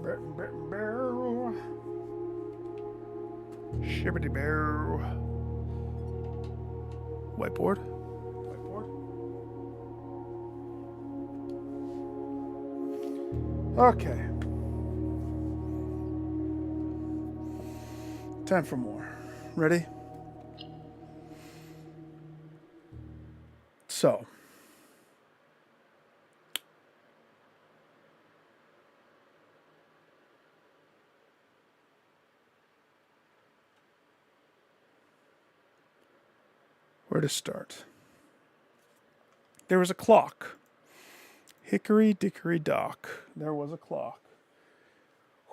Barrel. Shibbity barrel. Whiteboard. Whiteboard. Okay. Time for more. Ready? So. Where to start? There was a clock. Hickory dickory dock. There was a clock.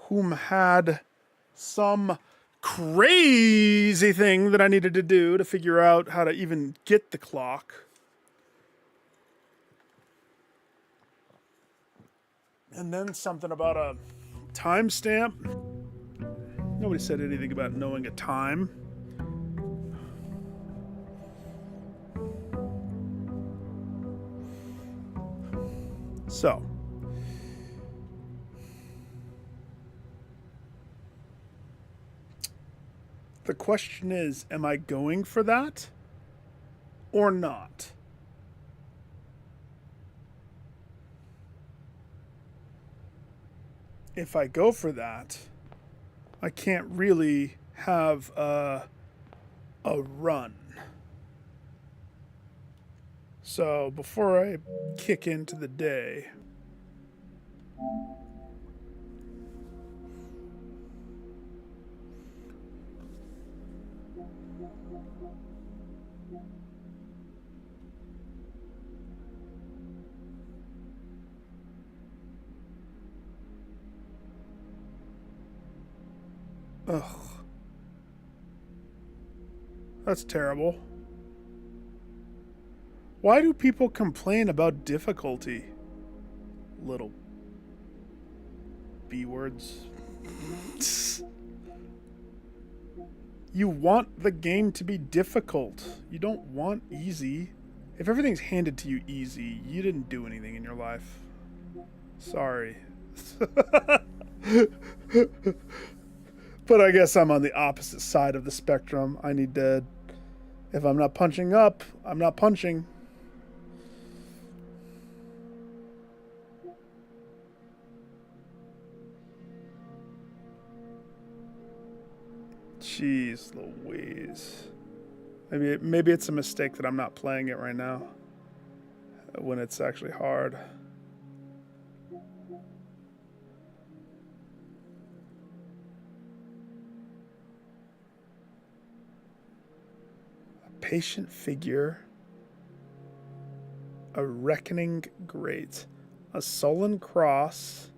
Whom had some crazy thing that I needed to do to figure out how to even get the clock. And then something about a timestamp. Nobody said anything about knowing a time. So, the question is, am I going for that or not? If I go for that, I can't really have a run. So before I kick into the day, ugh, that's terrible. Why do people complain about difficulty? Little B words. You want the game to be difficult. You don't want easy. If everything's handed to you easy, you didn't do anything in your life. Sorry. But I guess I'm on the opposite side of the spectrum. I need to. If I'm not punching up, I'm not punching. Jeez Louise. Maybe it's a mistake that I'm not playing it right now when it's actually hard. A patient figure. A reckoning great. A sullen cross.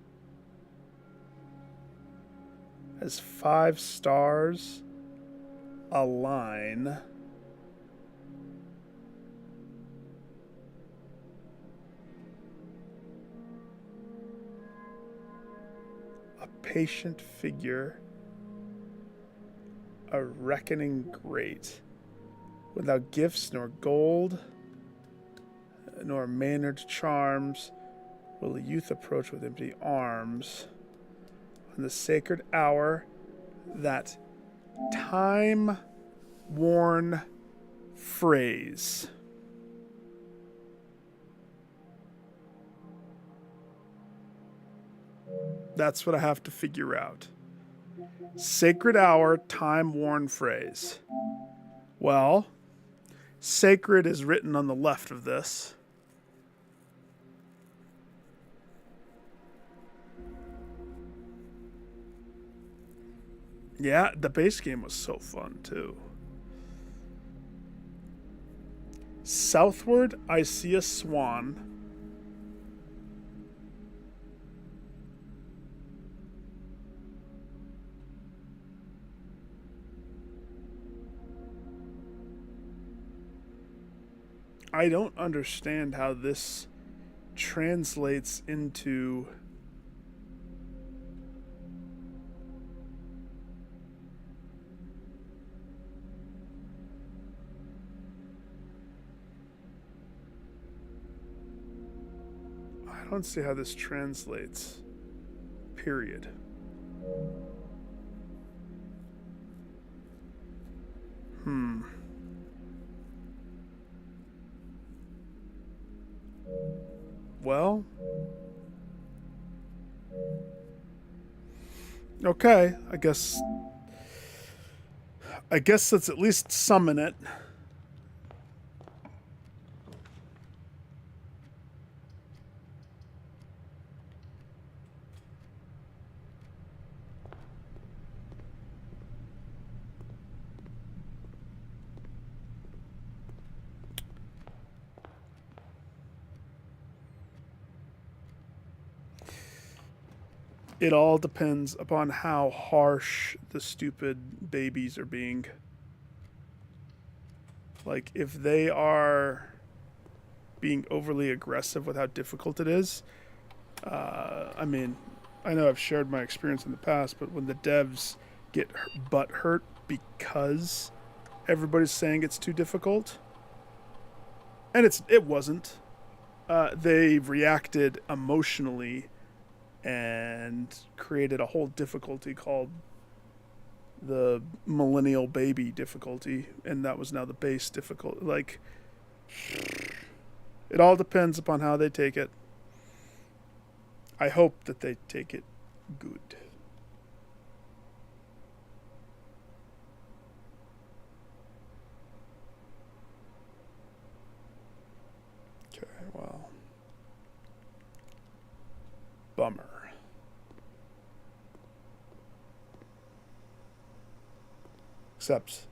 Has 5 stars. A line. A patient figure. A reckoning great. Without gifts nor gold, nor mannered charms, will the youth approach with empty arms. On the sacred hour, that time-worn phrase. That's what I have to figure out. Sacred hour, time-worn phrase. Well, sacred is written on the left of this. Yeah, the base game was so fun too. Southward, I see a swan. I don't understand how this translates into I don't see how this translates. period. Well, okay. I guess let's at least summon it. It all depends upon how harsh the stupid babies are being. Like, if they are being overly aggressive with how difficult it is, I mean, I know I've shared my experience in the past, but when the devs get butt hurt because everybody's saying it's too difficult, and it wasn't, they reacted emotionally and created a whole difficulty called the millennial baby difficulty, and that was now the base difficulty. Like, it all depends upon how they take it. I hope that they take it good. Okay, well, bummer. Except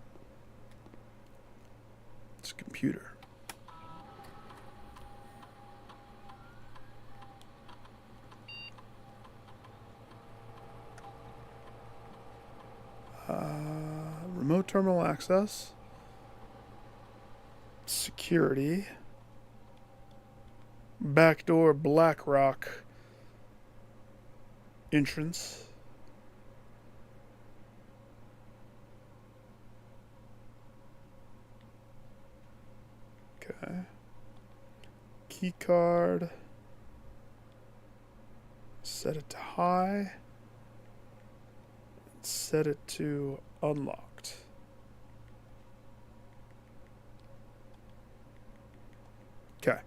it's a computer. Remote terminal access. Security. Backdoor BlackRock entrance. Okay. Key card. Set it to high. Set it to unlocked. Okay.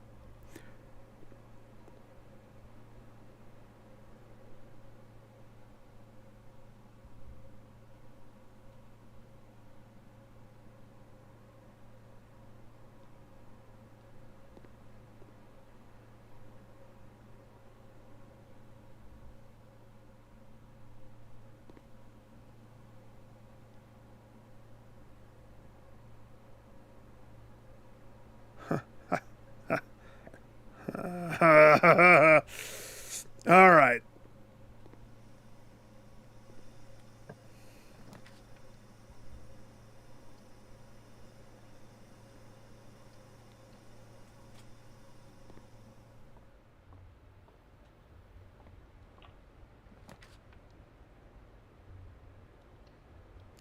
All right.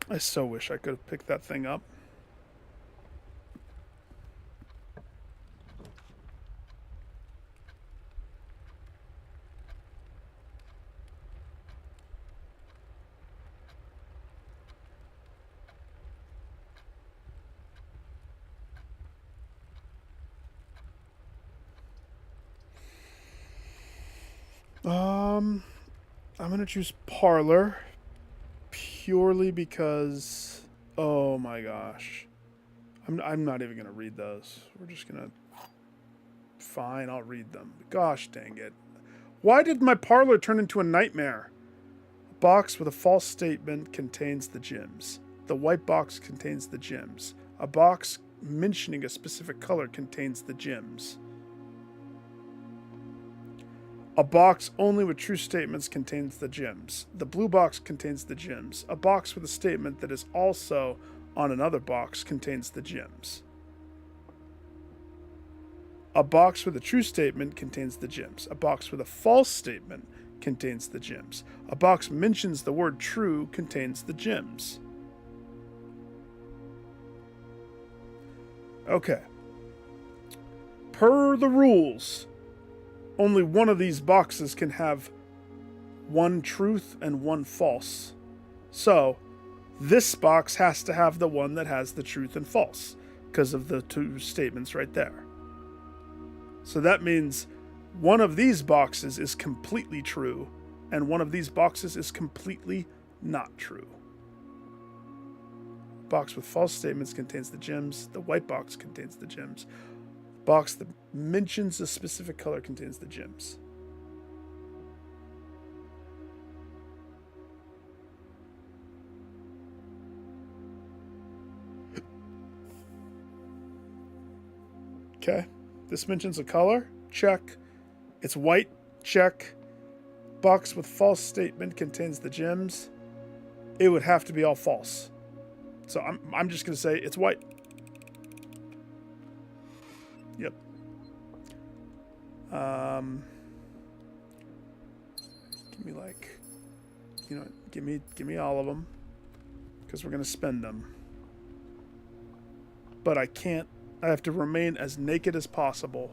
I so wish I could have picked that thing up. I'm gonna choose Parlor purely because, oh my gosh, I'm not even gonna read those. We're just gonna, fine, I'll read them. Gosh dang it! Why did my Parlor turn into a nightmare? A box with a false statement contains the gems. The white box contains the gems. A box mentioning a specific color contains the gems. A box only with true statements contains the gems. The blue box contains the gems. A box with a statement that is also on another box contains the gems. A box with a true statement contains the gems. A box with a false statement contains the gems. A box mentions the word true contains the gems. Okay. Per the rules, only one of these boxes can have one truth and one false. So this box has to have the one that has the truth and false because of the two statements right there. So that means one of these boxes is completely true and one of these boxes is completely not true. Box with false statements contains the gems. The white box contains the gems. Box that mentions a specific color contains the gems. Okay. This mentions a color. Check. It's white. Check. Box with false statement contains the gems. It would have to be all false. So I'm just going to say it's white. Yep. Give me like, you know, give me all of them because we're going to spend them. But I can't. I have to remain as naked as possible.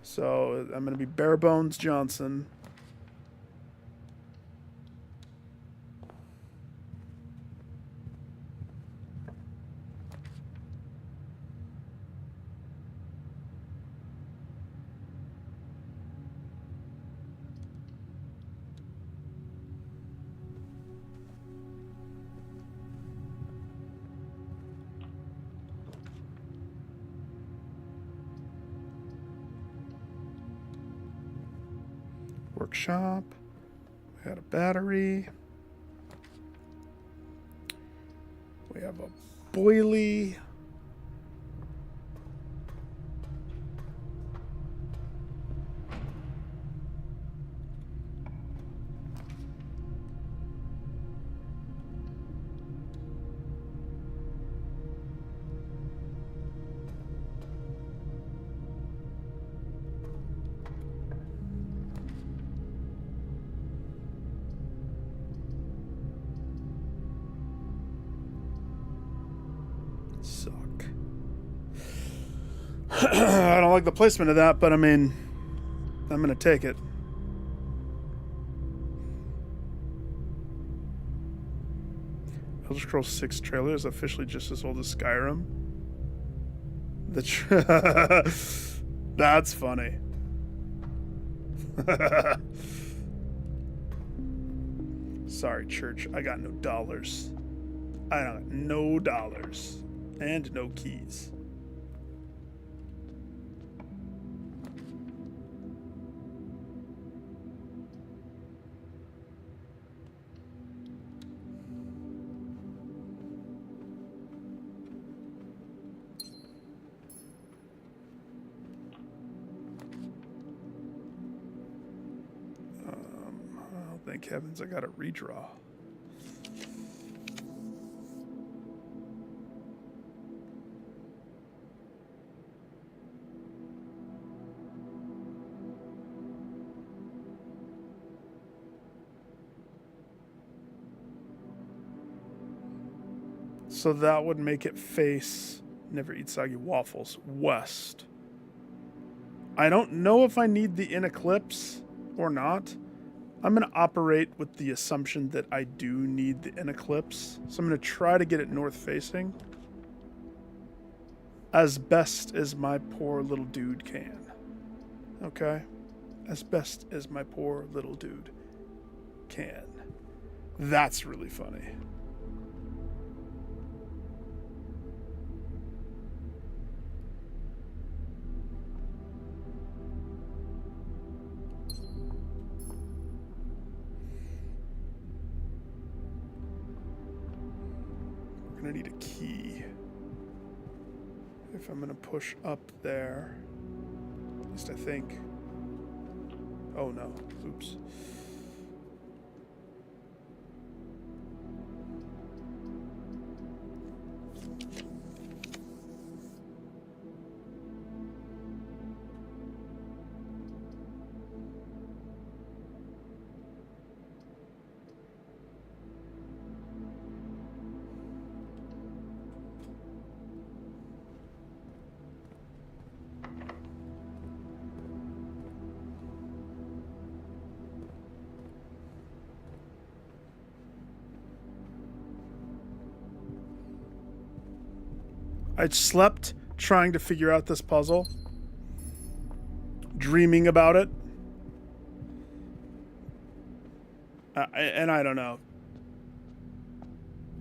So I'm going to be bare bones Johnson. Workshop. We got a battery. We have a boilie. Suck. I don't like the placement of that, but I mean, I'm going to take it. Elder Scrolls 6 trailer is officially just as old as Skyrim. That's funny. Sorry, church. I got no dollars. I got no dollars. And no keys. Oh, thank heavens, I got a redraw. So that would make it face, never eat soggy waffles, west. I don't know if I need the in eclipse or not. I'm going to operate with the assumption that I do need the in eclipse. So I'm going to try to get it north facing as best as my poor little dude can. Okay? As best as my poor little dude can. That's really funny. I need a key if I'm going to push up there. At least I think. Oh no. Oops. I slept trying to figure out this puzzle, dreaming about it. And I don't know.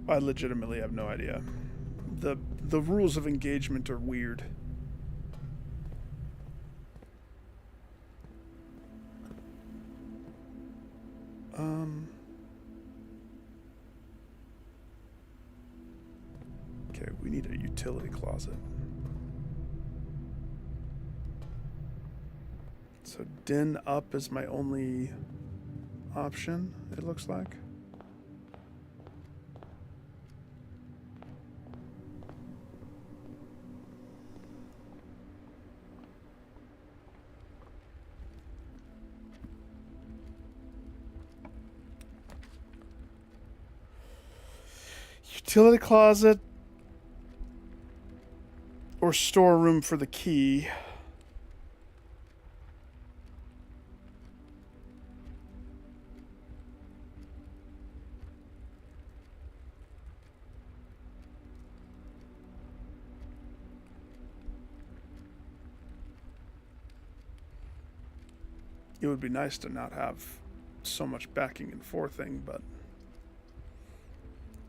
I legitimately have no idea. The rules of engagement are weird. Okay, we need a utility closet. So den up is my only option, it looks like. Utility closet or storeroom for the key. It would be nice to not have so much backing and forthing, but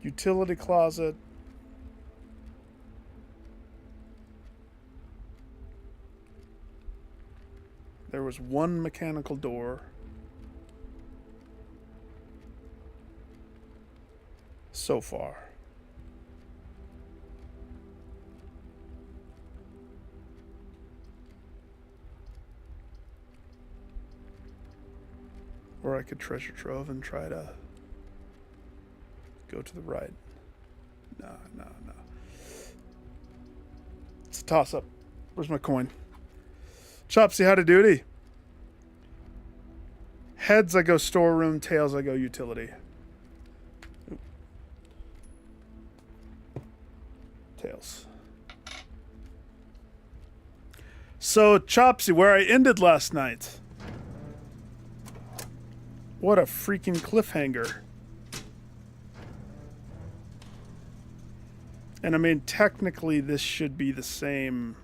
utility closet. There was one mechanical door. So far. Or I could treasure trove and try to go to the right. No. It's a toss-up. Where's my coin? Chopsy, how to duty? Heads, I go storeroom. Tails, I go utility. Oop. Tails. So, Chopsy, where I ended last night. What a freaking cliffhanger. And I mean, technically, this should be the same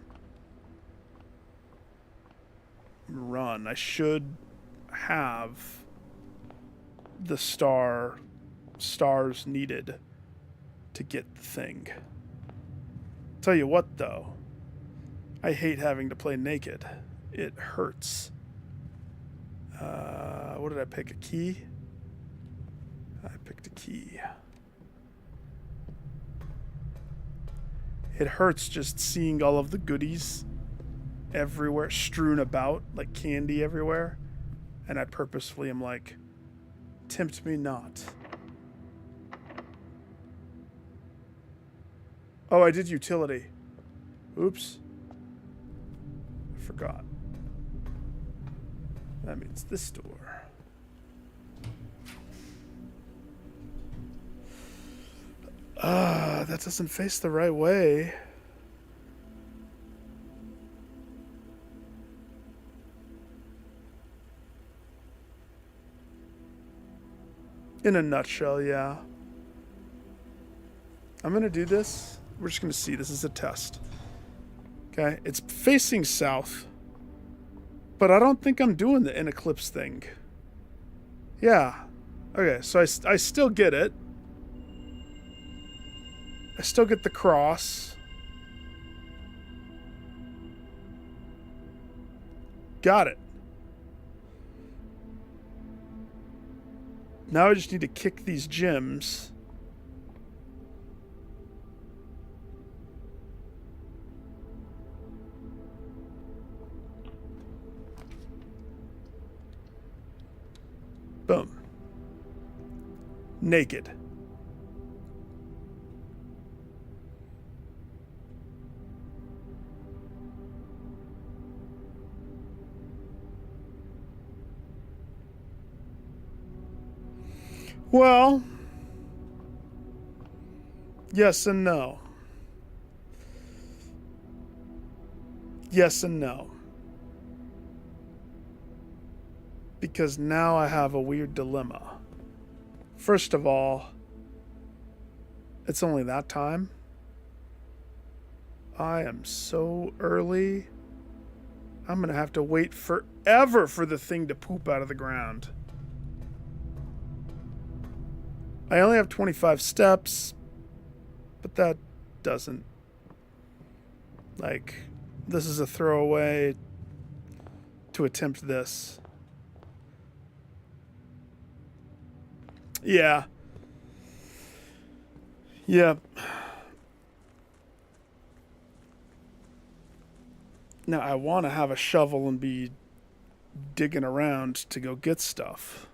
run. I should have the stars needed to get the thing. Tell you what, though, I hate having to play naked. It hurts. What did I pick? A key? I picked a key. It hurts just seeing all of the goodies everywhere, strewn about like candy everywhere. And I purposefully am like, tempt me not. Oh, I did utility. Oops. I forgot. That means this door. That doesn't face the right way. In a nutshell, yeah. I'm going to do this. We're just going to see. This is a test. Okay, it's facing south. But I don't think I'm doing the in eclipse thing. Yeah. Okay, so I still get it. I still get the cross. Got it. Now I just need to kick these gems. Boom. Naked. Well, yes and no. Yes and no. Because now I have a weird dilemma. First of all, it's only that time. I am so early. I'm going to have to wait forever for the thing to poop out of the ground. I only have 25 steps, but that doesn't... Like, this is a throwaway to attempt this. Yeah. Yeah. Now, I want to have a shovel and be digging around to go get stuff.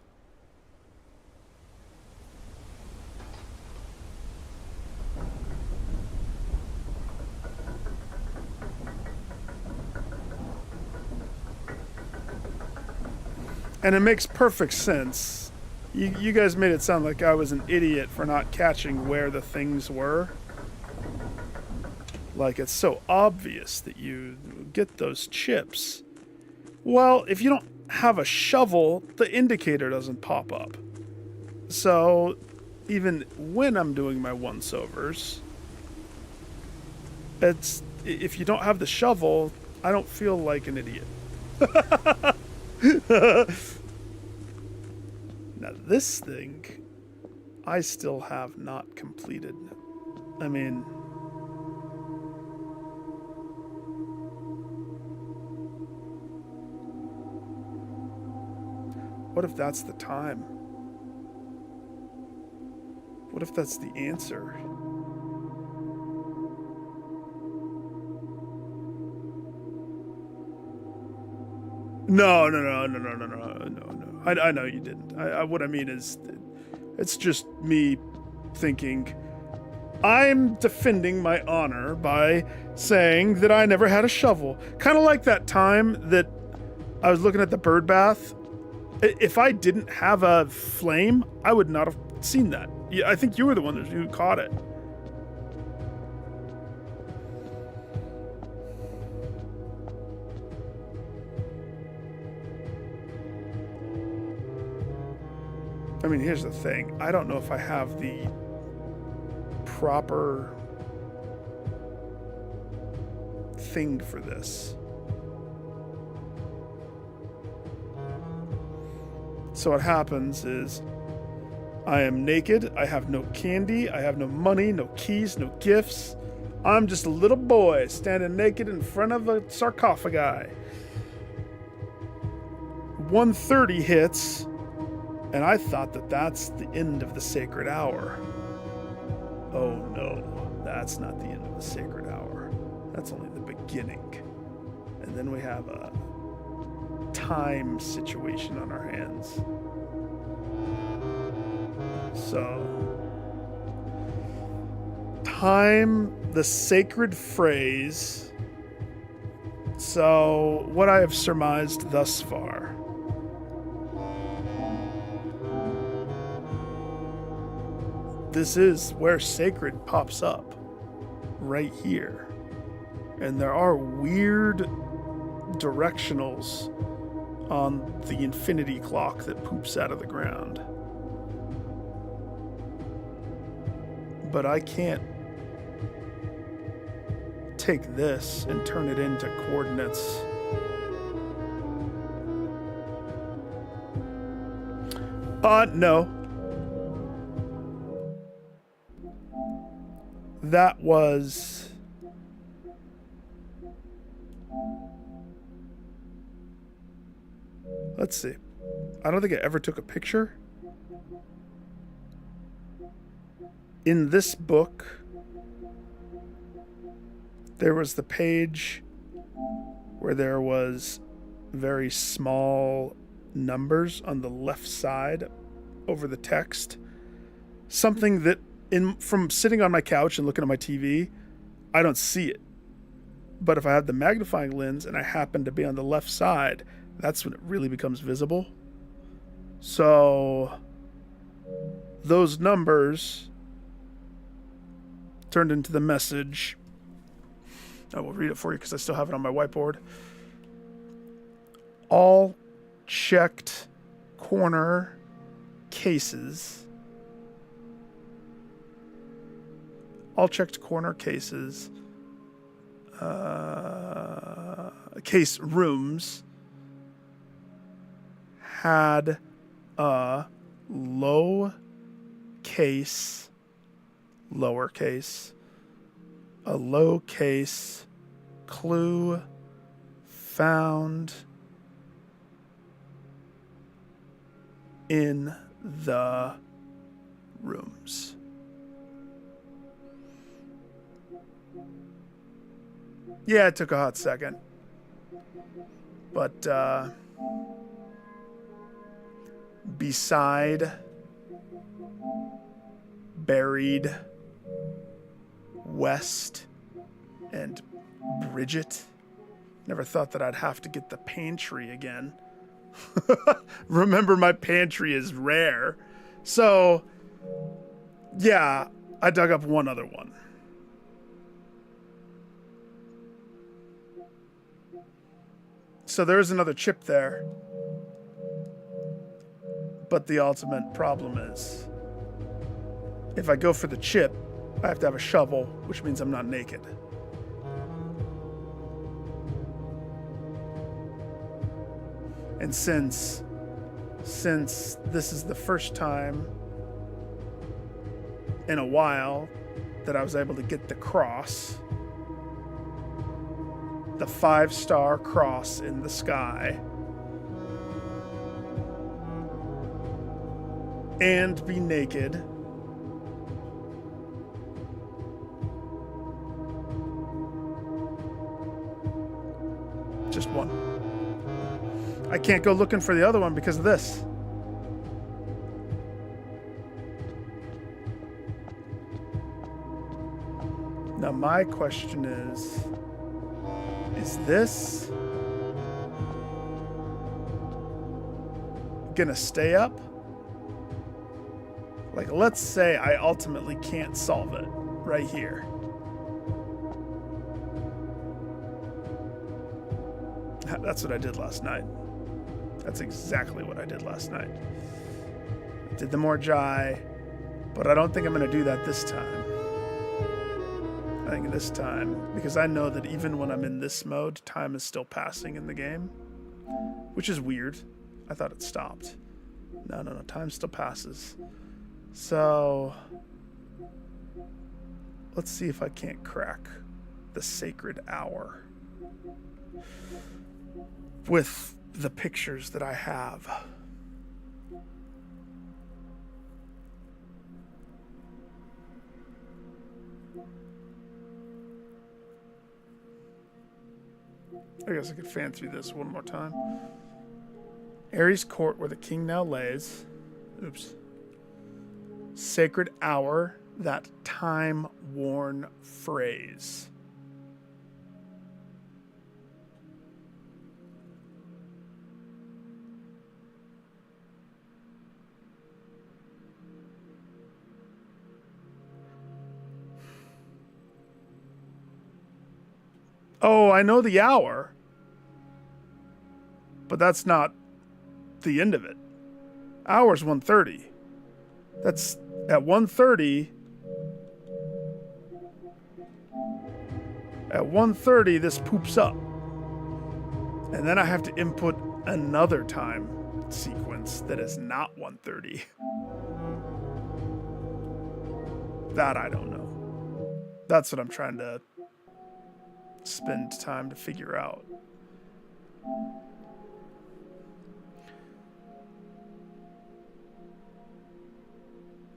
And it makes perfect sense. You guys made it sound like I was an idiot for not catching where the things were. Like, it's so obvious that you get those chips. Well, if you don't have a shovel, the indicator doesn't pop up. So, even when I'm doing my once-overs, if you don't have the shovel, I don't feel like an idiot. Now, this thing, I still have not completed. I mean... What if that's the time? What if that's the answer? No. I know you didn't. What I mean is, it's just me thinking, I'm defending my honor by saying that I never had a shovel. Kind of like that time that I was looking at the bird bath. If I didn't have a flame, I would not have seen that. I think you were the one who caught it. I mean, here's the thing. I don't know if I have the proper thing for this. So what happens is I am naked, I have no candy, I have no money, no keys, no gifts. I'm just a little boy standing naked in front of a sarcophagi. 1:30 hits, and I thought that that's the end of the sacred hour. Oh no, that's not the end of the sacred hour. That's only the beginning. And then we have a time situation on our hands. So, time, the sacred phrase. So, what I have surmised thus far. This is where sacred pops up. Right here. And there are weird directionals on the infinity clock that poops out of the ground. But I can't take this and turn it into coordinates. No. That was... Let's see. I don't think I ever took a picture. In this book, there was the page where there was very small numbers on the left side over the text. Something that, from sitting on my couch and looking at my TV, I don't see it. But if I have the magnifying lens and I happen to be on the left side, that's when it really becomes visible. So those numbers turned into the message. I will read it for you because I still have it on my whiteboard. All checked corner cases. All checked corner cases case rooms had a lowercase, a lowercase clue found in the rooms. Yeah, it took a hot second. But beside, buried, West, and Bridget. Never thought that I'd have to get the pantry again. Remember, my pantry is rare. So, yeah, I dug up one other one. So there's another chip there. But the ultimate problem is, if I go for the chip, I have to have a shovel, which means I'm not naked. And since this is the first time in a while that I was able to get the cross, the 5-star cross in the sky, and be naked, just one. I can't go looking for the other one because of this. Now my question is this gonna stay up? Like, let's say I ultimately can't solve it right here. That's what I did last night. That's exactly what I did last night. I did the Morjai, but I don't think I'm going to do that this time. I think this time, because I know that even when I'm in this mode, time is still passing in the game, which is weird. I thought it stopped. No, time still passes. So, let's see if I can't crack the sacred hour with the pictures that I have. I guess I could fan through this one more time. Ares Court, where the king now lays. Oops. Sacred hour, that time-worn phrase. Oh, I know the hour. But that's not the end of it. Hour's 1:30. That's at 1:30. At 1:30, this poops up. And then I have to input another time sequence that is not 1:30. That I don't know. That's what I'm trying to spend time to figure out.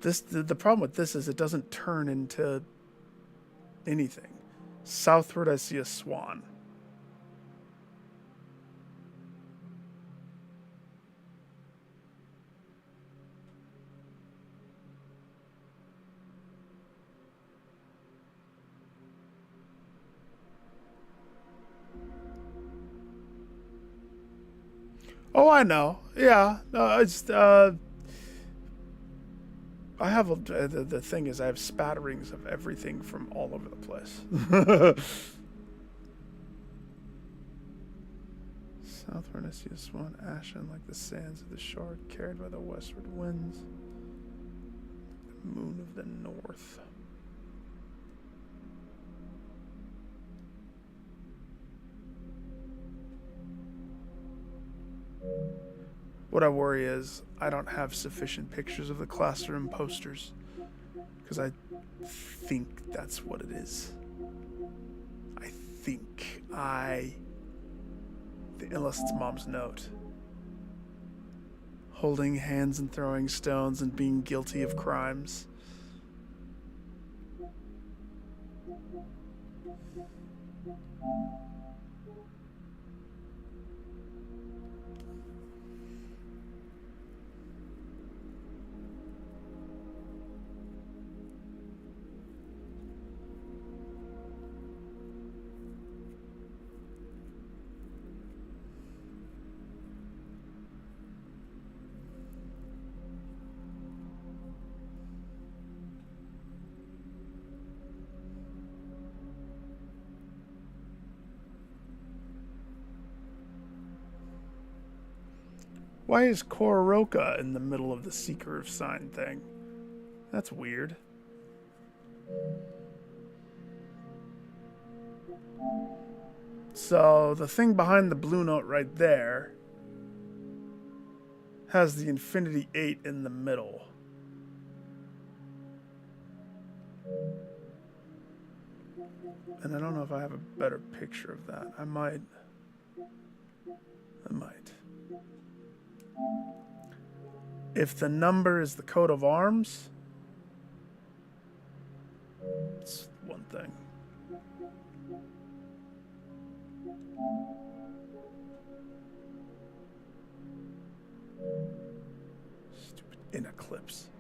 The problem with this is it doesn't turn into anything. Southward, I see a swan. Oh, I know. Yeah. It's I have the thing is I have spatterings of everything from all over the place. Southward, I see a swan ashen like the sands of the shore, carried by the westward winds. The moon of the north. What I worry is I don't have sufficient pictures of the classroom posters. Because I think that's what it is. Unless it's Mom's note. Holding hands and throwing stones and being guilty of crimes. Why is Kororoka in the middle of the Seeker of Sign thing? That's weird. So, the thing behind the blue note right there has the Infinity 8 in the middle. And I don't know if I have a better picture of that. I might. If the number is the coat of arms, it's one thing. Stupid in eclipse.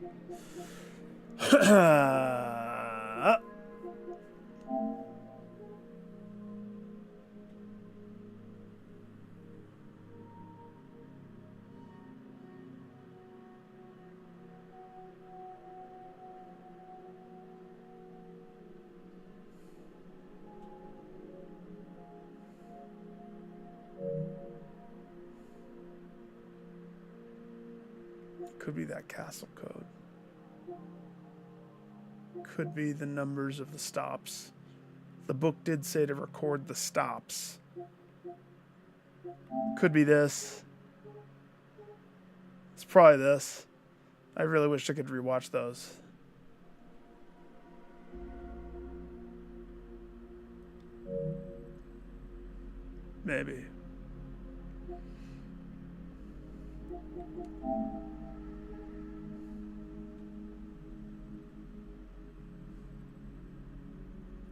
Could be that castle code. Could be the numbers of the stops. The book did say to record the stops. Could be this. It's probably this. I really wish I could rewatch those. Maybe.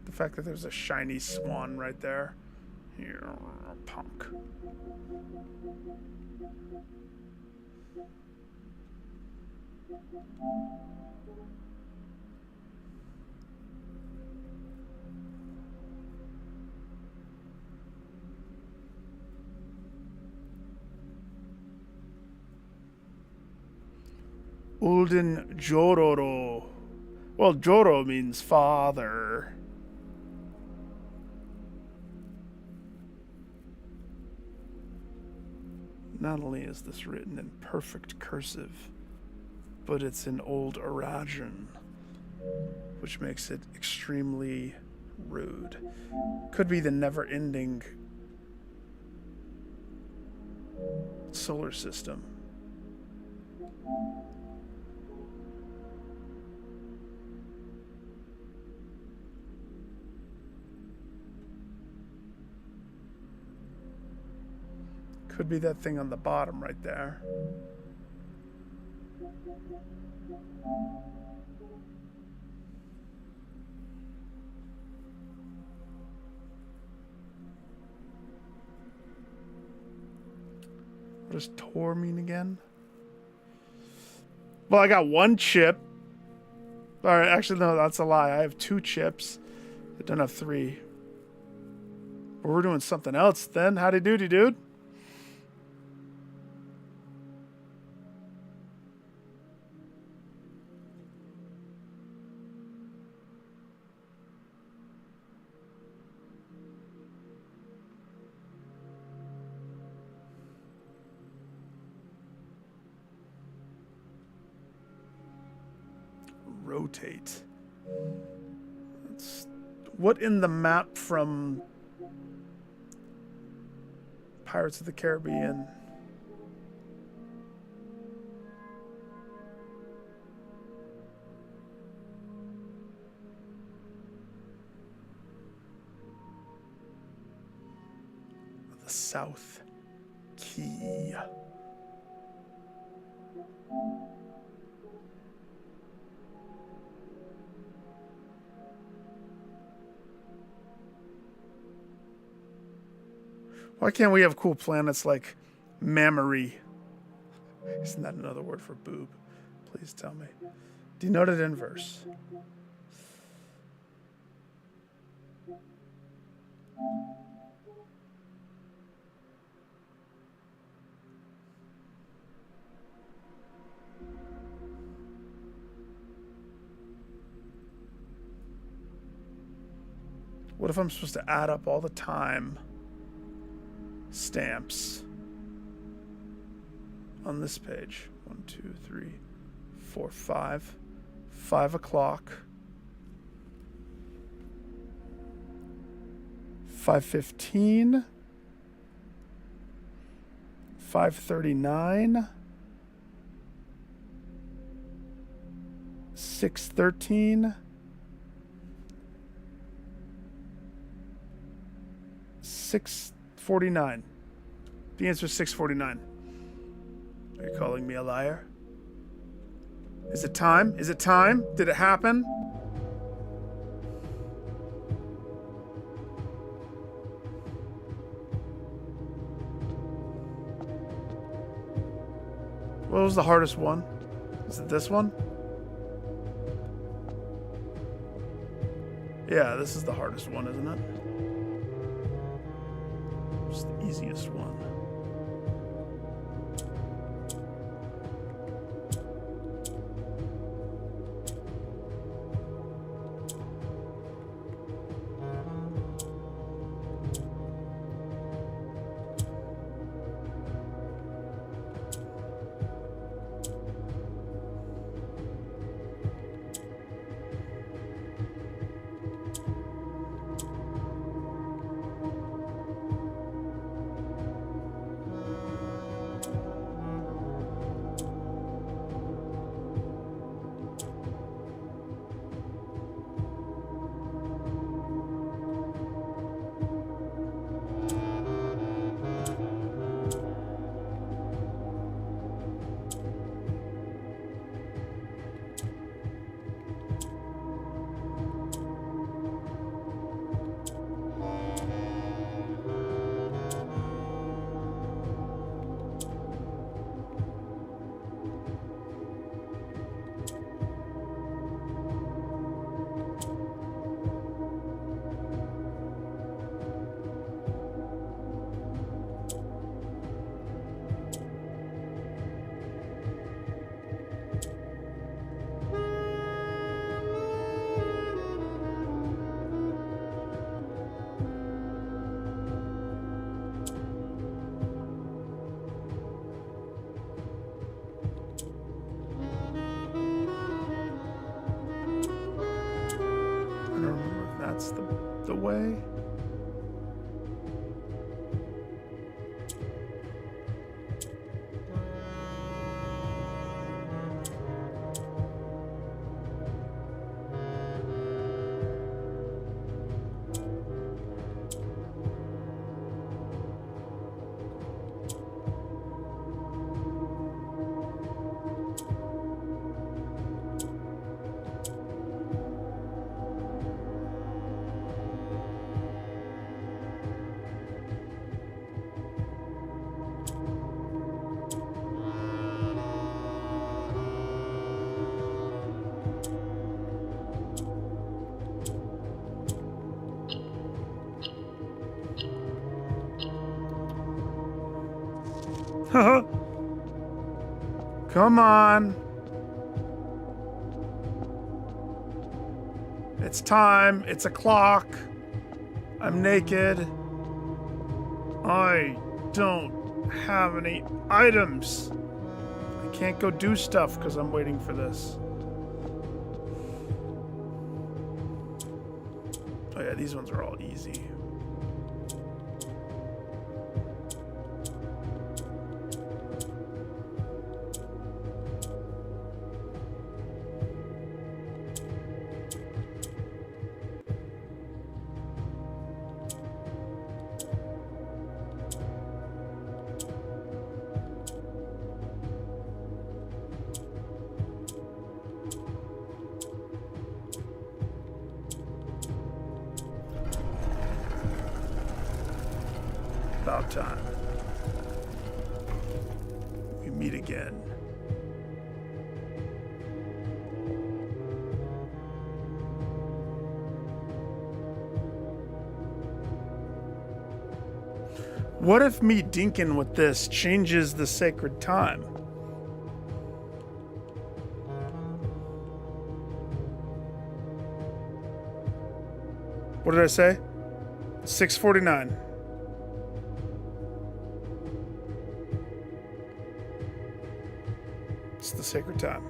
The fact that there's a shiny swan right there. Here, punk. Ulden Jororo. Well, Joro means father. Not only is this written in perfect cursive, but it's in Old Arajan, which makes it extremely rude. Could be the never-ending solar system. Could be that thing on the bottom right there. What does Tor mean again? Well, I got one chip. Alright, actually, no, that's a lie. I have 2 chips. I don't have 3. But we're doing something else then. Howdy doody, dude. Rotate. What in the map from Pirates of the Caribbean South Key. Why can't we have cool planets like Mammary? Isn't that another word for boob? Please tell me. Denoted inverse. What if I'm supposed to add up all the time stamps on this page? 1, 2, 3, 4, 5. 5 o'clock. 5:15. 5:39. 6:13. 6:49. The answer is 6:49. Are you calling me a liar? Is it time? Is it time? Did it happen? What was the hardest one? Is it this one? Yeah, this is the hardest one, isn't it? It's the easiest one. That's the way. Come on. It's time. It's a clock. I'm naked. I don't have any items. I can't go do stuff because I'm waiting for this. Oh yeah, these ones are all easy. about time we meet again. What if me dinking with this changes the sacred time? What did I say? 6:49. It's the sacred time.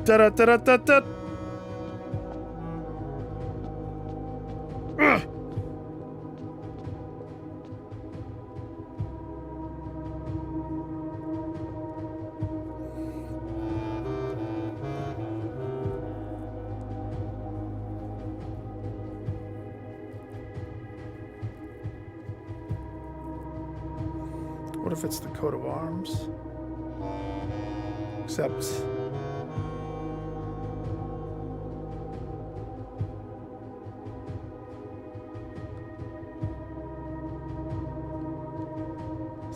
Da da da da da da. What if it's the coat of arms? Except is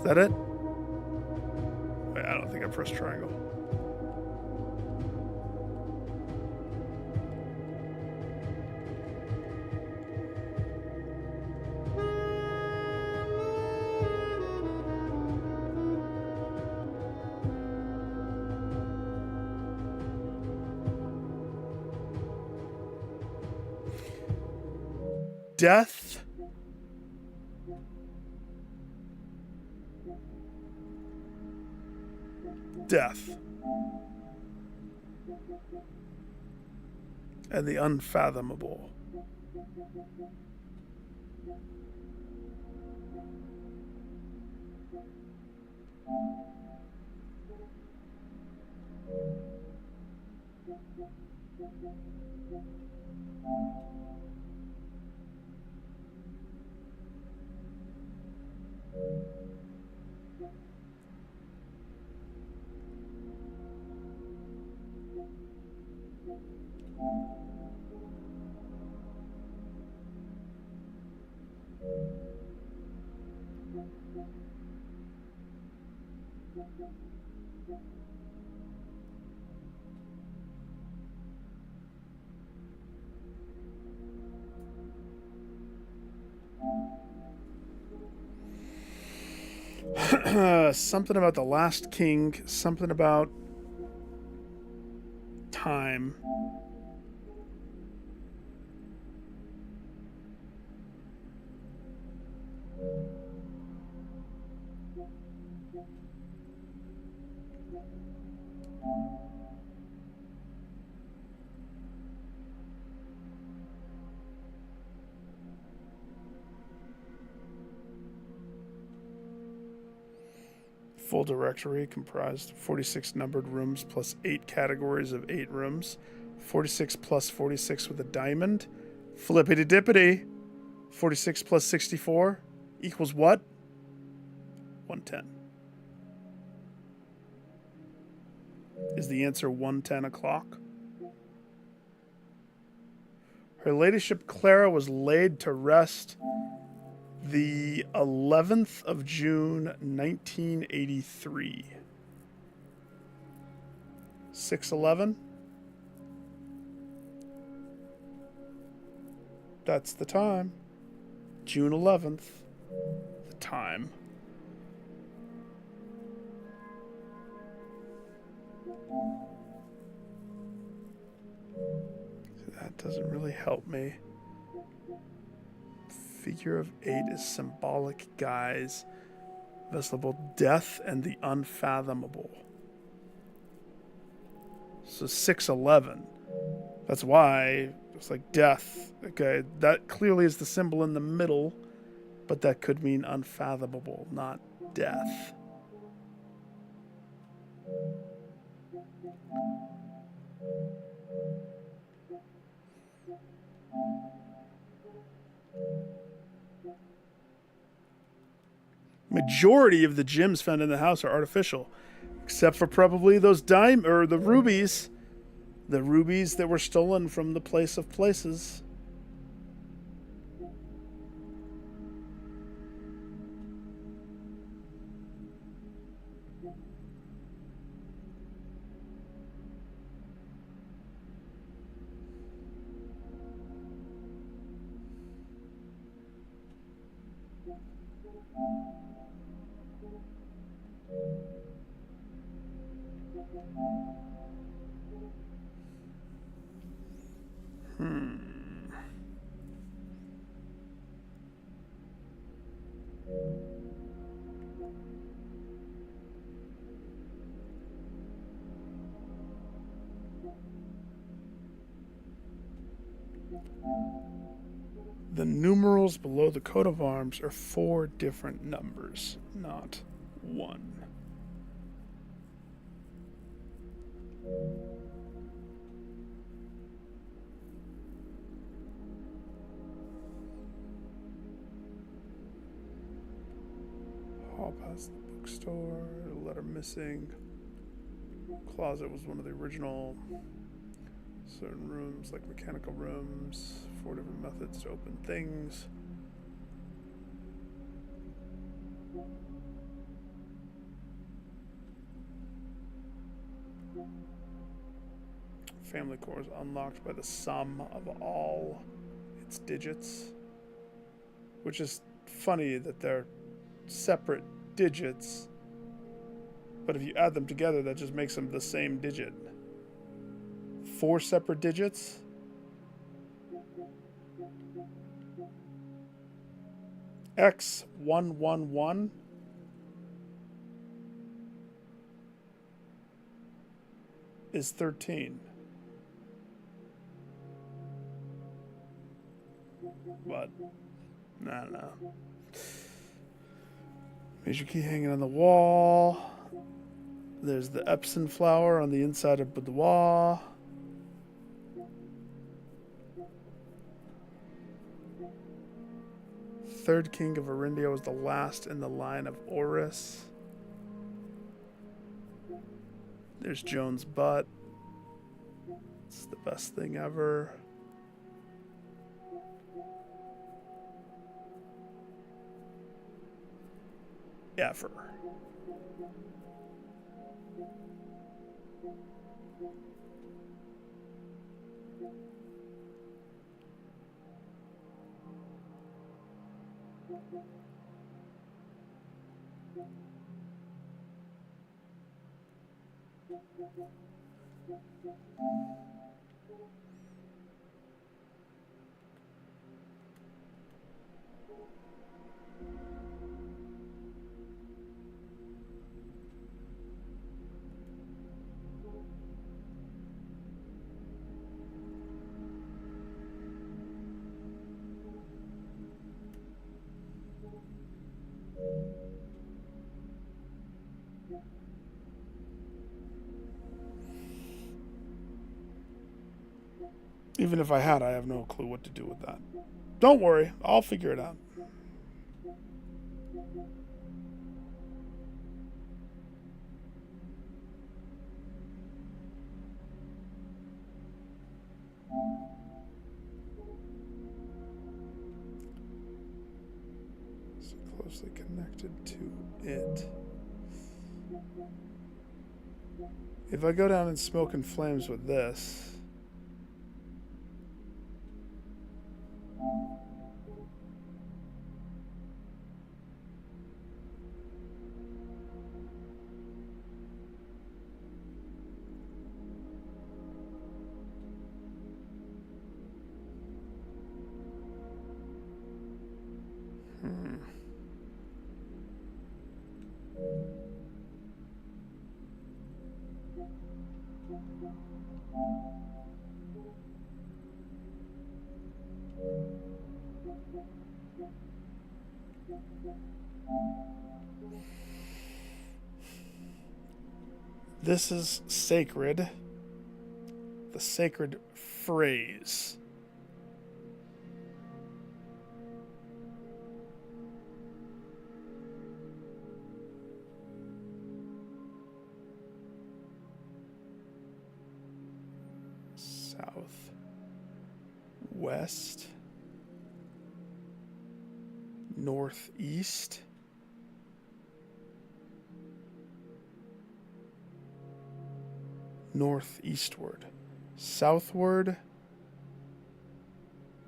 that it? Wait, I don't think I pressed triangle. Death, death, and the unfathomable. Something about the last king, something about time. Full directory comprised 46 numbered rooms plus 8 categories of 8 rooms. 46 plus 46 with a diamond. Flippity dippity. 46 plus 64 equals what? 110. Is the answer 110 o'clock? Her ladyship Clara was laid to rest the 11th of June, 1983. 6/11? That's the time. June 11th. The time. That doesn't really help me. Figure of 8 is symbolic, guys. Vestable death and the unfathomable. So 6/11. That's why it's like death. Okay, that clearly is the symbol in the middle, but that could mean unfathomable, not death. Majority of the gems found in the house are artificial, except for probably those the rubies. The rubies that were stolen from the place of places. The numerals below the coat of arms are 4 different numbers, not 1. Hall past the bookstore, letter missing. Closet was one of the original. Certain rooms, like mechanical rooms, 4 different methods to open things. Family core is unlocked by the sum of all its digits, which is funny that they're separate digits, but if you add them together, that just makes them the same digit. 4 separate digits? X111 is 13. But, I don't know. Major key hanging on the wall. There's the Epsom flower on the inside of boudoir. Third king of Arindia was the last in the line of Oris. There's Joan's butt. It's the best thing ever. Ever. Even if I had, I have no clue what to do with that. Don't worry, I'll figure it out. So closely connected to it. If I go down in smoke and flames with this, this is sacred. The sacred phrase. South, west, northeast, northeastward, southward,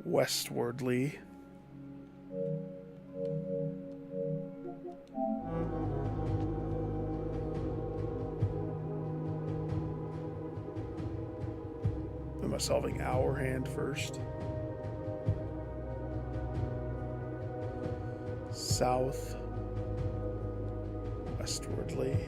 westwardly, I solving our hand first? South westwardly.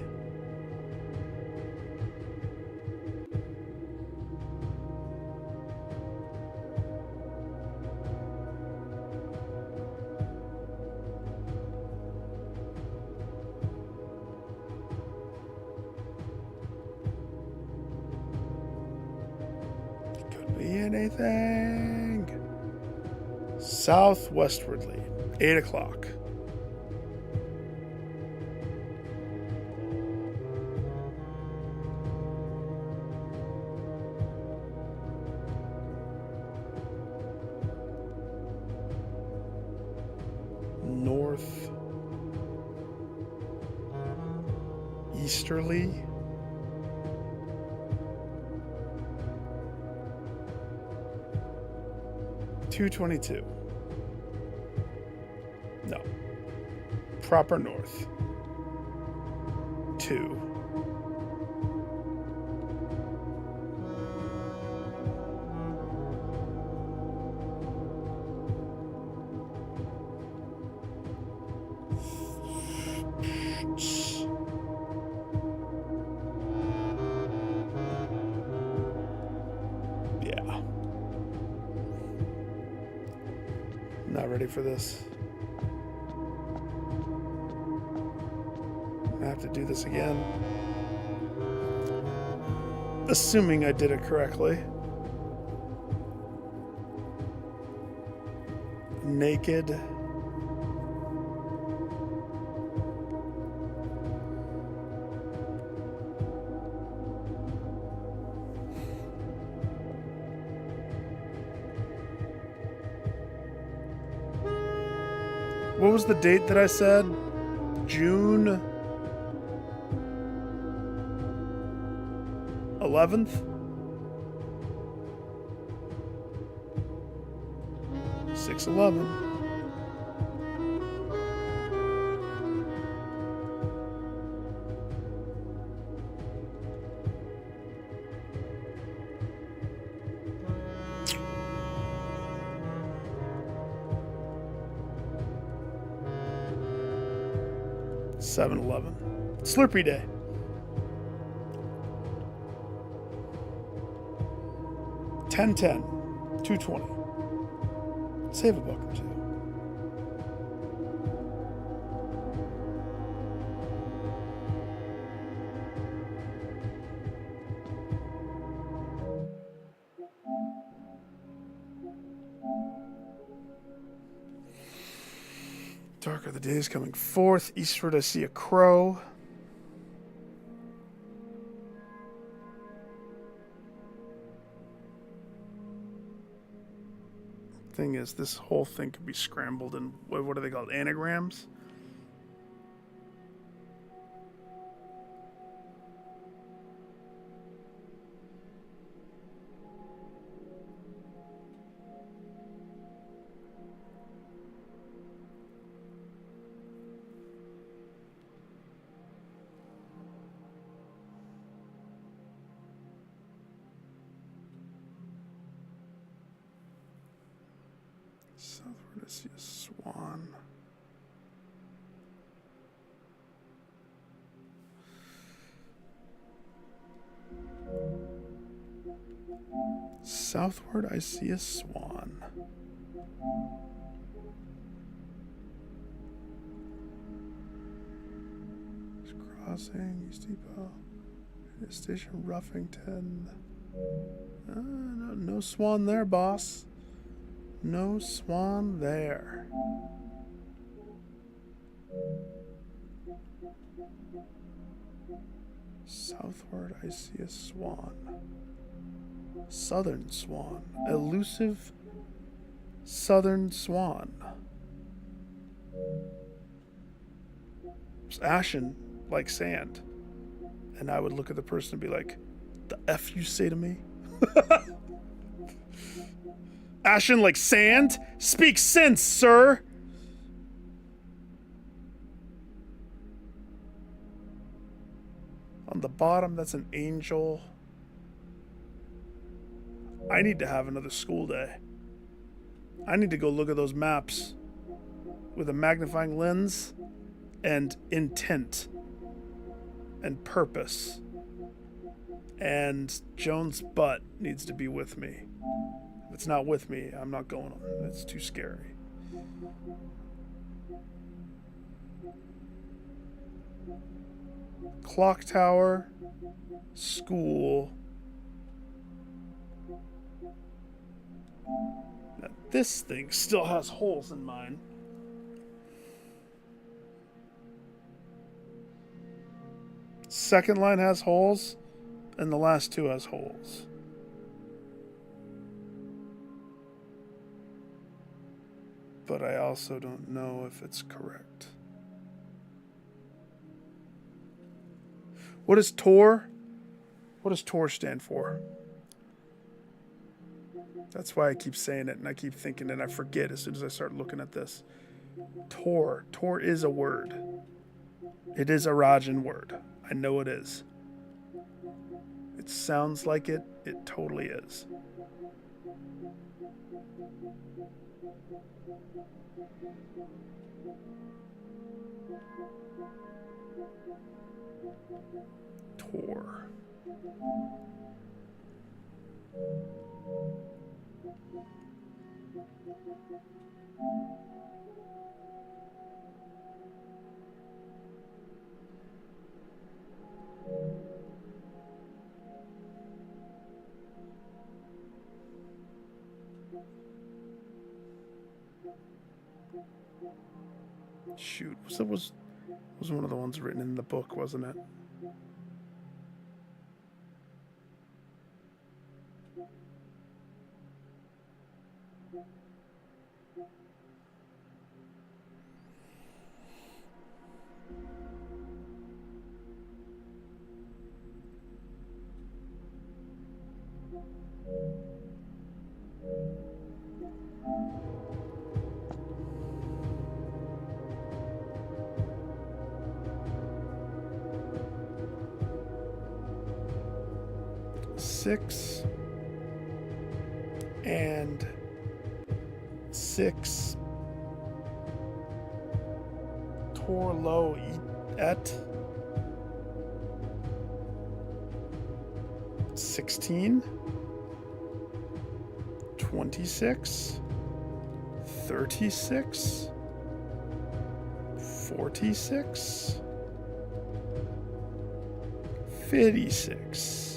Could be anything. Southwestwardly, 8 o'clock. North easterly. $2.22. No. Proper north. 2. Yeah. Not ready for this. I have to do this again. Assuming I did it correctly. Naked. What was the date that I said? June 11th? 6/11. $7/11. Slurpee Day. $10.10. $2.20. Save a buck or two. Darker the days coming forth. Eastward I see a crow. Thing is, this whole thing could be scrambled in, what are they called? Anagrams? Southward I see a swan. Southward I see a swan. Crossing, East Depot, Station Ruffington. No swan there, boss. No swan there. Southward I see a swan. Southern swan. Elusive southern swan. It's ashen like sand. And I would look at the person and be like, the F you say to me? Ashen like sand? Speak sense, sir! On the bottom, that's an angel. I need to have another school day. I need to go look at those maps with a magnifying lens and intent and purpose. And Joan's butt needs to be with me. If it's not with me, I'm not going on. It's too scary. Clock tower, school. Now, this thing still has holes in mine. Second line has holes, and the last two has holes. But I also don't know if it's correct. What is Tor? What does Tor stand for? That's why I keep saying it, and I keep thinking it, and I forget as soon as I start looking at this. Tor. Tor is a word. It is a Rajan word. I know it is. It sounds like it. It totally is. Tor. Shoot, was one of the ones written in the book, wasn't it? Six and 6 Tor lo et 16 26 36 46 56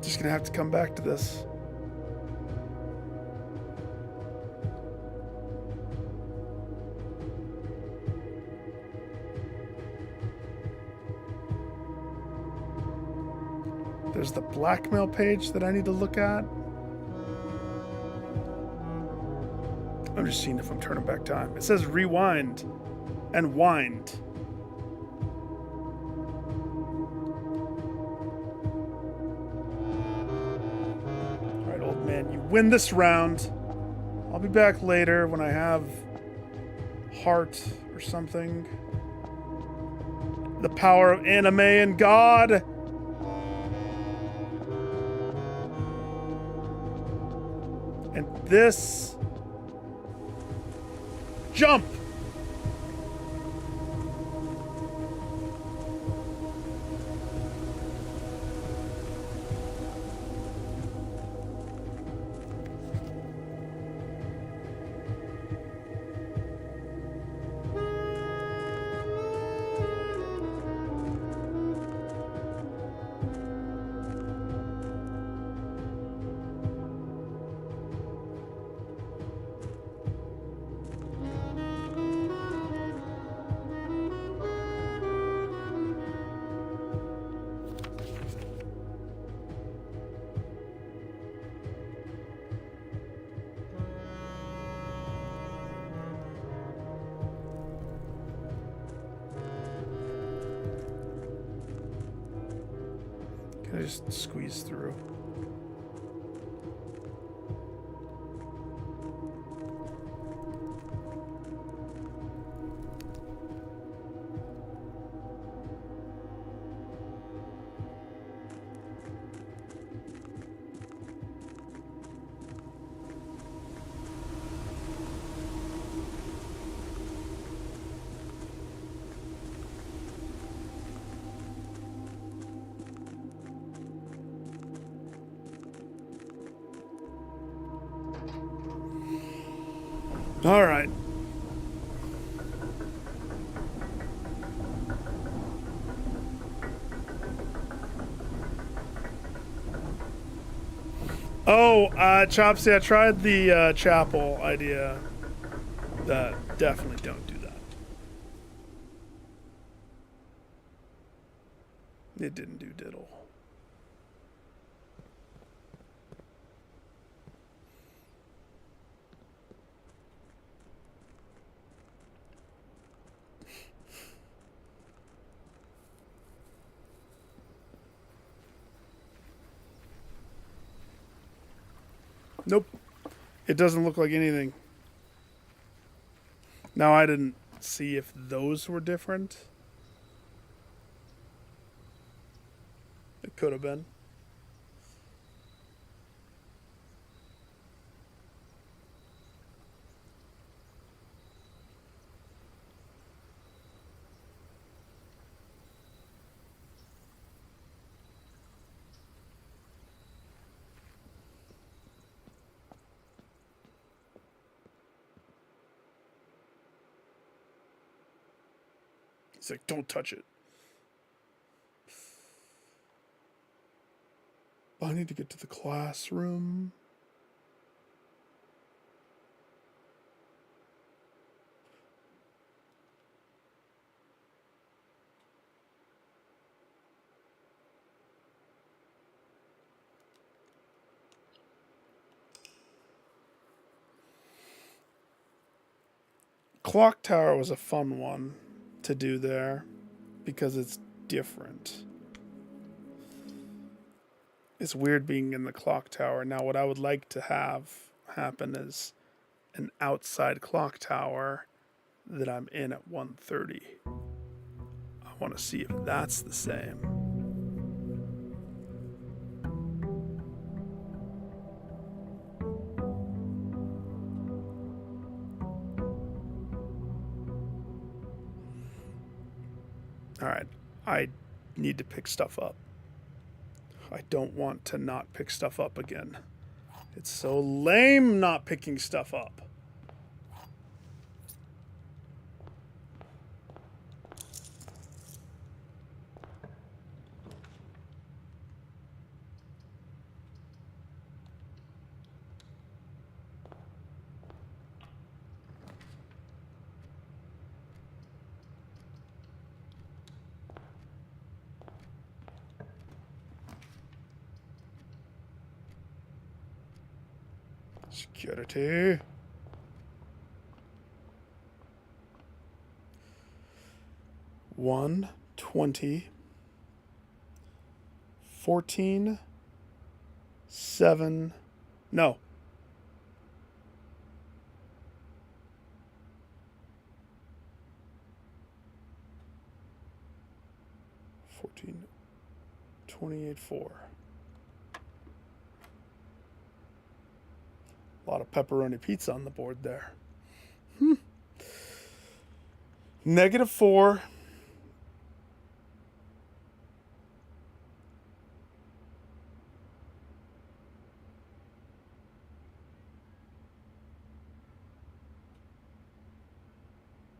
Just gonna have to come back to this. There's the blackmail page that I need to look at. I'm just seeing if I'm turning back time. It says rewind and wind. Man, you win this round. I'll be back later when I have heart or something. The power of anime and God. And this jump. Can I just squeeze through? All right. Oh, Chopsy, I tried the chapel idea. Definitely don't do that. It didn't do diddle. Nope. It doesn't look like anything. Now, I didn't see if those were different. It could have been. He's like, don't touch it. I need to get to the classroom. Clock tower was a fun one to do there because it's different. It's weird being in the clock tower. Now, what I would like to have happen is an outside clock tower that I'm in at 1:30. I want to see if that's the same. All right, I need to pick stuff up. I don't want to not pick stuff up again. It's so lame not picking stuff up. Security. One 20 14 7 no 14 28 4. A lot of pepperoni pizza on the board there. -4.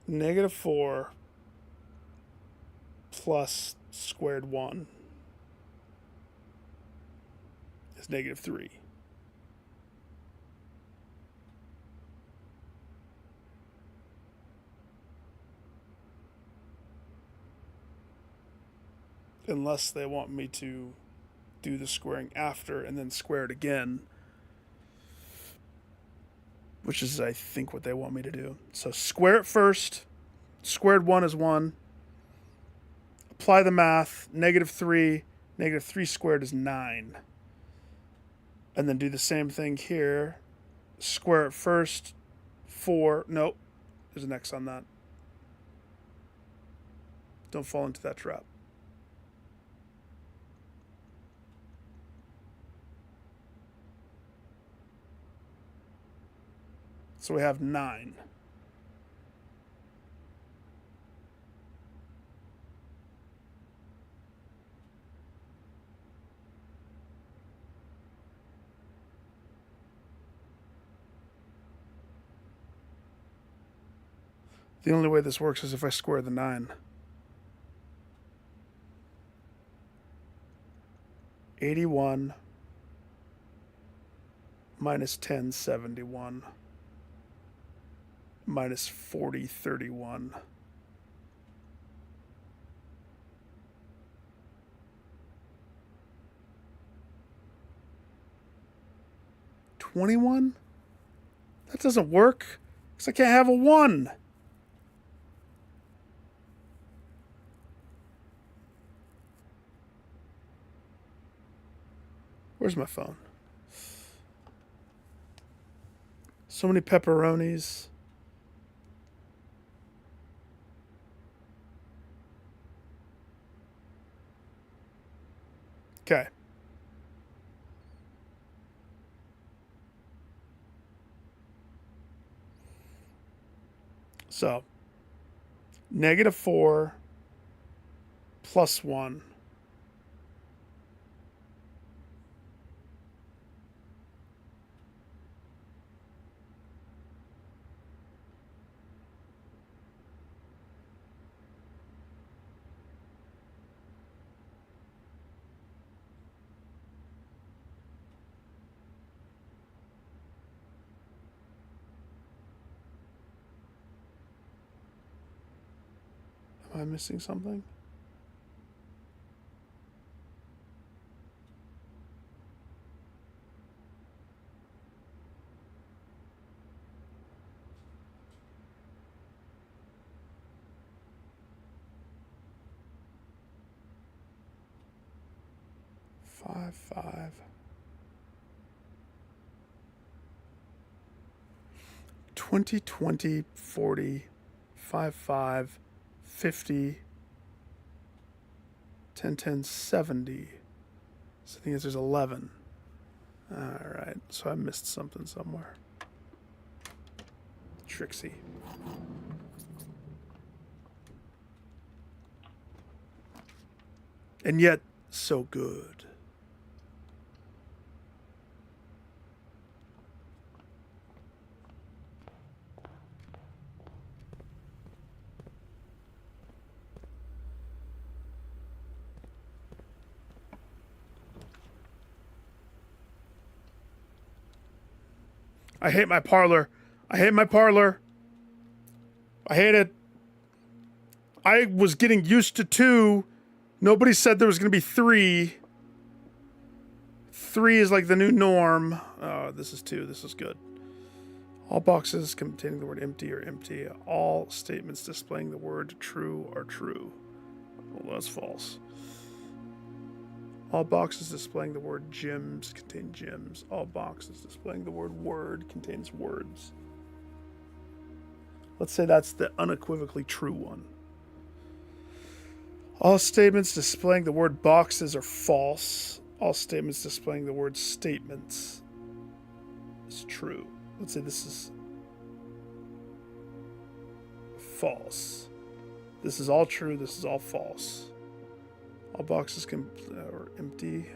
-4 plus squared 1 is -3. Unless they want me to do the squaring after and then square it again, which is, I think, what they want me to do. So square it first. Squared 1 is 1. Apply the math. -3 Negative 3 squared is 9. And then do the same thing here. Square it first. 4. Nope. There's an X on that. Don't fall into that trap. So we have 9. The only way this works is if I square the 9. 81 minus 10, 71. Minus 40, 31. $21? That doesn't work, because I can't have a 1. Where's my phone? So many pepperonis. Okay. So, negative 4 plus 1. Am I missing something? Five. 20, 20, 40, 5, 50, 10, 10, 70. So the answer is 11. All right, so I missed something somewhere. Trixie. And yet, so good. I hate my parlor. I hate my parlor. I hate it. I was getting used to 2. Nobody said there was going to be 3. 3 is like the new norm. Oh, this is 2. This is good. All boxes containing the word empty are empty. All statements displaying the word true are true. Well, that's false. All boxes displaying the word gyms contain gyms. All boxes displaying the word word contains words. Let's say that's the unequivocally true one. All statements displaying the word boxes are false. All statements displaying the word statements is true. Let's say this is false. This is all true. This is all false. All boxes are empty.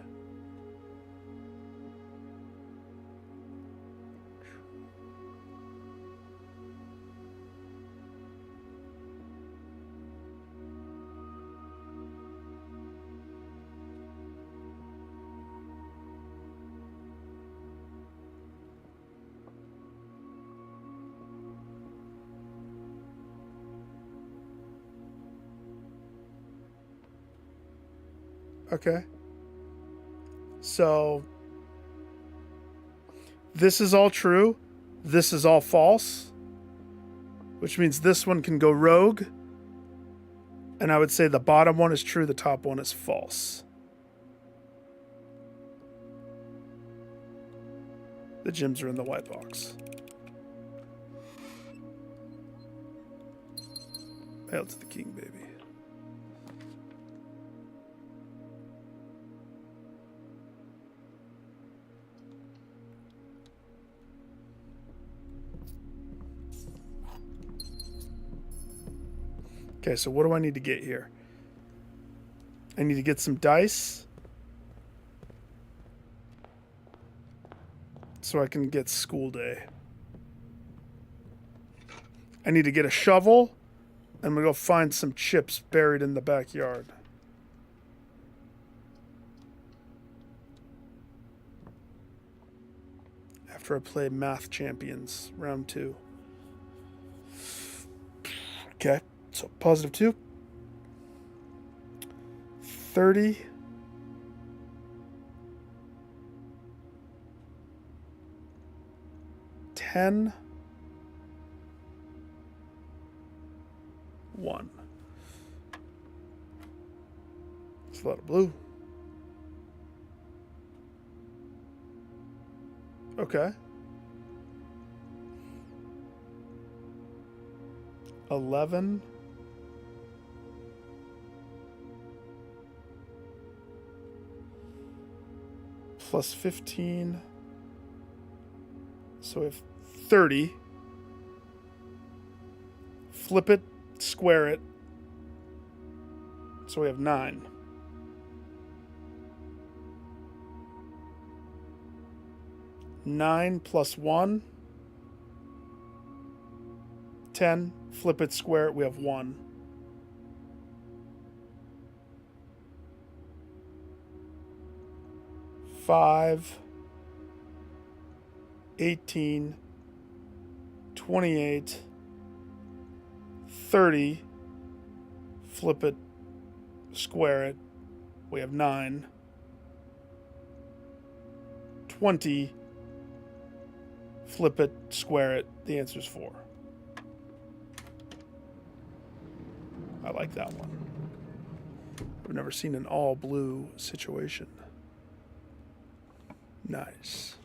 Okay. So this is all true. This is all false. Which means this one can go rogue. And I would say the bottom one is true, the top one is false. The gems are in the white box. Hail to the king, baby. Okay, so what do I need to get here? I need to get some dice so I can get school day. I need to get a shovel. I'm going to go find some chips buried in the backyard. After I play Math Champions, round 2. Okay, so positive 2. 30. 10. 1. It's a lot of blue. Okay. 11. Plus 15. So we have 30. Flip it, square it. So we have 9. Nine plus 1. 10. Flip it, square it. We have 1. Five. 18. 28. 30. Flip it, square it. We have 9. 20. Flip it, square it. The answer is 4. I like that one. I've never seen an all blue situation. Nice.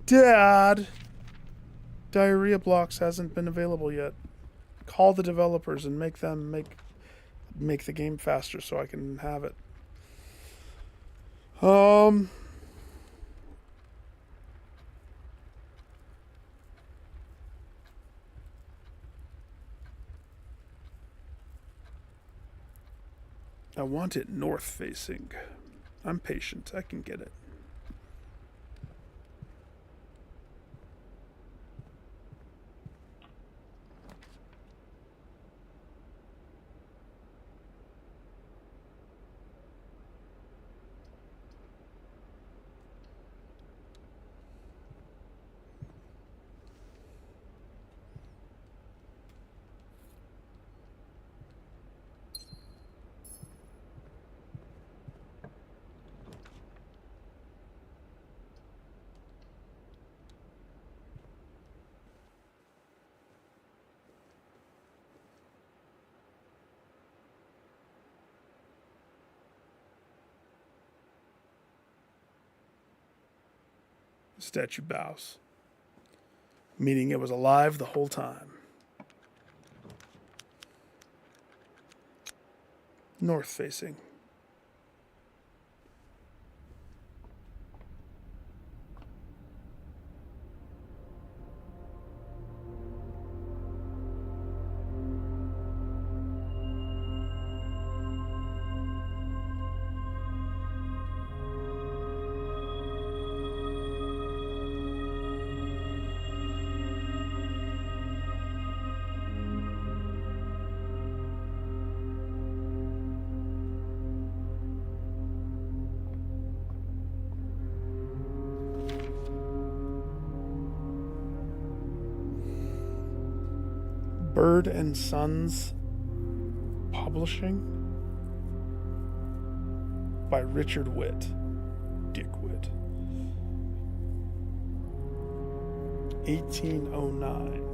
Dad! Diarrhea blocks hasn't been available yet. Call the developers and make them make the game faster so I can have it. I want it north facing. I'm patient. I can get it. The statue bows, meaning it was alive the whole time. North facing. – Bird and Sons Publishing. by Richard Witt. Dick Witt. 1809.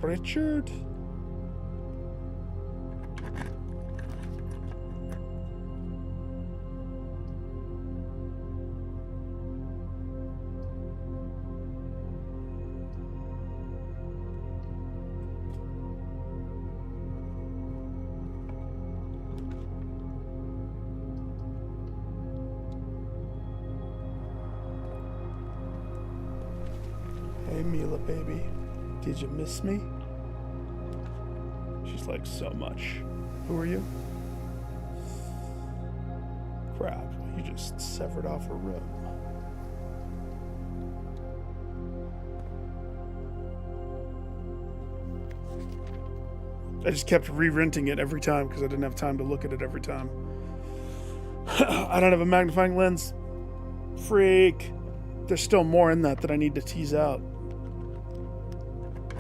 Richard? Hey Mila baby, did you miss me? She's like, so much. Who are you? Crap, you just severed off a rib. I just kept re-renting it every time because I didn't have time to look at it every time. I don't have a magnifying lens. Freak. There's still more in that I need to tease out.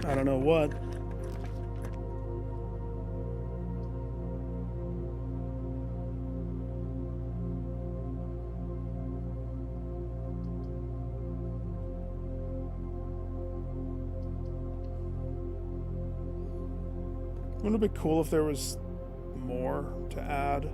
I don't know what. Wouldn't it be cool if there was more to add?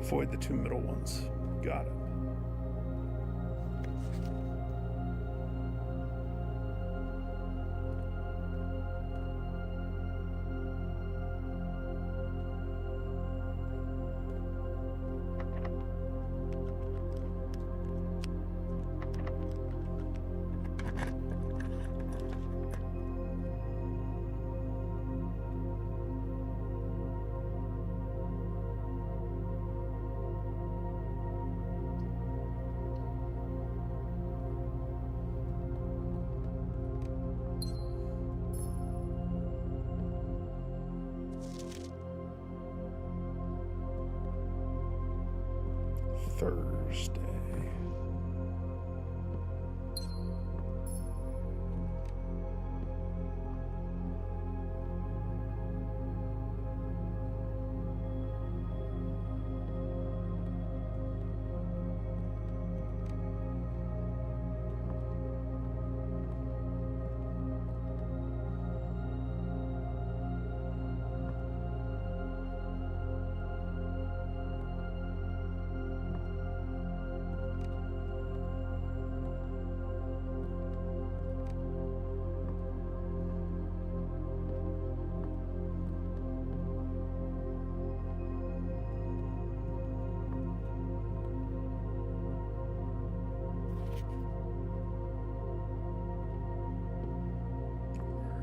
Avoid the two middle ones. Got it. Thursday.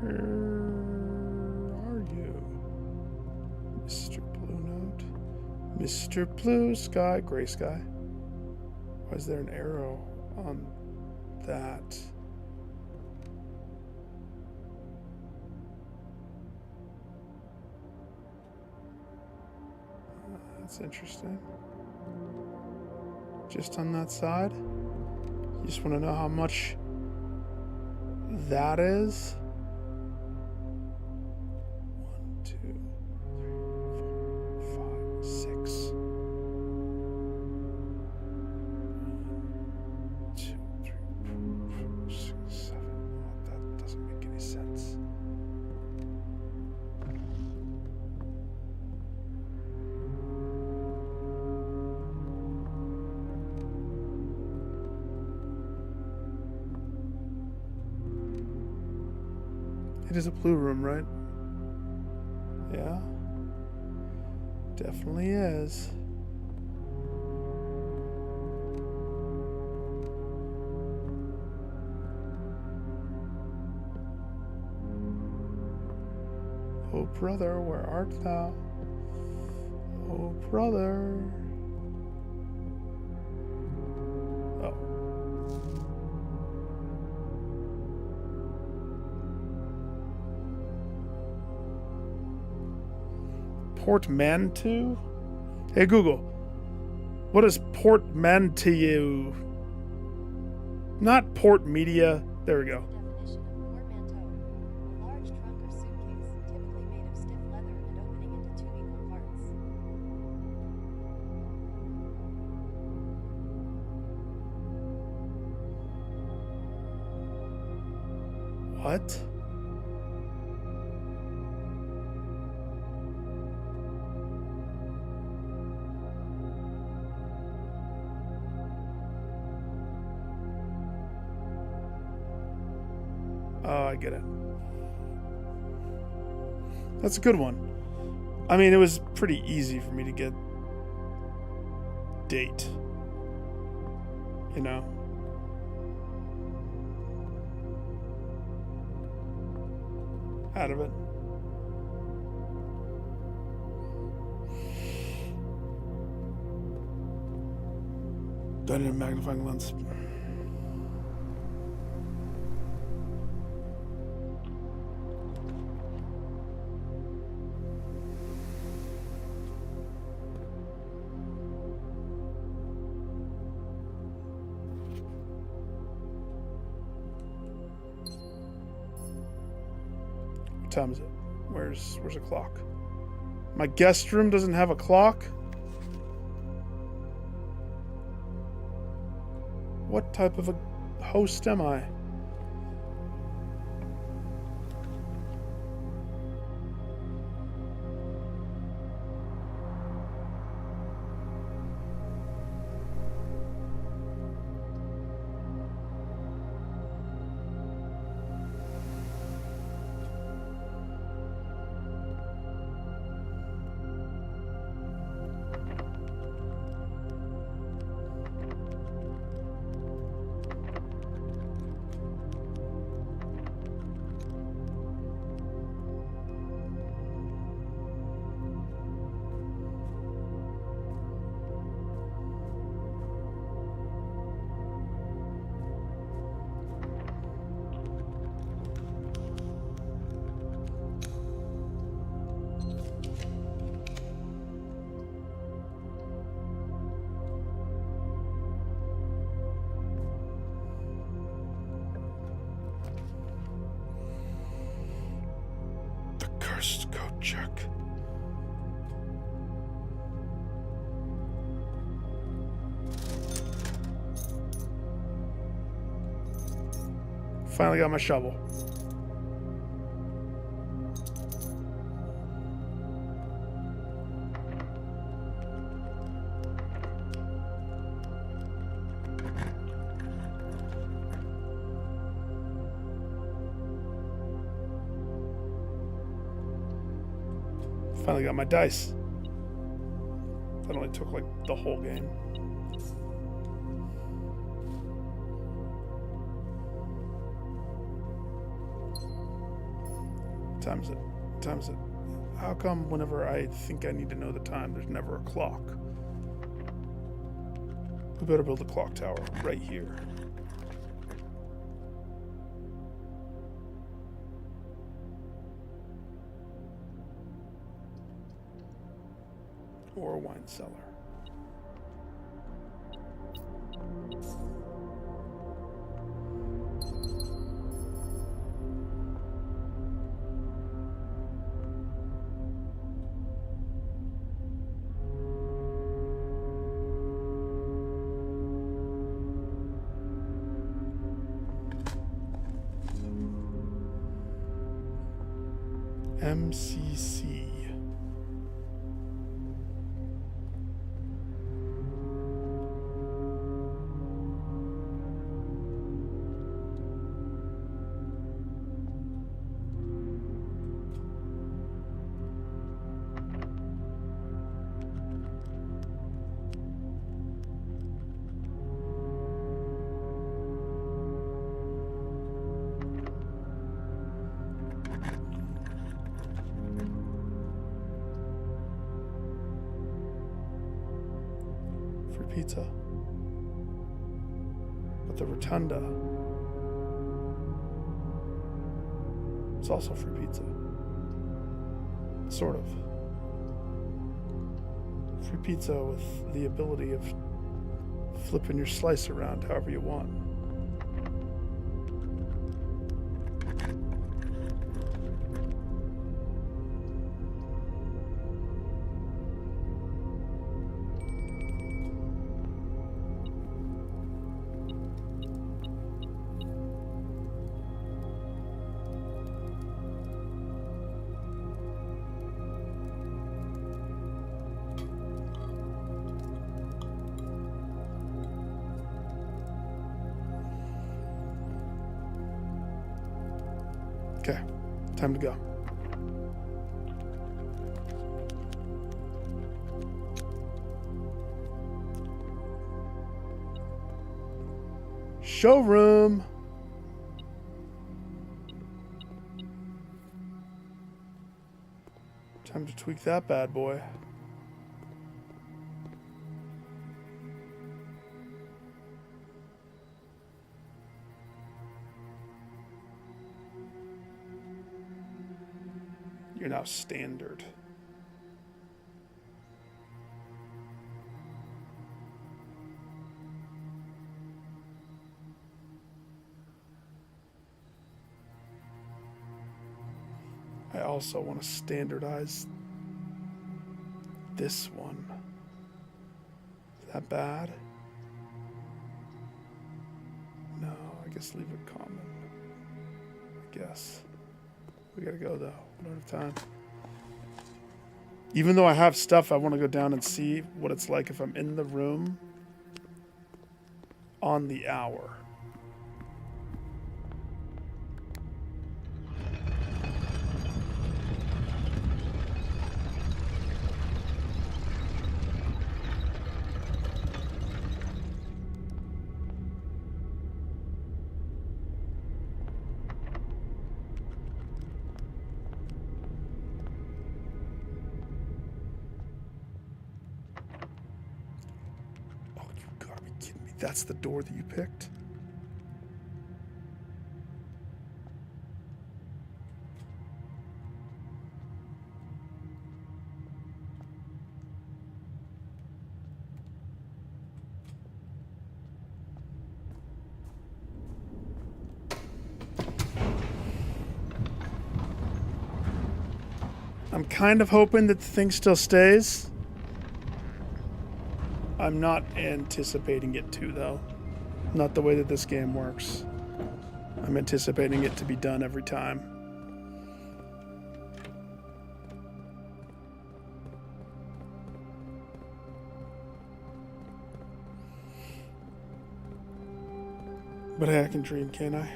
Where are you? Mr. Blue Note? Mr. Blue Sky, Gray Sky? Why is there an arrow on that? That's interesting. Just on that side? You just want to know how much that is? 1, 2, 3, 4, 5, 6. 1, 2, 3, 4, 5, 6, 7. That doesn't make any sense. It is a blue room, right? Yeah. Definitely is. Oh, brother, where art thou? Oh, brother. Oh. Portmanteau? Hey, Google. What is portmanteau? Not port media. There we go. Definition of portmanteau. A large trunk or suitcase, typically made of stiff leather and opening into 2 equal parts. What? Oh, I get it. That's a good one. I mean, it was pretty easy for me to get date. You know? Out of it. Do I need a magnifying lens? What time is it? Where's a clock? My guest room doesn't have a clock? What type of a host am I? Cursed code check. Finally got my shovel. Finally got my dice. That only took like the whole game. Time is it? Time is it? How come whenever I think I need to know the time, there's never a clock? We better build a clock tower right here. Or a wine cellar. MCC. pizza. But the rotunda, it's also free pizza. Sort of. Free pizza with the ability of flipping your slice around however you want. Okay, time to go. Showroom. Time to tweak that bad boy. You're now standard. I also want to standardize this one. Is that bad? No, I guess leave it common. I guess. We gotta go though. We don't have time. Even though I have stuff, I want to go down and see what it's like if I'm in the room on the hour. That's the door that you picked? I'm kind of hoping that the thing still stays. I'm not anticipating it to, though. Not the way that this game works. I'm anticipating it to be done every time. But hey, I can dream, can't I?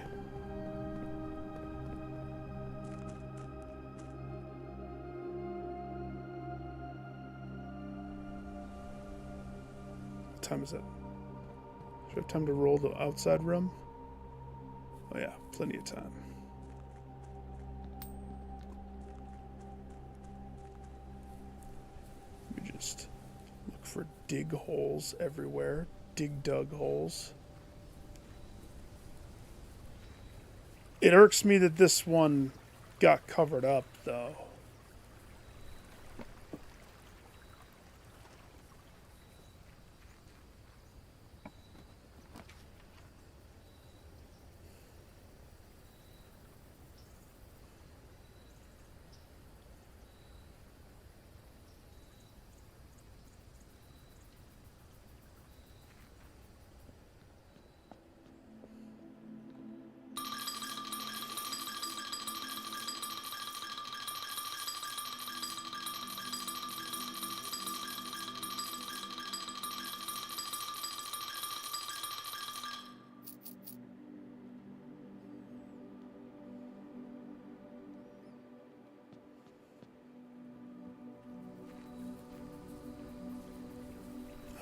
What time is it? Should I have time to roll the outside room? Oh yeah, plenty of time. We just look for dig holes everywhere. Dig dug holes. It irks me that this one got covered up, though.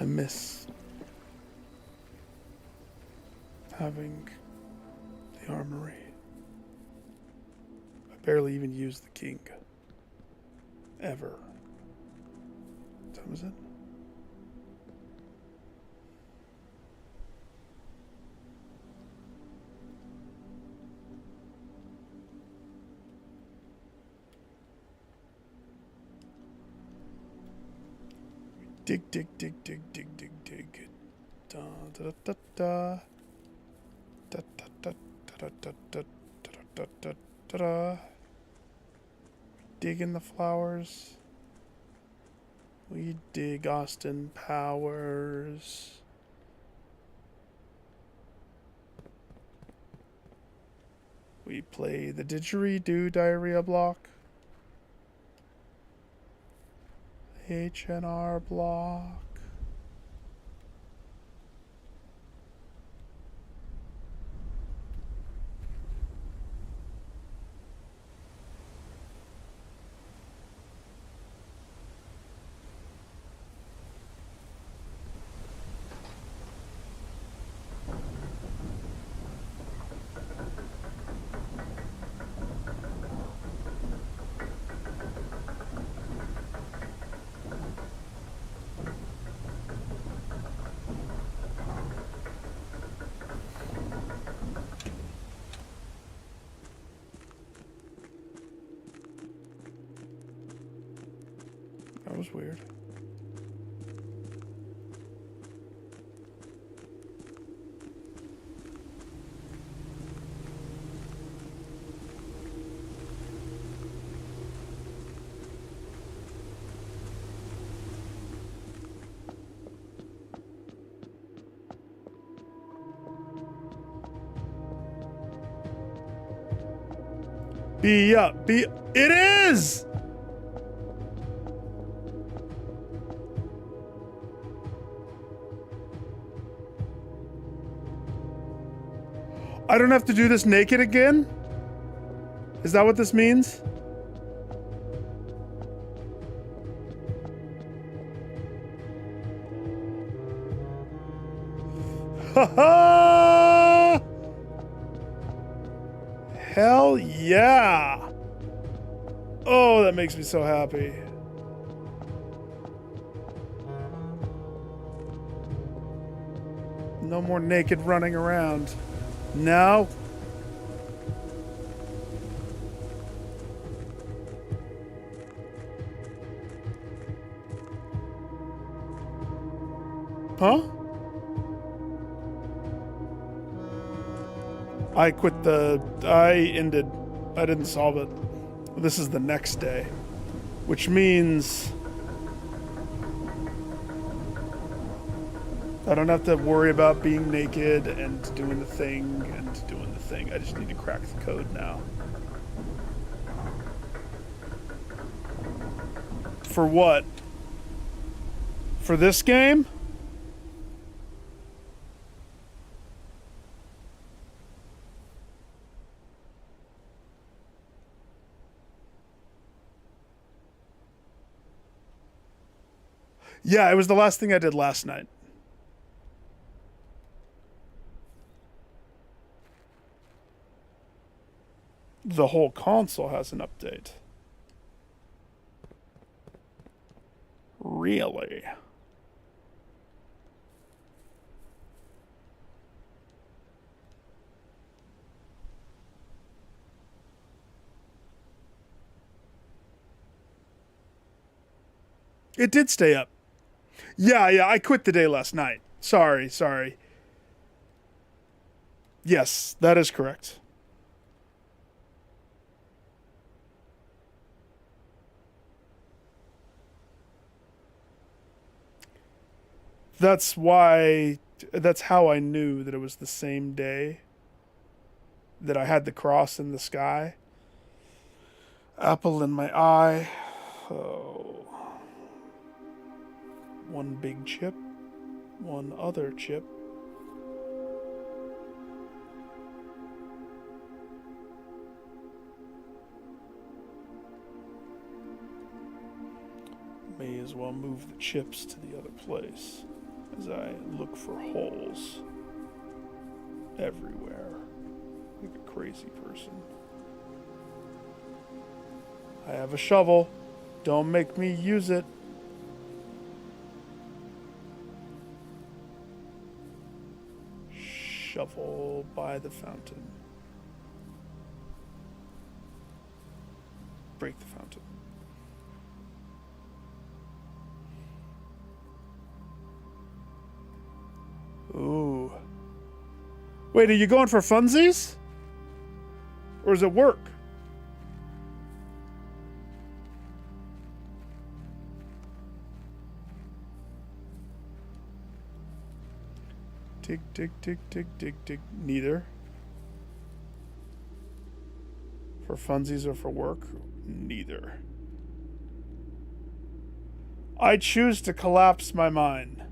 I miss having the armory. I barely even use the king. Ever. What time is it? Dig, dig, dig, dig, dig, dig, dig. Da, da, da, da. Da, da, da, da, da, da, da, da, da, da. Dig in the flowers. We dig Austin Powers. We play the didgeridoo diarrhea block. H&R block. That was weird. Be up, be. It is! I don't have to do this naked again? Is that what this means? Ha ha! Hell yeah! Oh, that makes me so happy. No more naked running around. No. Huh? I quit the... I ended... I didn't solve it. This is the next day. Which means... I don't have to worry about being naked and doing the thing and doing the thing. I just need to crack the code now. For what? For this game? Yeah, it was the last thing I did last night. The whole console has an update. Really? It did stay up. Yeah, I quit the day last night. Sorry. Yes, that is correct. That's how I knew that it was the same day that I had the cross in the sky. Apple in my eye. Oh. One big chip. One other chip. May as well move the chips to the other place as I look for holes everywhere like a crazy person. I have a shovel. Don't make me use it. Shovel by the fountain. Break the fountain. Wait, are you going for funsies? Or does it work? Dig, dig, dig, dig, dig, dig. Neither. For funsies or for work? Neither. I choose to collapse my mind.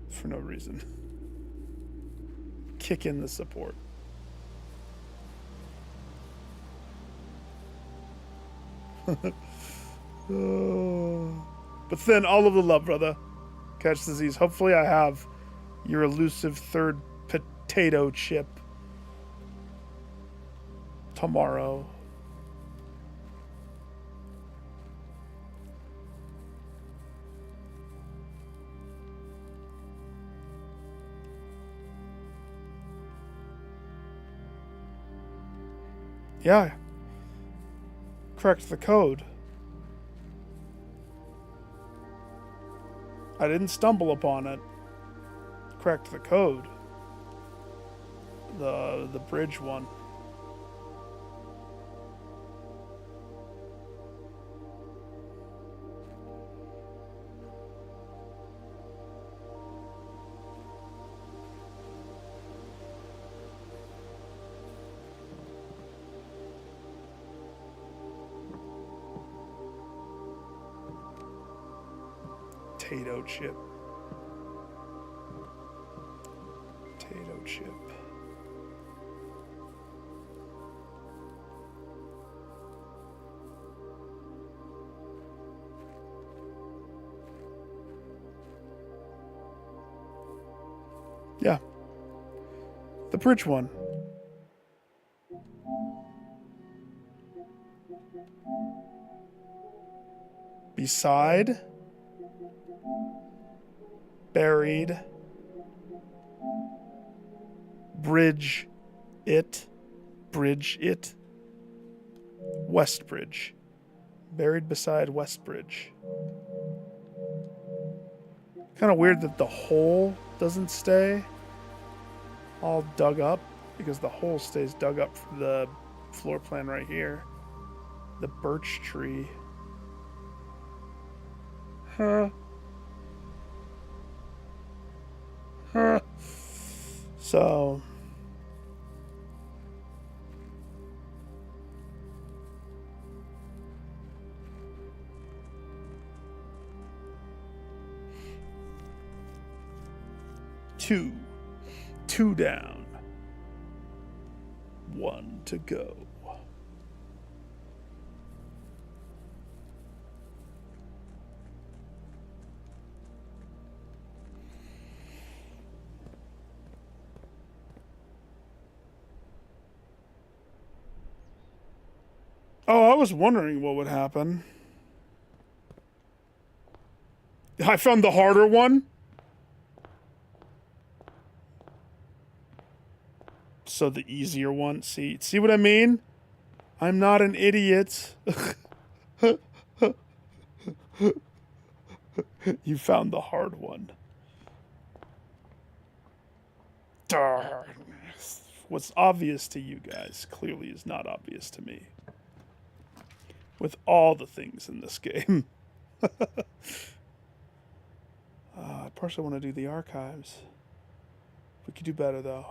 For no reason. Kick in the support. But then all of the love, brother. Catch disease. Hopefully I have your elusive third potato chip tomorrow. Yeah. Correct the code. I didn't stumble upon it. Correct the code. The bridge one. Potato chip. Potato chip. Yeah. The bridge one. Beside. Buried. Bridge it. Bridge it. West Bridge. Buried beside West Bridge. Kind of weird that the hole doesn't stay all dug up, because the hole stays dug up for the floor plan right here. The birch tree. Huh. Huh. So... Two down. One to go. Oh, I was wondering what would happen. I found the harder one. So the easier one. See what I mean? I'm not an idiot. You found the hard one. Darn. What's obvious to you guys clearly is not obvious to me. With all the things in this game. I partially want to do the archives. We could do better, though.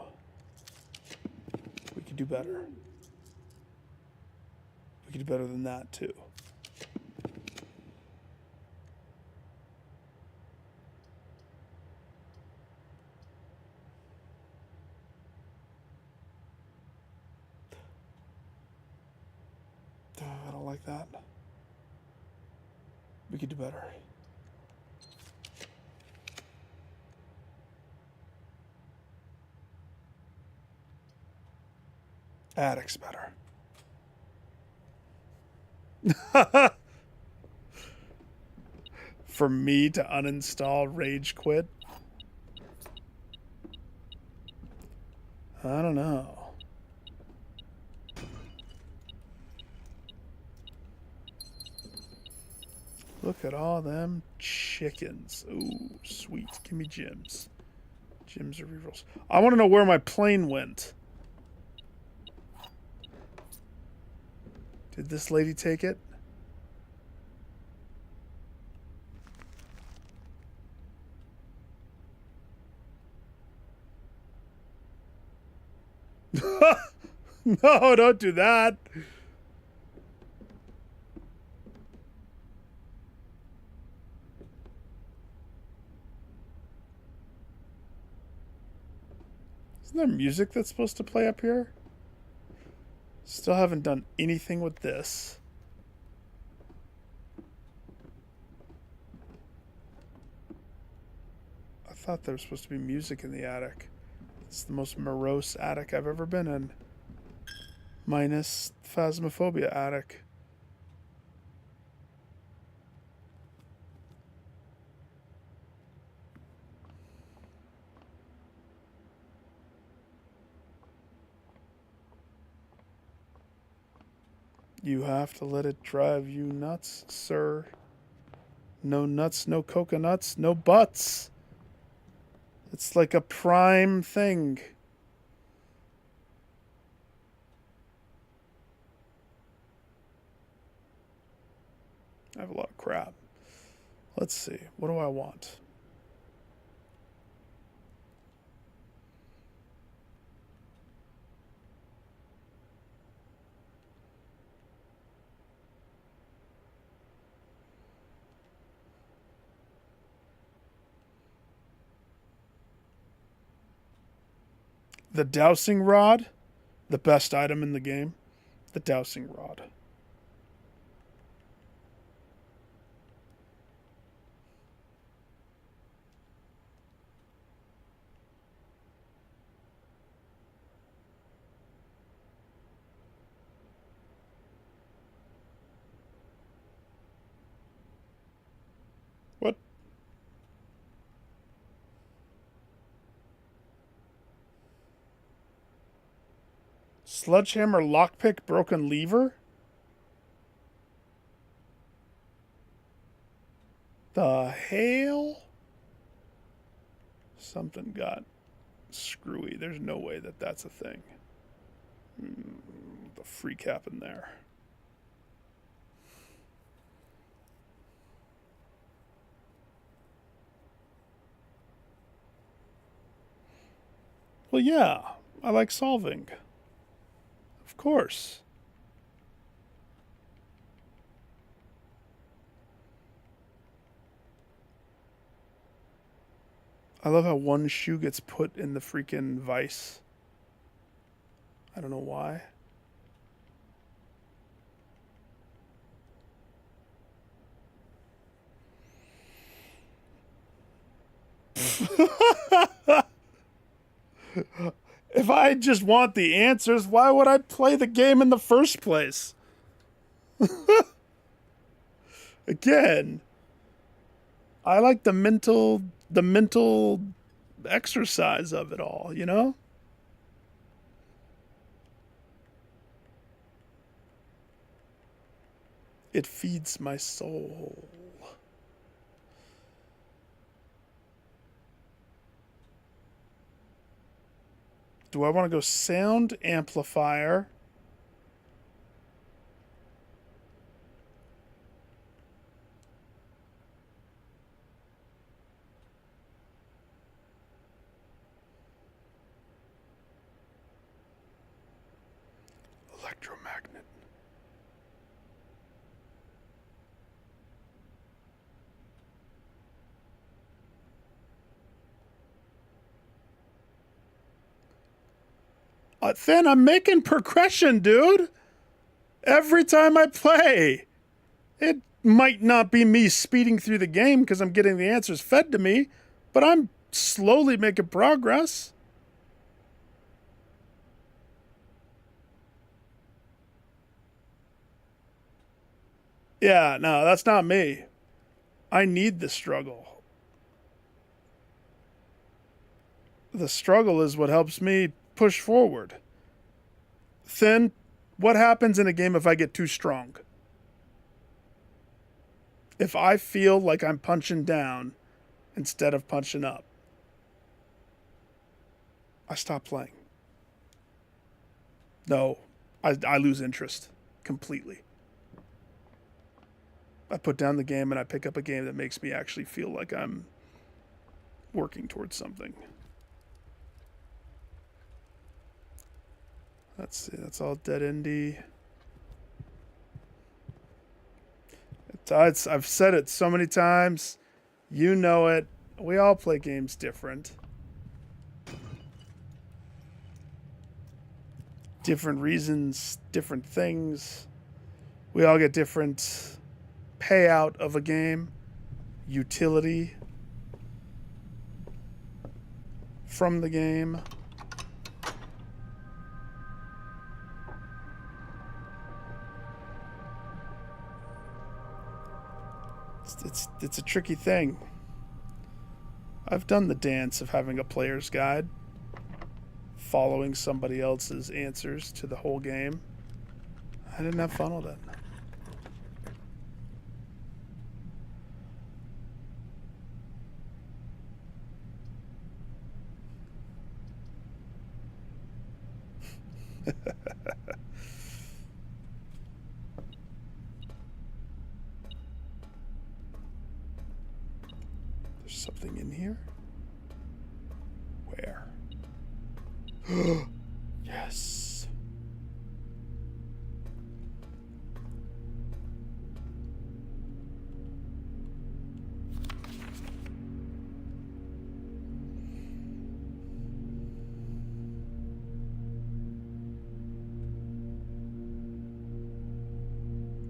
We could do better. We could do better than that, too. I don't like that. We could do better. Attic's better. For me to uninstall Rage Quit? I don't know. Look at all them chickens. Ooh, sweet. Give me gems. Gyms or rerolls. I want to know where my plane went. Did this lady take it? No, don't do that. Isn't there music that's supposed to play up here? Still haven't done anything with this. I thought there was supposed to be music in the attic. It's the most morose attic I've ever been in. Minus Phasmophobia attic. You have to let it drive you nuts, sir. No nuts, no coconuts, no butts. It's like a prime thing. I have a lot of crap. Let's see. What do I want? The dowsing rod, the best item in the game. The dowsing rod. What? Sledgehammer, lockpick, broken lever? The hell? Something got screwy. There's no way that that's a thing. The freak happened there. Well, yeah, I like solving. Of course. I love how one shoe gets put in the freaking vise. I don't know why. If I just want the answers, why would I play the game in the first place? Again, I like the mental exercise of it all, you know? It feeds my soul. Do I want to go sound amplifier? Electromagnet. Then I'm making progression, dude. Every time I play. It might not be me speeding through the game because I'm getting the answers fed to me, but I'm slowly making progress. Yeah, no, that's not me. I need the struggle. The struggle is what helps me push forward. Then, what happens in a game if I get too strong? If I feel like I'm punching down instead of punching up. I stop playing. No, I lose interest completely. I put down the game and I pick up a game that makes me actually feel like I'm working towards something. Let's see, that's all dead endy. I've said it so many times. You know it. We all play games different. Different reasons, different things. We all get different payout of a game, utility from the game. It's a tricky thing. I've done the dance of having a player's guide, following somebody else's answers to the whole game. I didn't have fun with it. There's something in here? Where? Yes.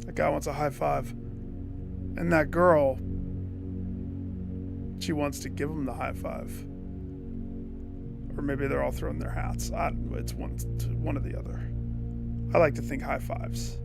That guy wants a high five. And that girl, she wants to give him the high five. Or maybe they're all throwing their hats. It's one or the other. I like to think high fives.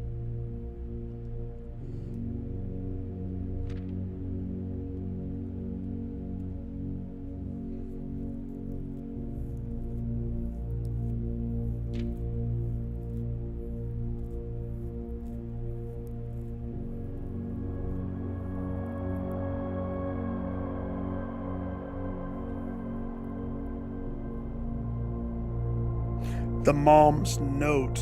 The mom's note.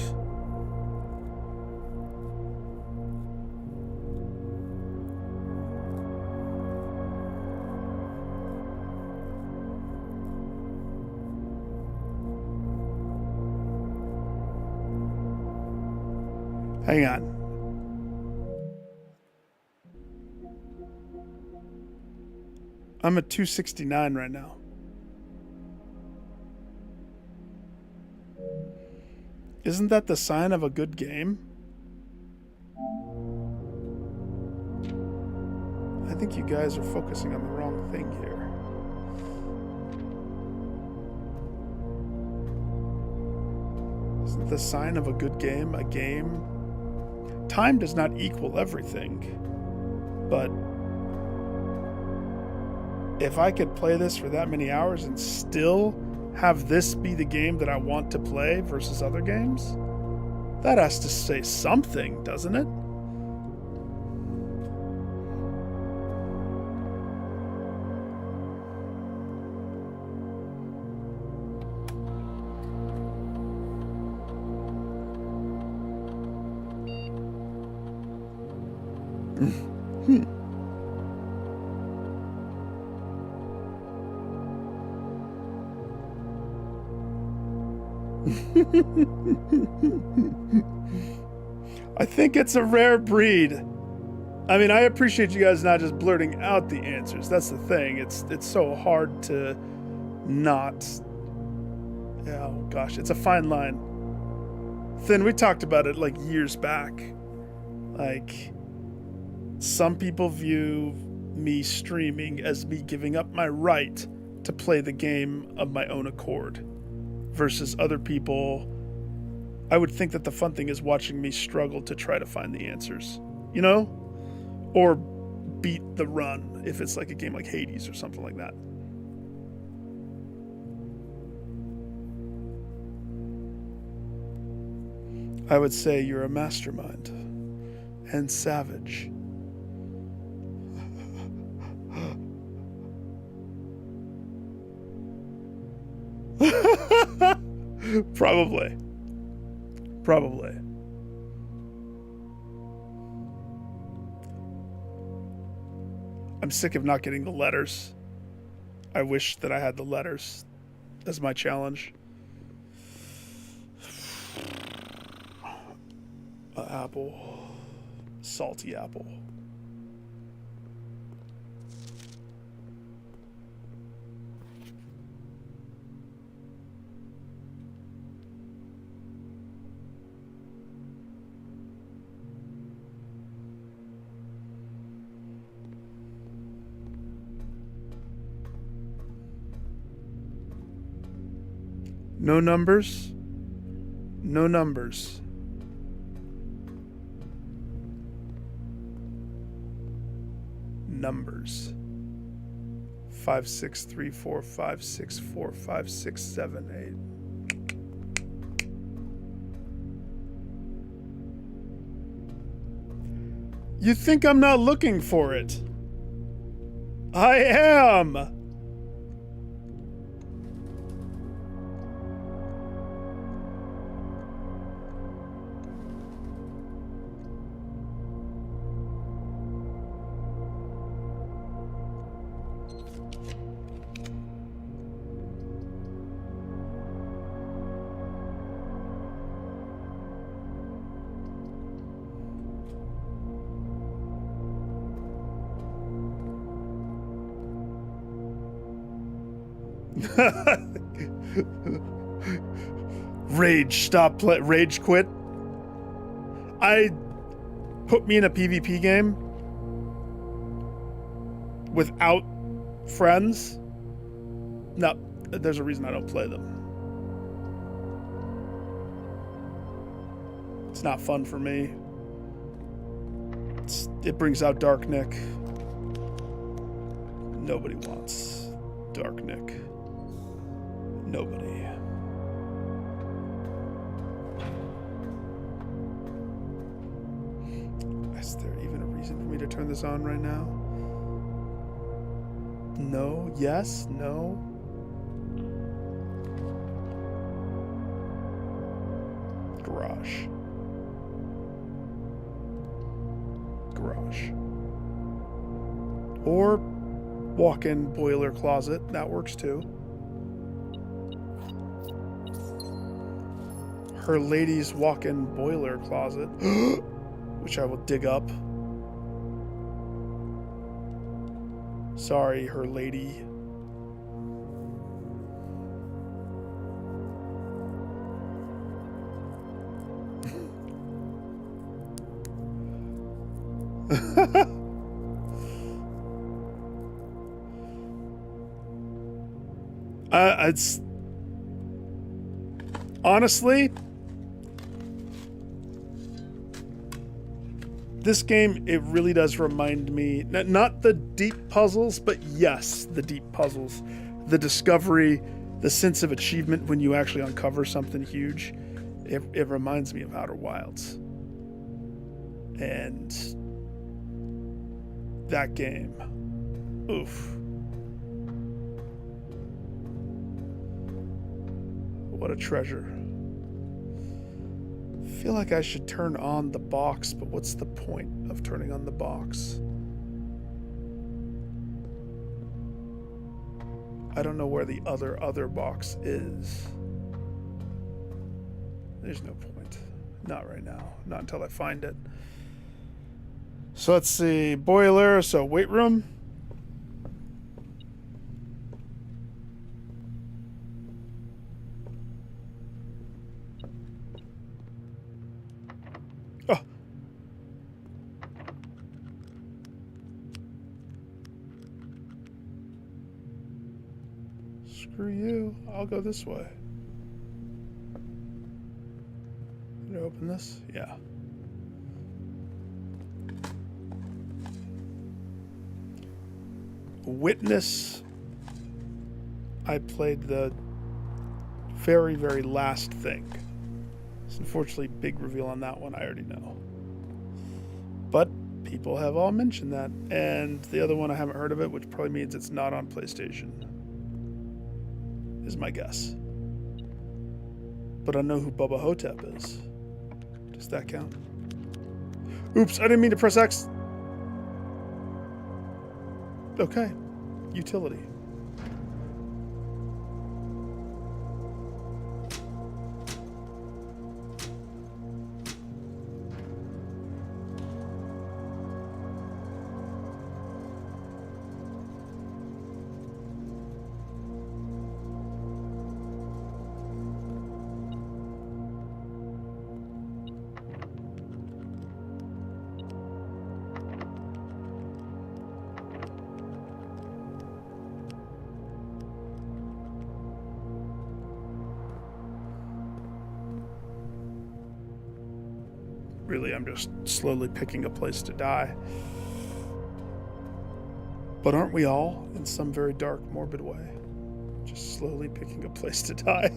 Hang on. I'm at 269 right now. Isn't that the sign of a good game? I think you guys are focusing on the wrong thing here. Isn't the sign of a good game a game? Time does not equal everything, but if I could play this for that many hours and still have this be the game that I want to play versus other games, that has to say something, doesn't it? I think it's a rare breed. I mean, I appreciate you guys not just blurting out the answers. That's the thing. It's so hard to not. Oh gosh, it's a fine line. Thin, we talked about it like years back. Like, some people view me streaming as me giving up my right to play the game of my own accord, versus other people, I would think that the fun thing is watching me struggle to try to find the answers, you know? Or beat the run if it's like a game like Hades or something like that. I would say you're a mastermind and savage. Probably. Probably. I'm sick of not getting the letters. I wish that I had the letters as my challenge. Apple. Salty apple. No numbers. No numbers. Numbers. 5, 6, 3, 4, 5, 6, 4, 5, 6, 7, 8. You think I'm not looking for it? I am! Rage quit. Put me in a PvP game without friends. No, there's a reason I don't play them. It's not fun for me. It brings out Dark Nick. Nobody wants Dark Nick. Nobody. Is there even a reason for me to turn this on right now? No, yes, no. Garage. Garage. Or walk-in boiler closet. That works too. Her lady's walk-in boiler closet, which I will dig up. Sorry, her lady. It's honestly, this game, it really does remind me, not the deep puzzles, but yes, the deep puzzles, the discovery, the sense of achievement when you actually uncover something huge. It reminds me of Outer Wilds. And that game, oof. What a treasure. I feel like I should turn on the box, but what's the point of turning on the box? I don't know where the other box is. There's no point. Not right now. Not until I find it. So let's see. Boiler, so weight room. Oh. Screw you. I'll go this way. Did I open this? Yeah. Witness. I played the very, very last thing. It's unfortunately big reveal on that one. I already know. But people have all mentioned that. And the other one, I haven't heard of it, which probably means it's not on PlayStation. Is my guess. But I know who Bubba Hotep is. Does that count? Oops, I didn't mean to press X. Okay. Utility. Really, I'm just slowly picking a place to die. But aren't we all, in some very dark, morbid way, just slowly picking a place to die?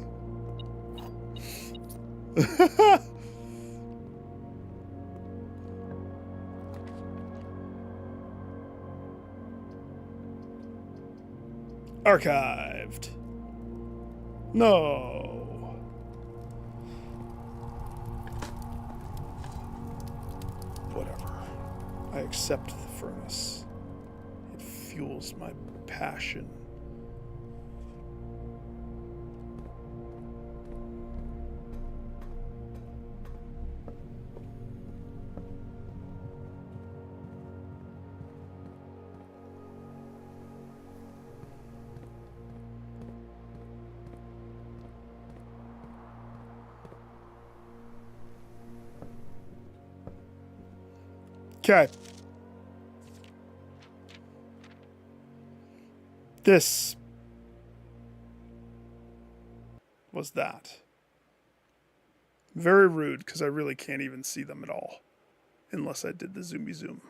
Archived. No. Whatever. I accept the furnace. It fuels my passion. Okay. This was that. Very rude, because I really can't even see them at all. Unless I did the zoomy zoom.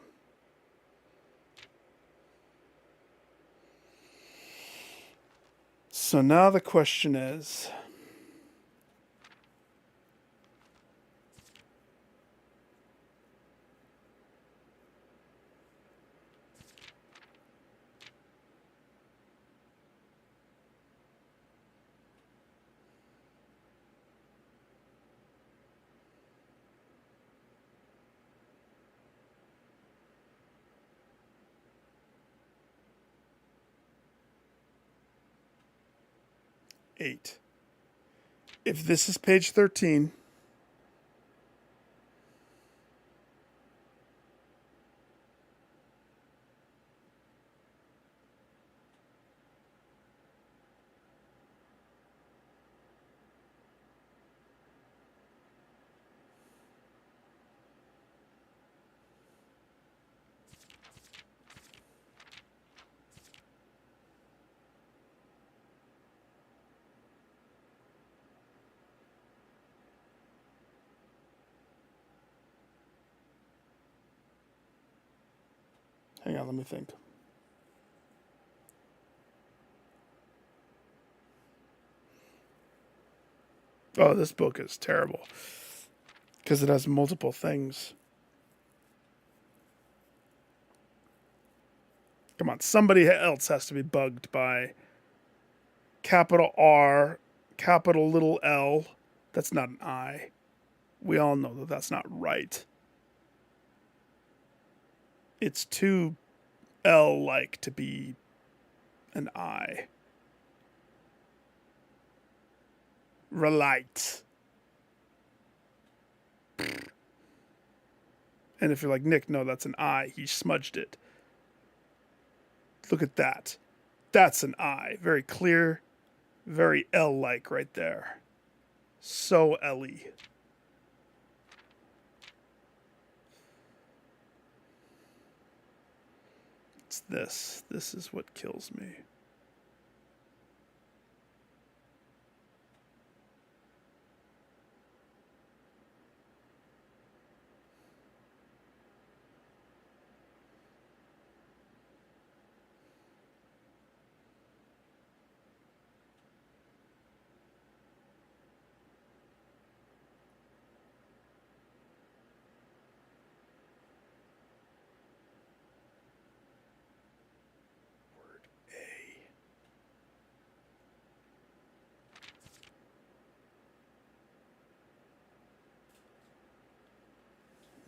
So now the question is... eight. If this is page 13, hang on, let me think. Oh, this book is terrible. Because it has multiple things. Come on, somebody else has to be bugged by capital R, capital little L. That's not an I. We all know that that's not right. It's too L-like to be an I. Relite. And if you're like, Nick, no, that's an I. He smudged it. Look at that. That's an I. Very clear, very L-like right there. So L-y. It's this. This is what kills me.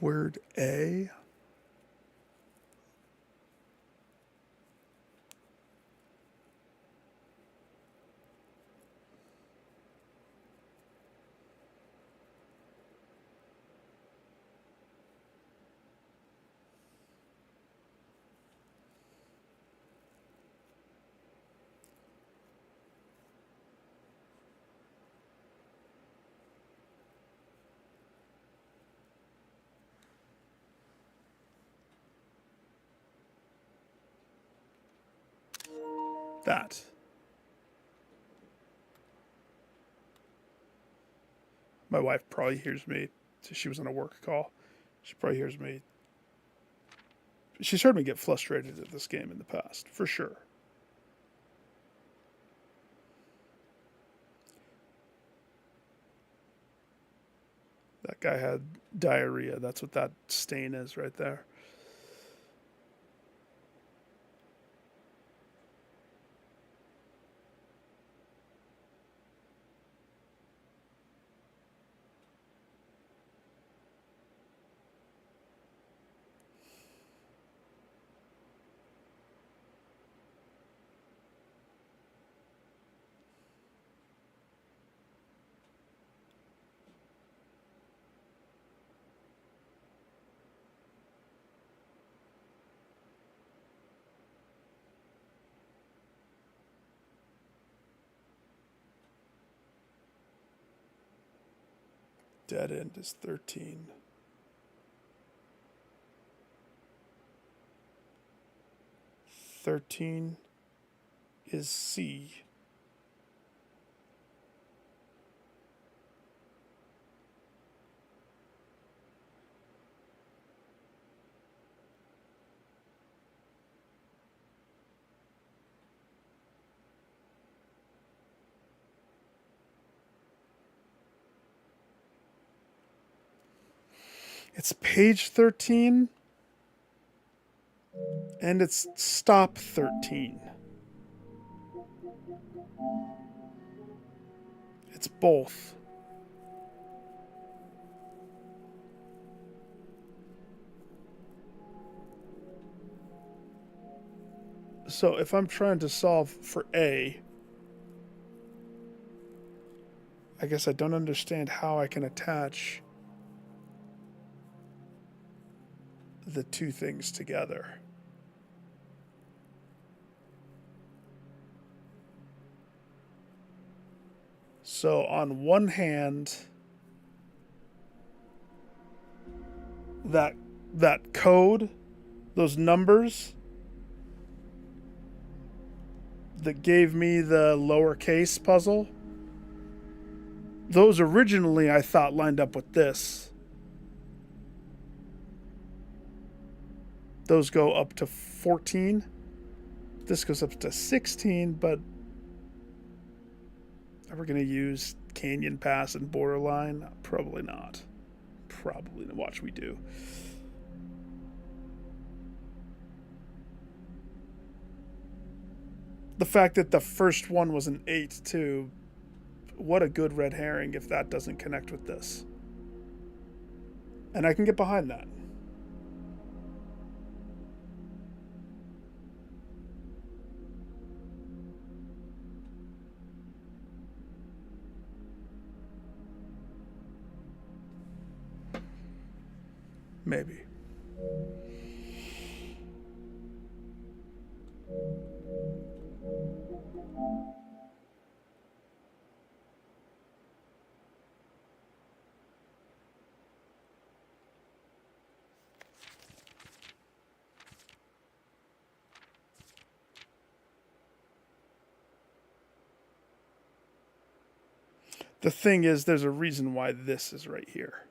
Word A. That. My wife probably hears me. She was on a work call. She probably hears me. She's heard me get frustrated at this game in the past, for sure. That guy had diarrhea. That's what that stain is right there. Dead end is 13. 13 is C. It's page 13 and it's stop 13. It's both. So if I'm trying to solve for A, I guess I don't understand how I can attach the two things together. So on one hand, that code, those numbers that gave me the lowercase puzzle, those originally I thought lined up with this. Those go up to 14. This goes up to 16, but are we going to use Canyon Pass and Borderline? Probably not. Probably not. Watch, we do. The fact that the first one was an 8, too. What a good red herring if that doesn't connect with this. And I can get behind that. Maybe. The thing is, there's a reason why this is right here.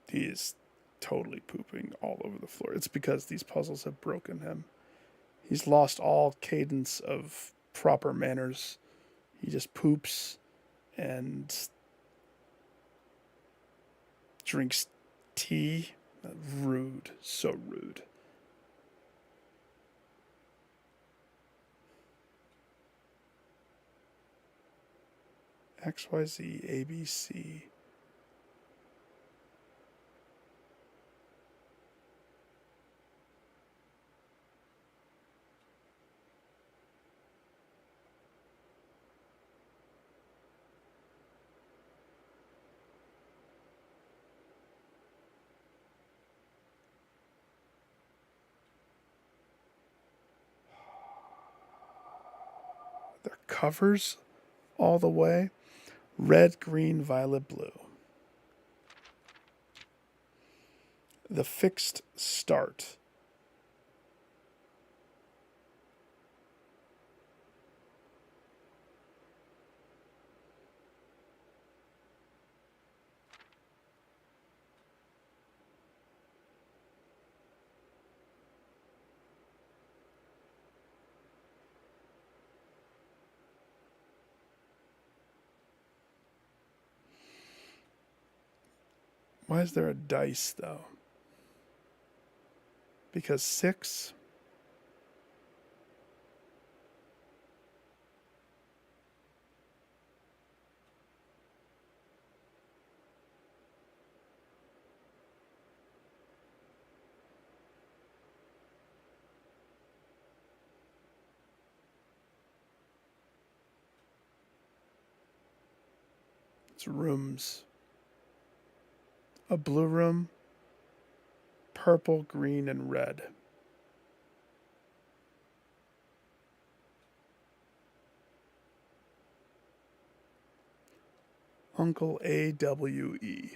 He is totally pooping all over the floor. It's because these puzzles have broken him. He's lost all cadence of proper manners. He just poops and drinks tea. Rude. So rude. XYZ ABC. Their covers all the way. Red, green, violet, blue. The fixed start. Why is there a dice, though? Because 6? It's rooms. A blue room, purple, green, and red. Uncle AWE.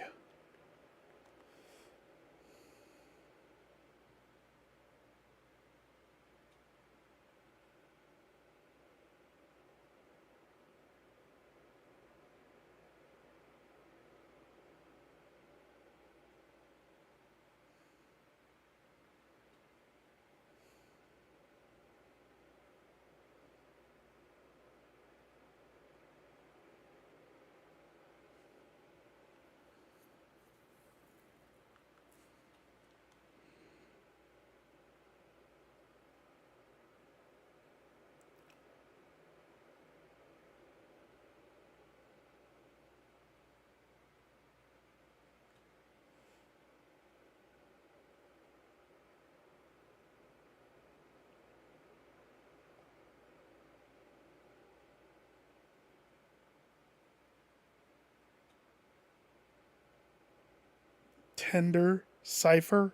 Tender cipher.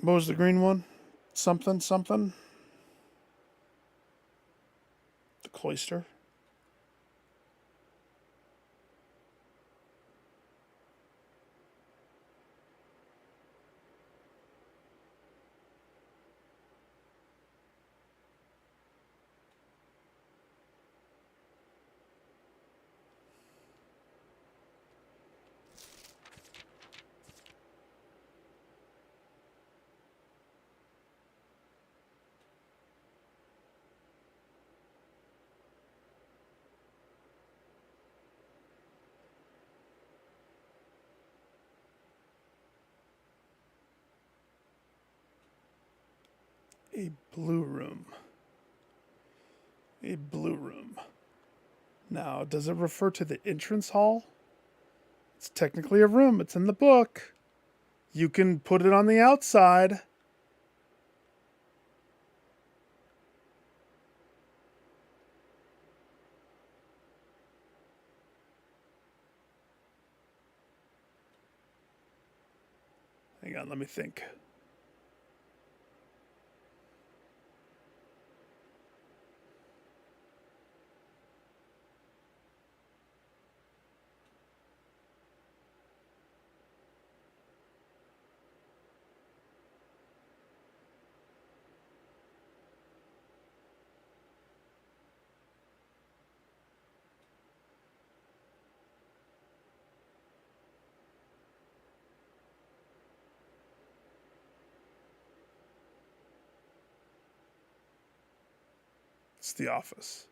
What was the green one? Something, something. The cloister. A blue room. A blue room. Now, does it refer to the entrance hall? It's technically a room. It's in the book. You can put it on the outside. Hang on, let me think. It's The Office.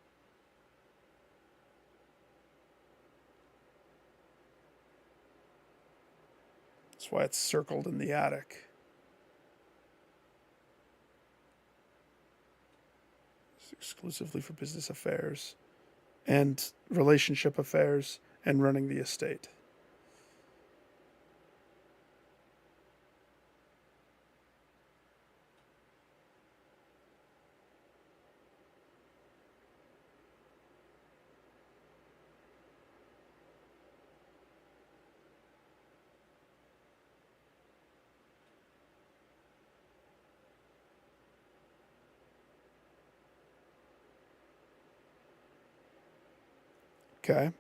That's why it's circled in the attic. It's exclusively for business affairs and relationship affairs and running the estate. Okay.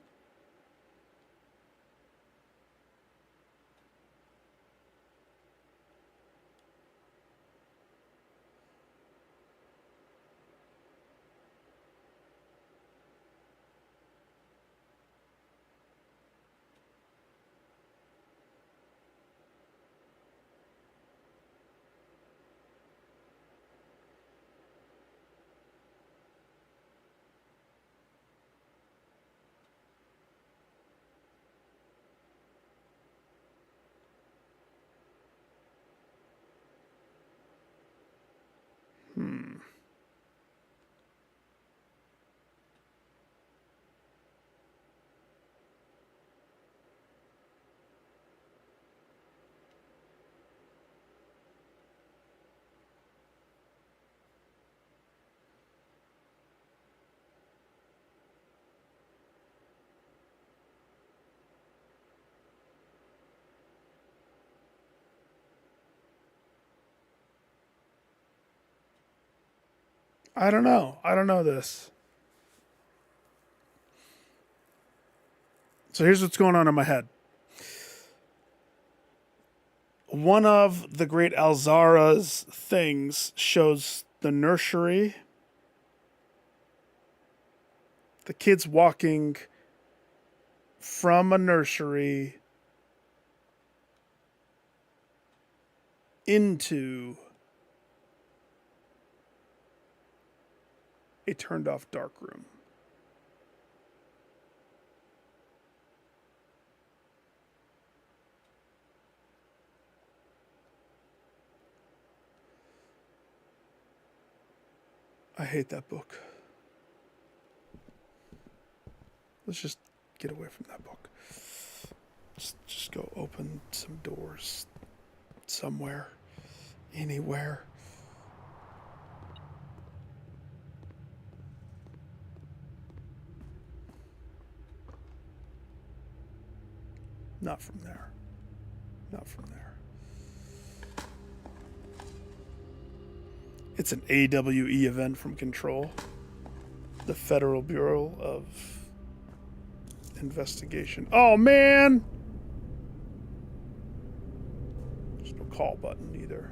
I don't know. I don't know this. So here's what's going on in my head. One of the great Alzara's things shows the nursery, the kids walking from a nursery into a turned off dark room. I hate that book. Let's just get away from that book. Just go open some doors somewhere, anywhere. Not from there. Not from there. It's an AWE event from Control, the Federal Bureau of Investigation. Oh, man! There's no call button either.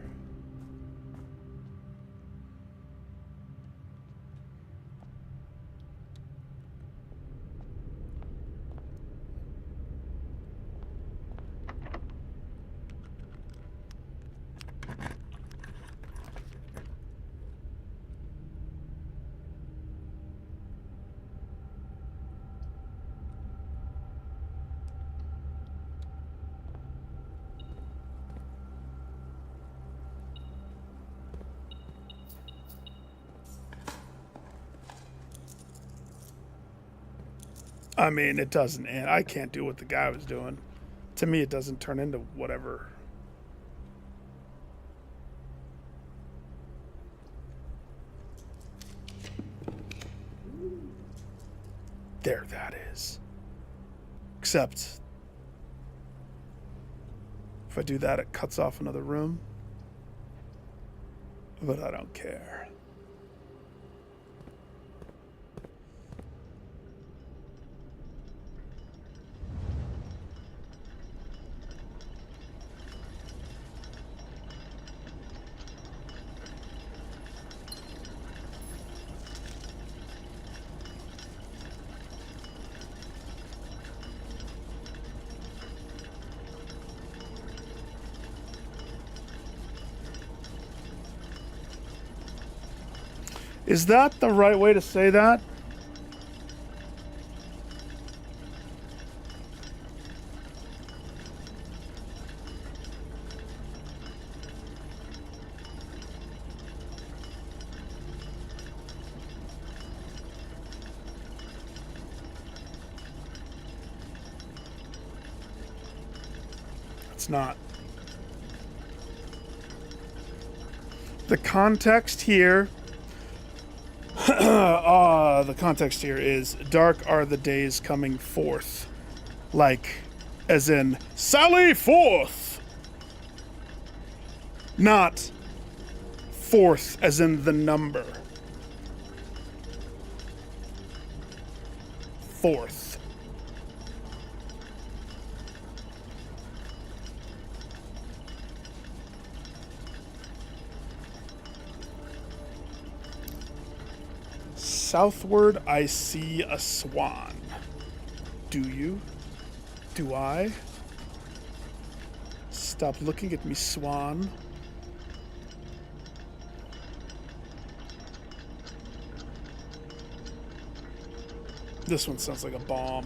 I mean, it doesn't end. I can't do what the guy was doing. To me, it doesn't turn into whatever. There that is. Except If I do that, it cuts off another room. But I don't care. Is that the right way to say that? It's not. The context here. The context here is dark are the days coming forth. Like, as in, sally forth! Not forth as in the number. Forth. Southward, I see a swan. Do you? Do I? Stop looking at me, swan. This one sounds like a bomb.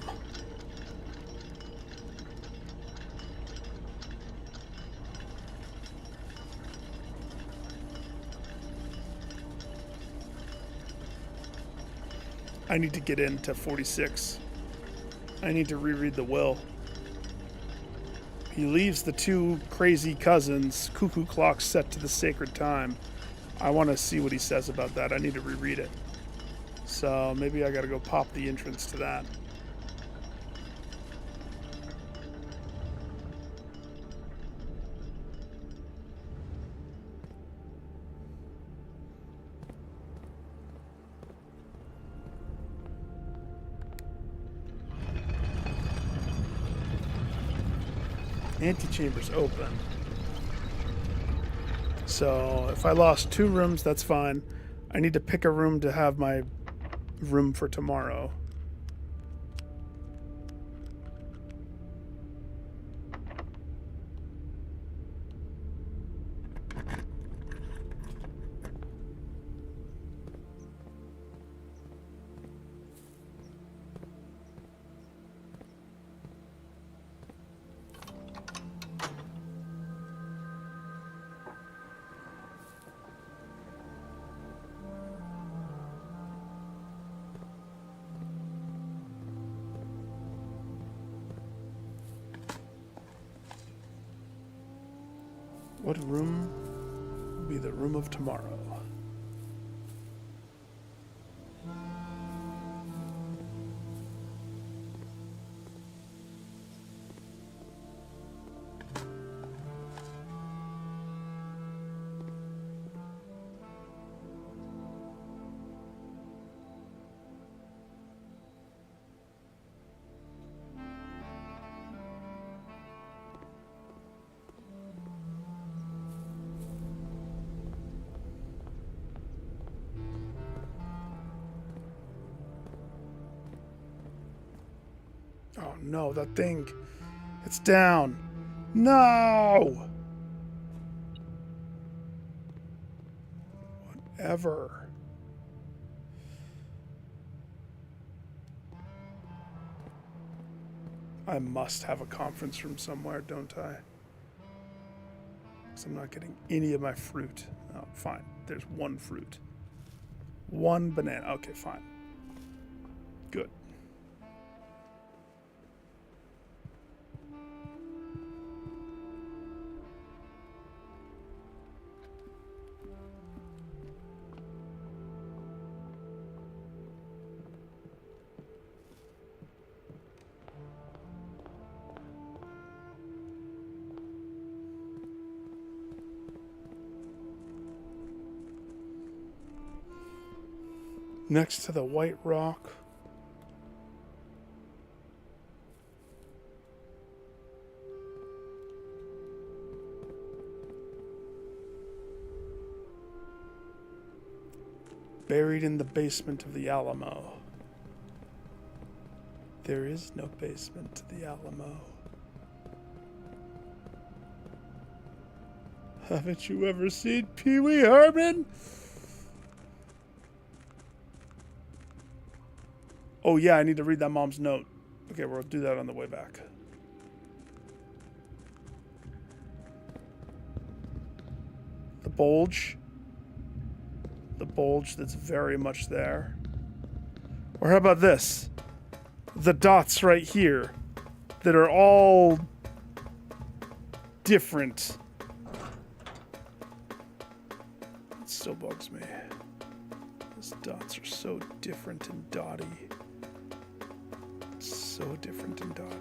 I need to get into 46. I need to reread the will. He leaves the two crazy cousins, cuckoo clocks set to the sacred time. I want to see what he says about that. I need to reread it. So maybe I gotta go pop the entrance to that. Antechamber's open. So if I lost 2 rooms, that's fine. I need to pick a room to have my room for tomorrow. What room will be the room of tomorrow? Oh no, that thing. It's down. No! Whatever. I must have a conference room somewhere, don't I? Because I'm not getting any of my fruit. Oh, fine. There's 1 fruit. 1 banana. Okay, fine. Good. Next to the white rock. Buried in the basement of the Alamo. There is no basement to the Alamo. Haven't you ever seen Pee Wee Herman? Oh yeah, I need to read that mom's note. Okay, we'll do that on the way back. The bulge. The bulge that's very much there. Or how about this? The dots right here that are all different. It still bugs me. These dots are so different and dotty. So different and dotty.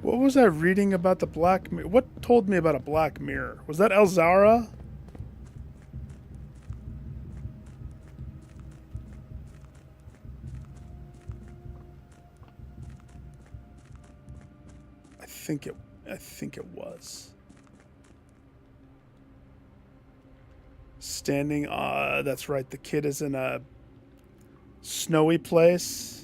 What was I reading about the Black Mirror? What told me about a Black Mirror? Was that Elzara? I think it was. Standing, that's right. The kid is in a snowy place.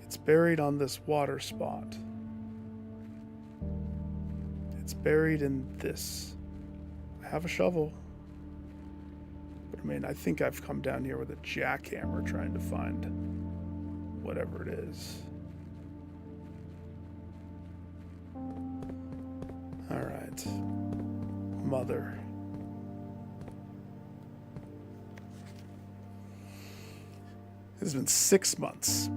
It's buried on this water spot. It's buried in this. I have a shovel. But I mean, I think I've come down here with a jackhammer trying to find whatever it is. All right. Mother. It's been 6 months.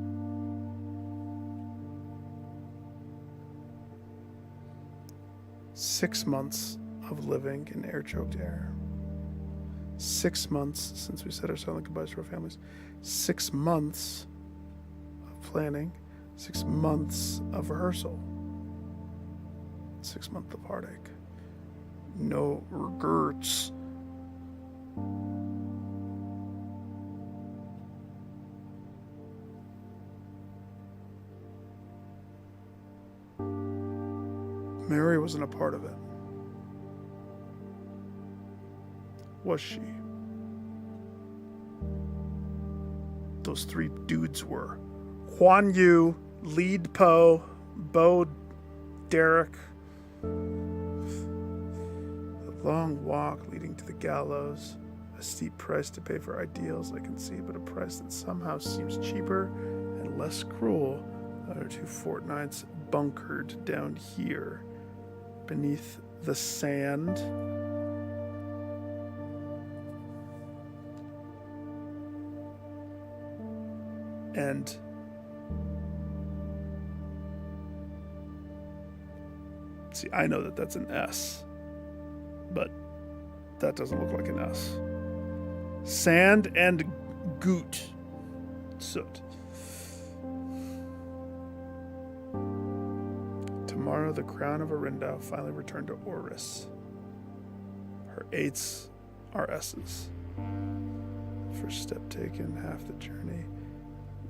Six months of living in air-choked air. 6 months since we said our silent goodbyes to our families. 6 months of planning. 6 months of rehearsal. 6 months of heartache. No regrets. Mary wasn't a part of it. Was she? Those 3 dudes were. Huan Yu, Lead Poe, Bo Derek. A long walk leading to the gallows. A steep price to pay for ideals, I can see, but a price that somehow seems cheaper and less cruel than our 2 fortnights bunkered down here beneath the sand. And see, I know that that's an S, but that doesn't look like an S. Sand and goot. Soot. Tomorrow, the crown of Arindao finally returned to Oris. Her 8s are S's. First step taken, half the journey.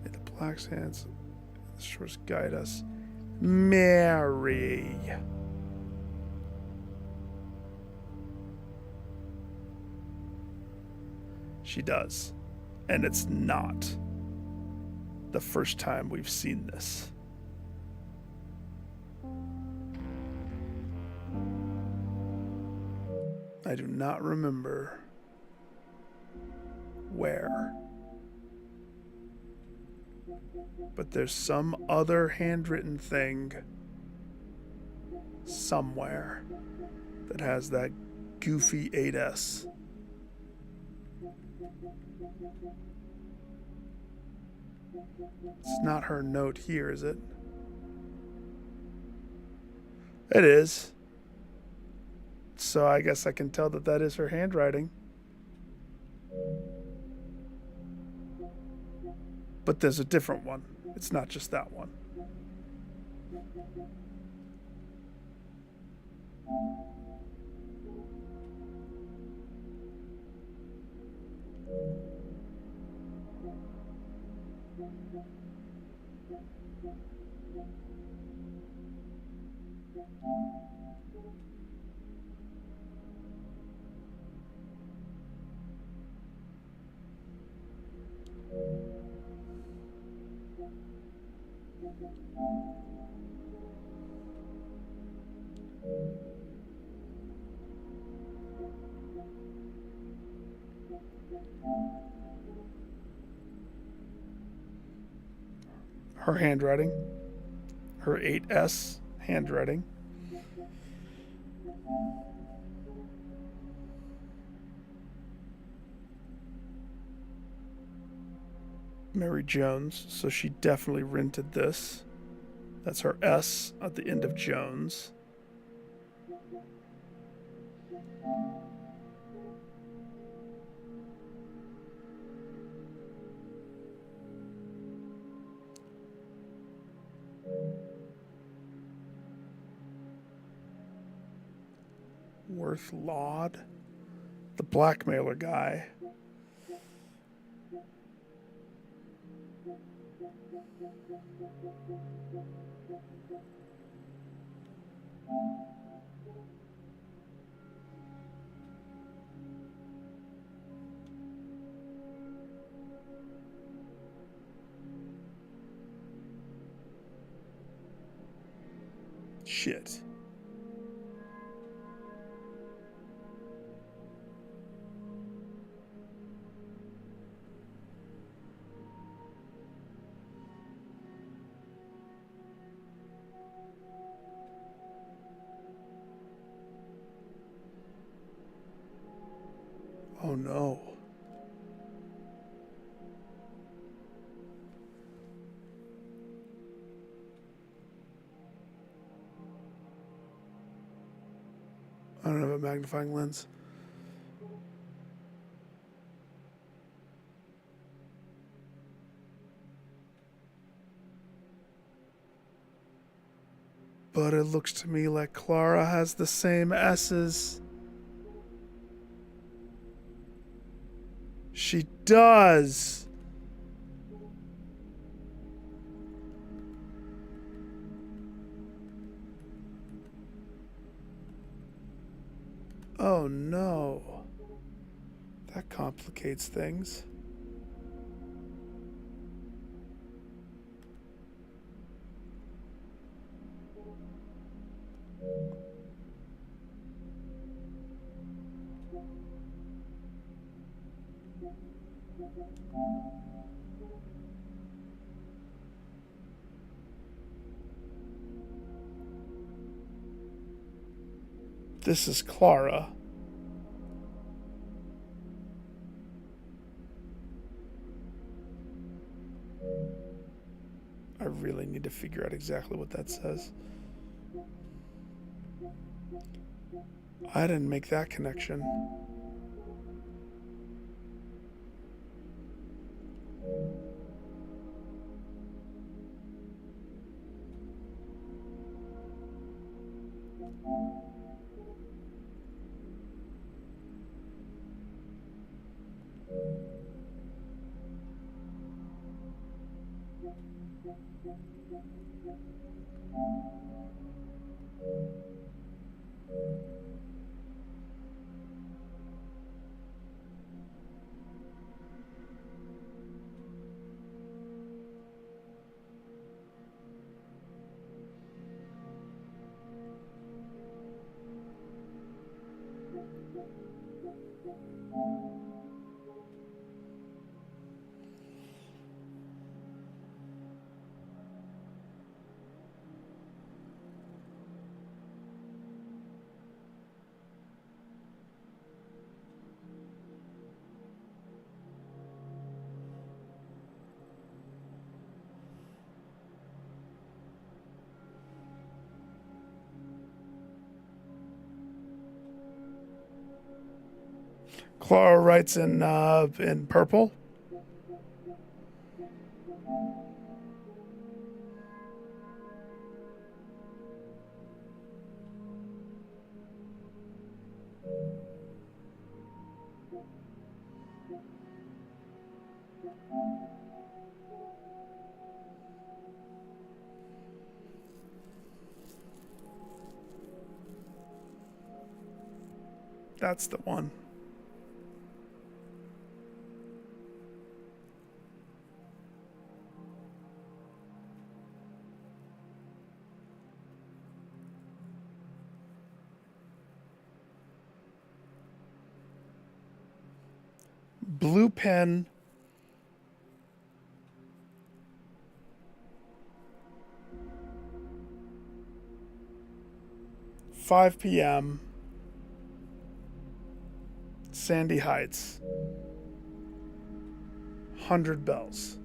May the black sands and the shores guide us. Mary. She does. And it's not the first time we've seen this. I do not remember where. But there's some other handwritten thing somewhere that has that goofy 8S. It's not her note here, is it? It is. So I guess I can tell that that is her handwriting. But there's a different one. It's not just that one. Her handwriting. Her 8S handwriting. Mary Jones, so she definitely rented this. That's her S at the end of Jones. Worth Laud, the blackmailer guy. Shit. Oh no. I don't have a magnifying lens. But it looks to me like Clara has the same S's. She does. Oh no. That complicates things. This is Clara. I really need to figure out exactly what that says. I didn't make that connection. Clara writes in purple. That's the one. Blue pen. 5 p.m. Sandy Heights. 100 bells.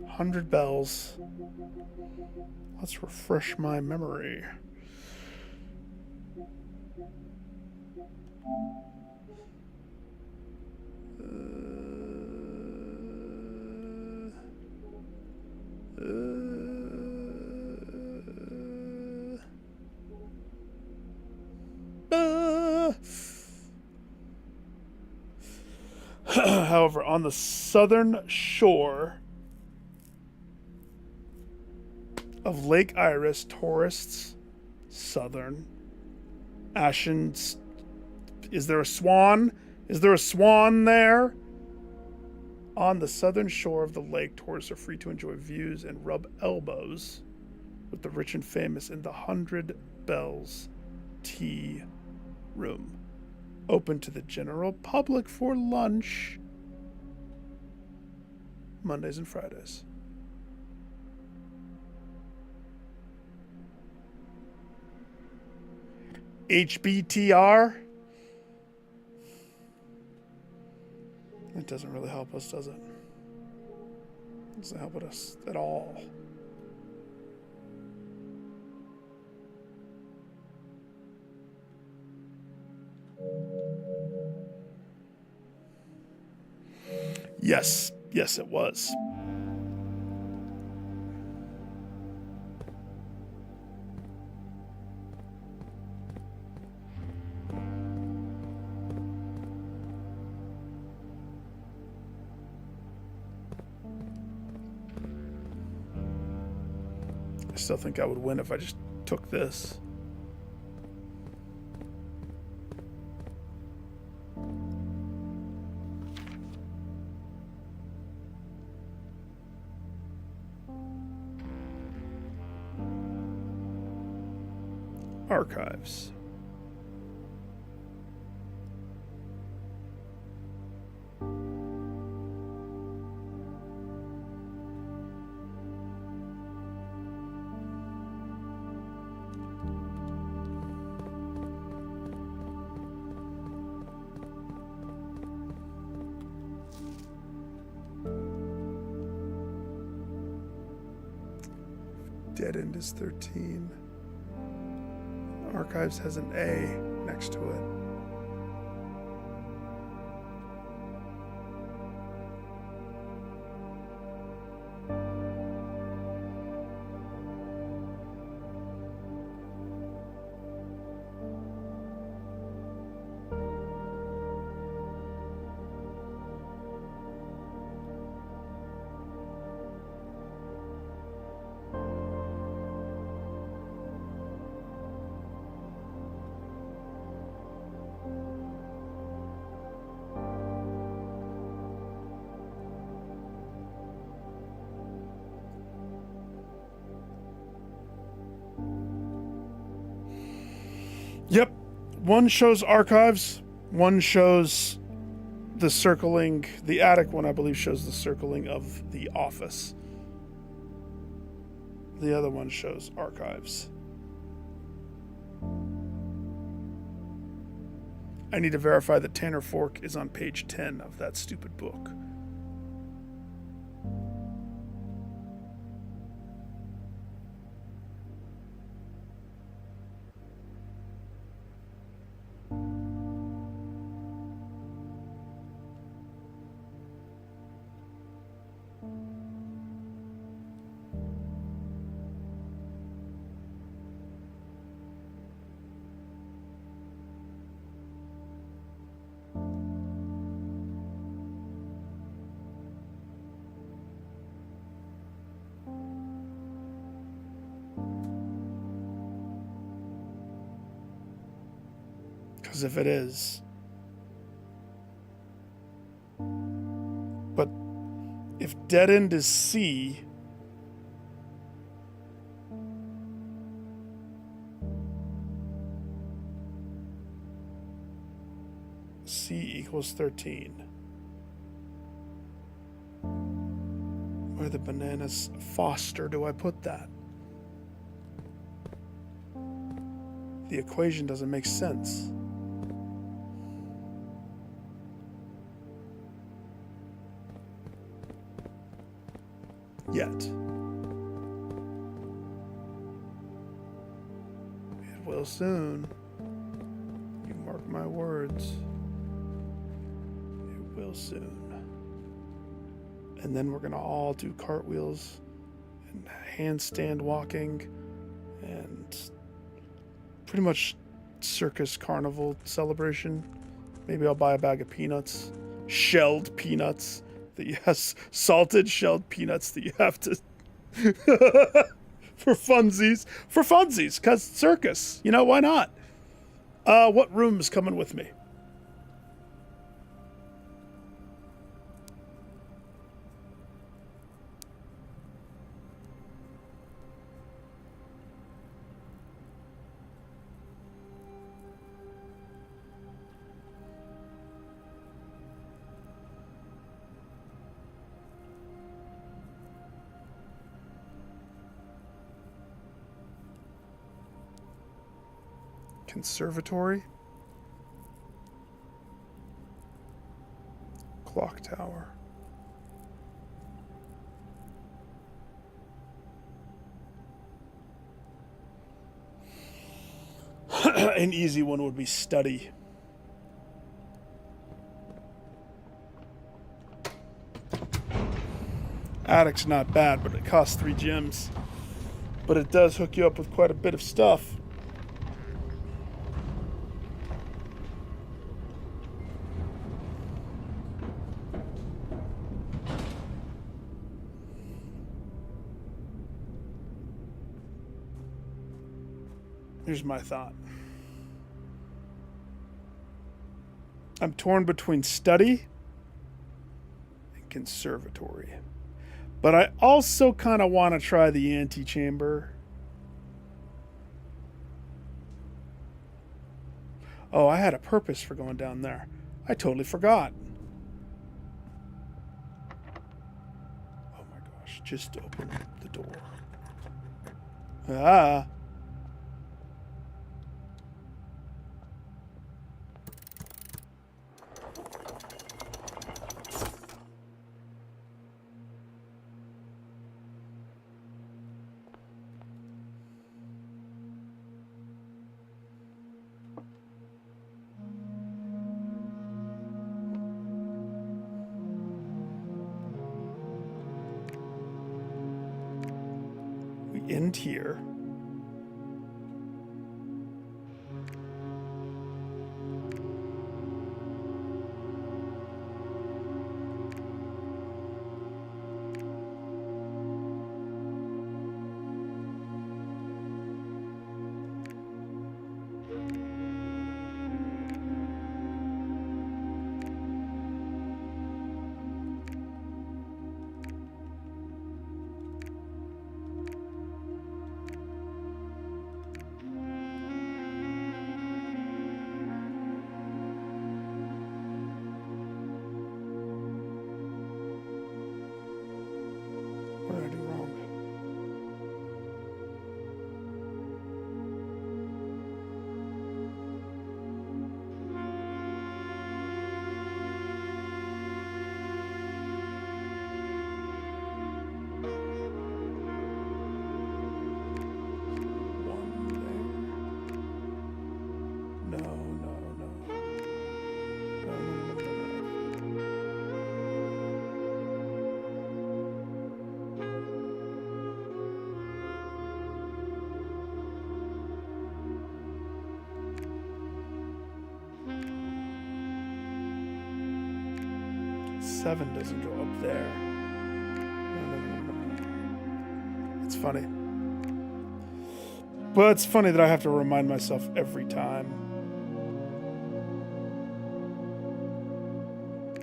Hundred bells. Let's refresh my memory. However, on the southern shore of Lake Iris, tourists, southern, Ashen. Is there a swan? Is there a swan there? On the southern shore of the lake, tourists are free to enjoy views and rub elbows with the rich and famous in the 100 Bells Tea Room. Open to the general public for lunch Mondays and Fridays. HBTR? It doesn't really help us, does it? It doesn't help us at all. Yes, yes, it was. I still think I would win if I just took this. Archives. Dead End is 13. Archives has an A next to it. Yep. One shows archives. One shows the circling. The attic one, I believe, shows the circling of the office. The other one shows archives. I need to verify that Tanner Fork is on page 10 of that stupid book. Because if it is. But if dead end is C, C equals 13. Where the bananas Foster do I put that? The equation doesn't make sense. Yet. It will soon. You mark my words. It will soon. And then we're gonna all do cartwheels and handstand walking and pretty much circus carnival celebration. Maybe I'll buy a bag of peanuts, shelled peanuts. Salted shelled peanuts that you have to for funsies, because circus. You know, why not? What room's coming with me? Conservatory. Clock tower. An easy one would be study. Attic's not bad, but it costs 3 gems. But it does hook you up with quite a bit of stuff. Here's my thought. I'm torn between study and conservatory. But I also kind of want to try the antechamber. Oh, I had a purpose for going down there. I totally forgot. Oh my gosh, just open the door. Ah. End here. 7 doesn't go up there. No. It's funny. But it's funny that I have to remind myself every time.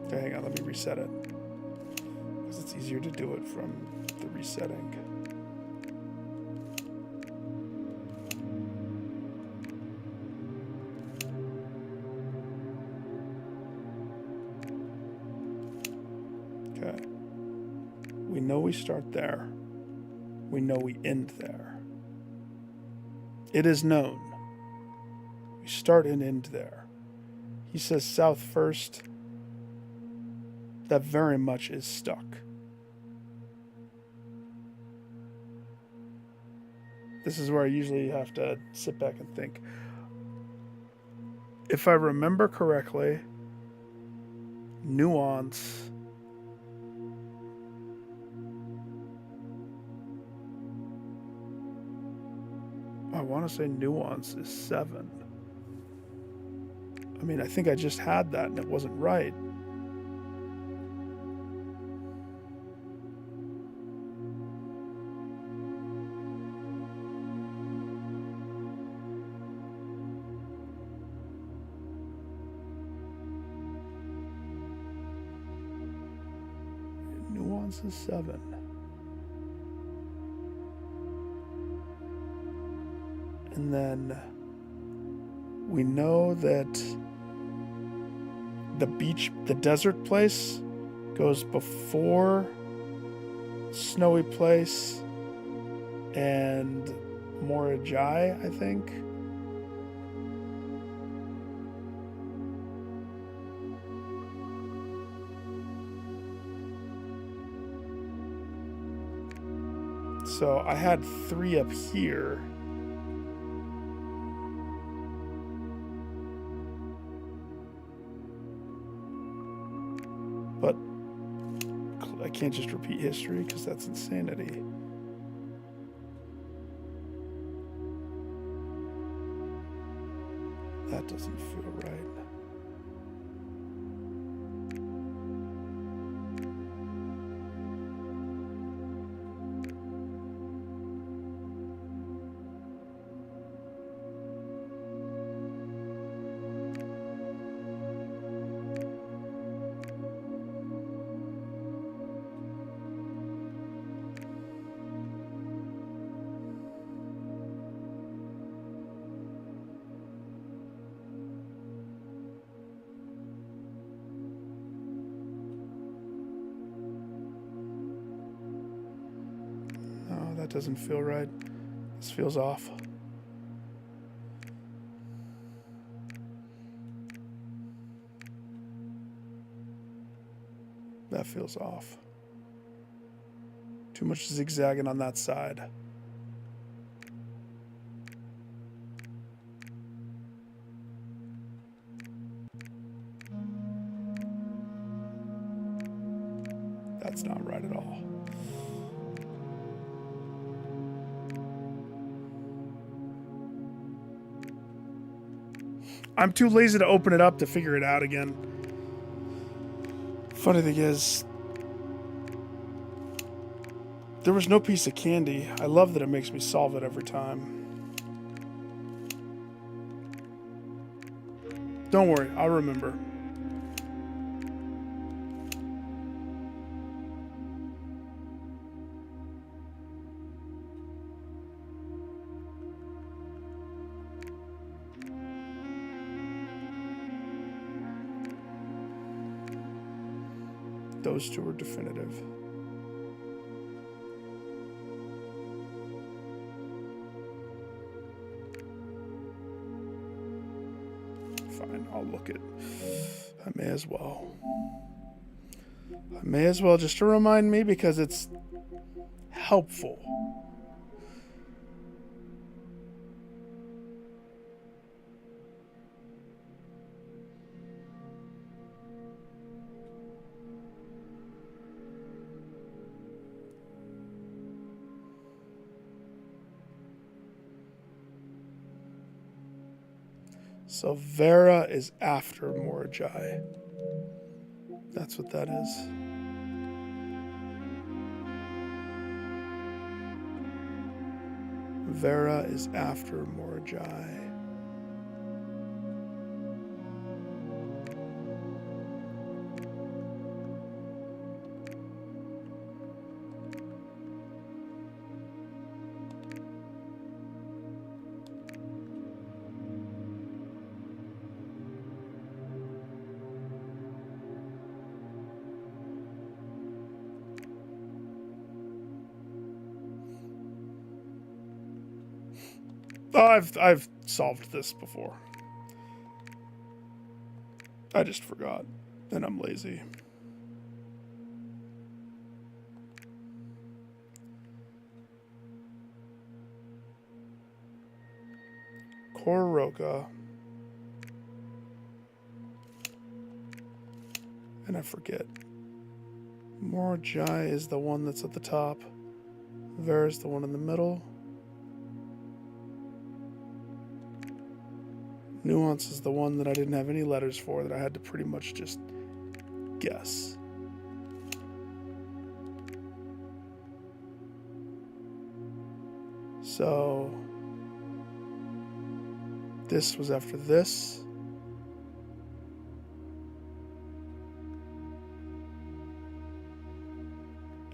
Okay, hang on, let me reset it. Because it's easier to do it from the resetting. Okay. We know we start there. We know we end there. It is known. We start and end there. He says south first. That very much is stuck. This is where I usually have to sit back and think. If I remember correctly, nuance I want to say nuance is 7. I mean, I think I just had that and it wasn't right. Nuance is 7. And then we know that the beach, the desert place, goes before Snowy Place and Morajai, I think. So I had 3 up here. But I can't just repeat history because that's insanity. That doesn't feel right. That doesn't feel right. This feels off. That feels off. Too much zigzagging on that side. That's not right at all. I'm too lazy to open it up to figure it out again. Funny thing is, there was no piece of candy. I love that it makes me solve it every time. Don't worry, I'll remember. Those two are definitive. Fine, I'll look it. I may as well. I may as well, just to remind me, because it's helpful. So Vera is after Morajai. That's what that is. Vera is after Morajai. Oh, I've solved this before. I just forgot, and I'm lazy. Koroga. And I forget. Morajai is the one that's at the top. Vera's the one in the middle. Nuance is the one that I didn't have any letters for, that I had to pretty much just guess. So this was after this.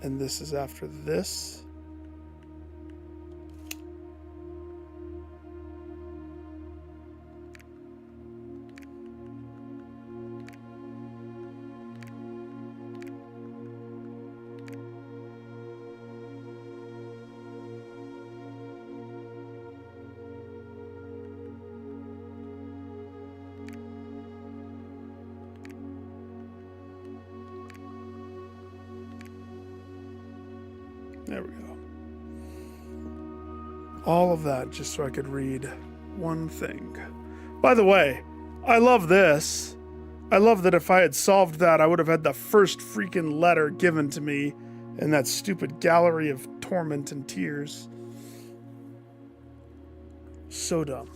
And this is after this. There we go. All of that just so I could read one thing. By the way, I love this. I love that if I had solved that, I would have had the first freaking letter given to me in that stupid gallery of torment and tears. So dumb.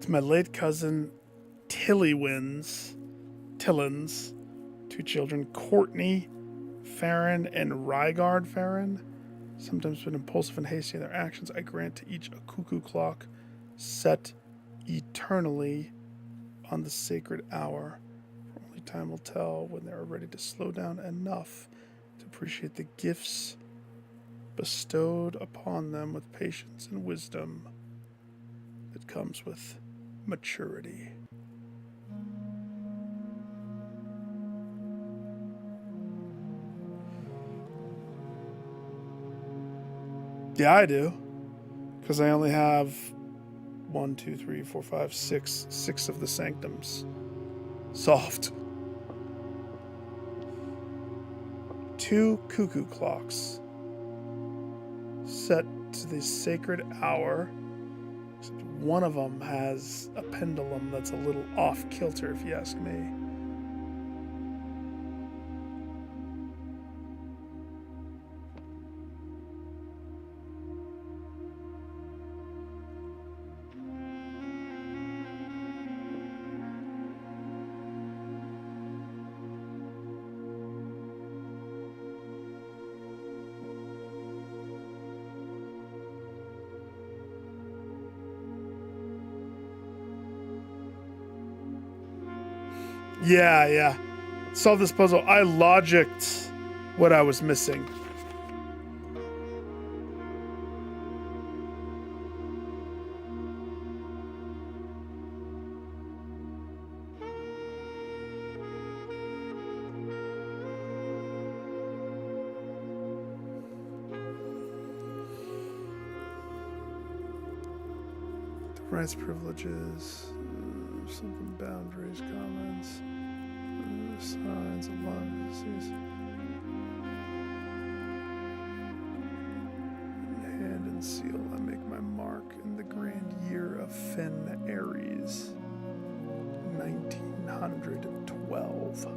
To my late cousin Tillins, 2 children, Courtney Farron and Rygard Farron. Sometimes been impulsive and hasty in their actions, I grant to each a cuckoo clock set eternally on the sacred hour. For only time will tell when they are ready to slow down enough to appreciate the gifts bestowed upon them with patience and wisdom that comes with maturity. Yeah, I do. Because I only have 1, 2, 3, 4, 5, 6 of the sanctums solved. 2 cuckoo clocks set to the sacred hour. Except one of them has a pendulum that's a little off kilter, if you ask me. Yeah. Solve this puzzle. I logicked what I was missing. The rights, privileges. something, boundaries, comments, signs, alliances. Hand and seal. I make my mark in the grand year of Finn Aries, 1912.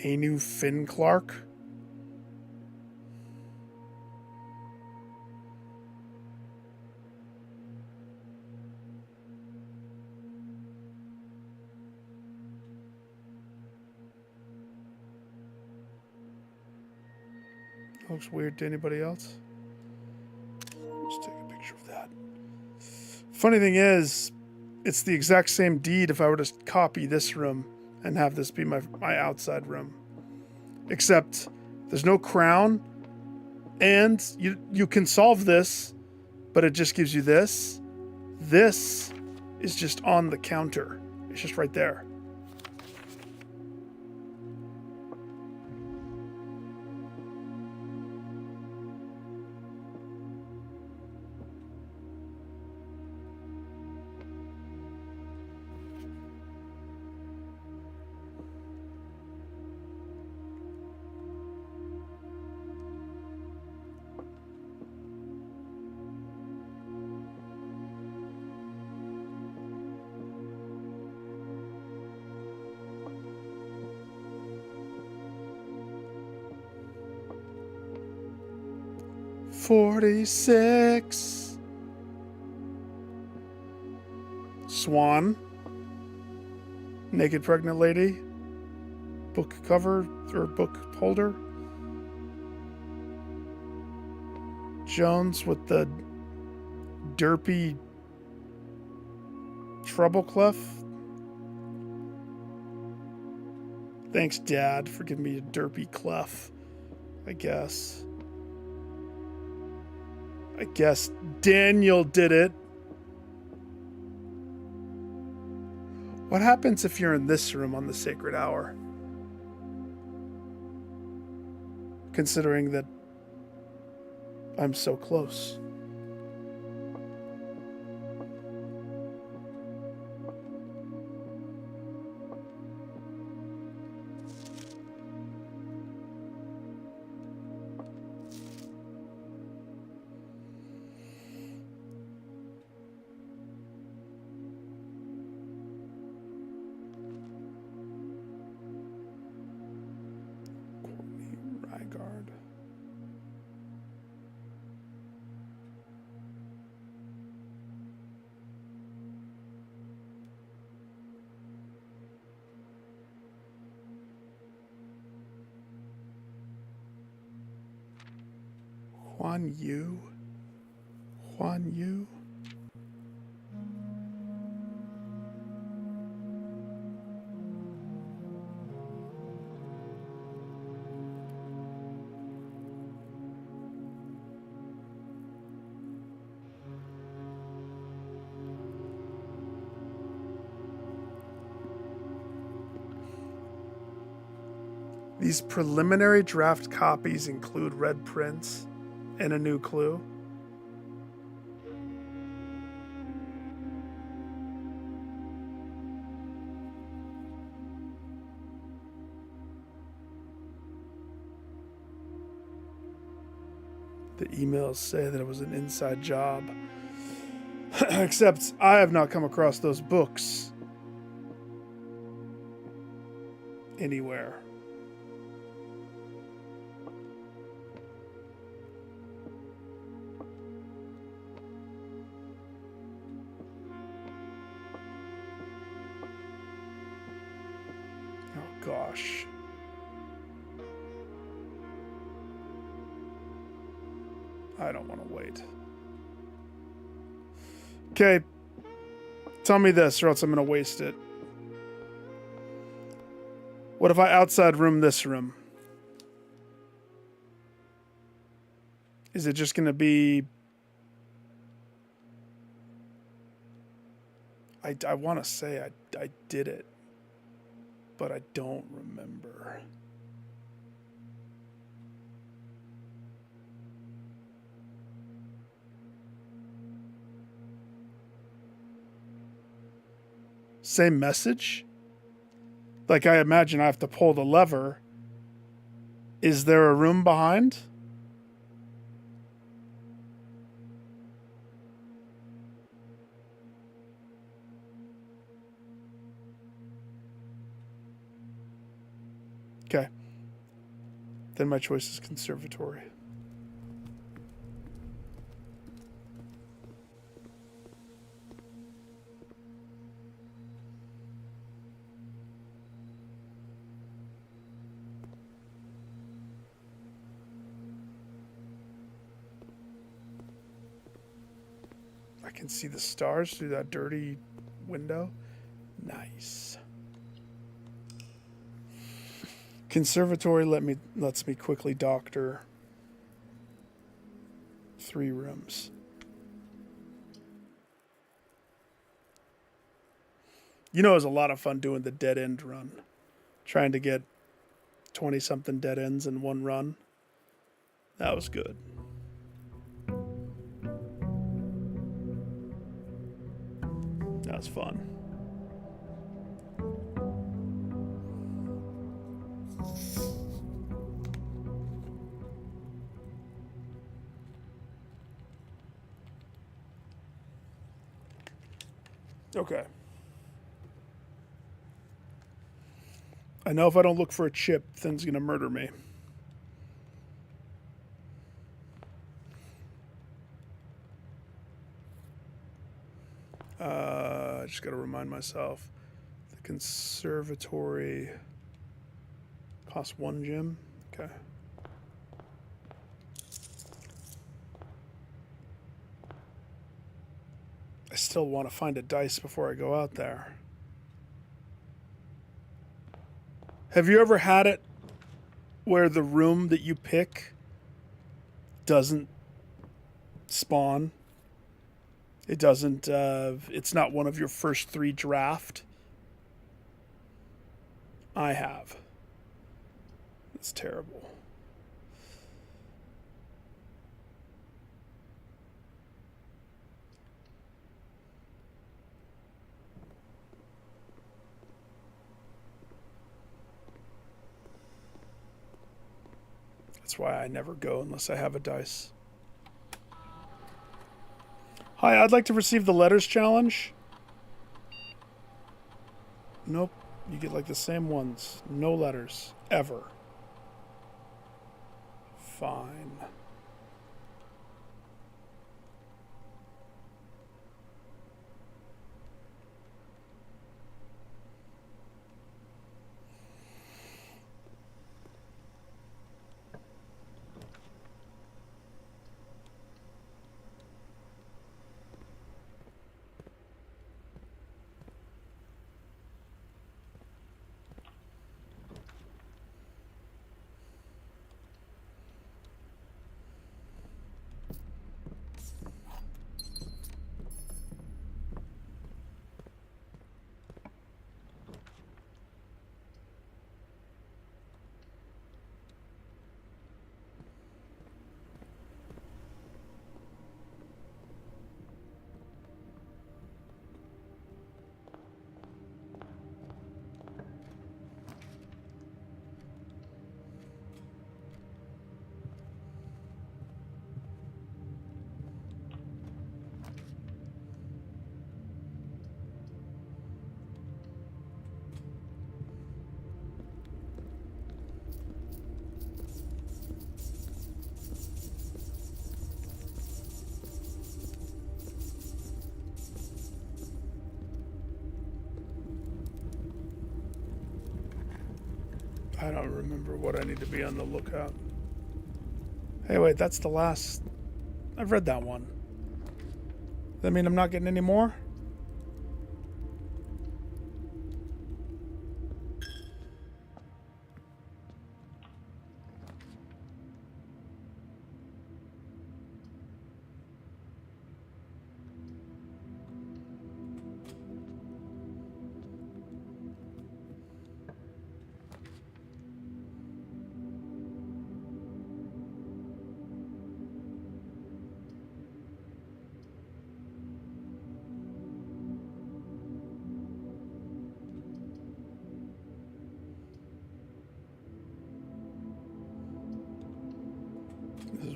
A new Finn Clark. Looks weird to anybody else. Let's take a picture of that. Funny thing is, it's the exact same deed if I were to copy this room and have this be my outside room. Except there's no crown, and you can solve this, but it just gives you this. This is just on the counter. It's just right there. $46. Swan. Naked pregnant lady. Book cover or book holder. Jones with the derpy treble clef. Thanks, Dad, for giving me a derpy clef, I guess. I guess Daniel did it. What happens if you're in this room on the sacred hour? Considering that I'm so close. Juan Yu? These preliminary draft copies include red prints and a new clue. The emails say that it was an inside job. Except I have not come across those books anywhere. Oh gosh. I don't want to wait. Okay. Tell me this or else I'm going to waste it. What if I outside room this room? Is it just going to be I want to say I did it, but I don't remember. Same message? Like, I imagine I have to pull the lever. Is there a room behind? Okay. Then my choice is conservatory. I can see the stars through that dirty window. Nice. Conservatory lets me quickly doctor 3 rooms. You know, it was a lot of fun doing the dead end run. Trying to get 20 something dead ends in one run. That was good. That was fun. Okay. I know if I don't look for a chip, Thin's gonna murder me. I just gotta remind myself. The conservatory costs 1 gem. Okay. I still want to find a dice before I go out there. Have you ever had it where the room that you pick doesn't spawn? It doesn't, it's not one of your first 3 draft? I have. It's terrible. That's why I never go unless I have a dice. Hi, I'd like to receive the letters challenge. Nope. You get like the same ones. No letters. Ever. Fine. I don't remember what I need to be on the lookout. Hey, wait, that's the last. I've read that one. Does that mean I'm not getting any more?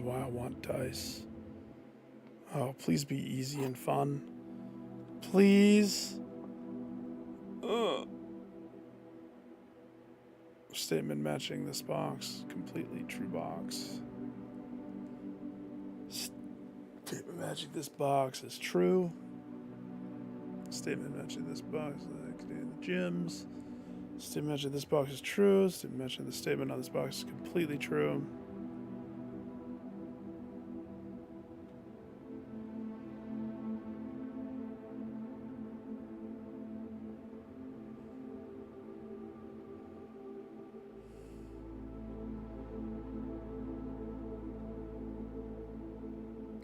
why I want dice. Oh, please be easy and fun. Please. Ugh. Statement matching this box. Completely true box. Statement matching this box is true. Statement matching this box containing the gems. Statement matching this box is true. Statement matching the statement on this box is completely true.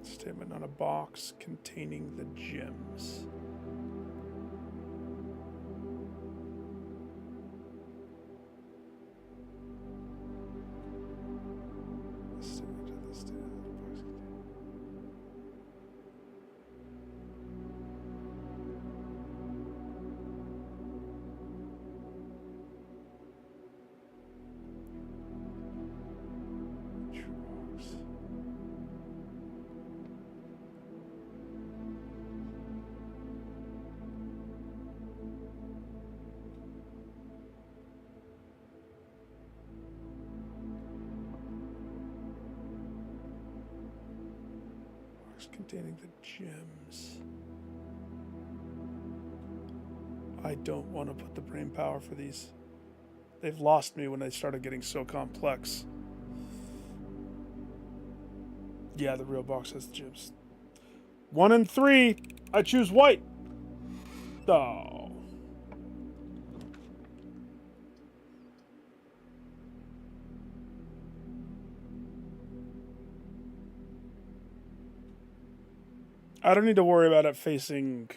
Statement on a box containing the gems. Statement on the statement on the box containing. True box. Containing the gems. I don't want to put the brain power for these. They've lost me when they started getting so complex. Yeah, the real box has the gems. 1 and 3. I choose white. Oh. I don't need to worry about it facing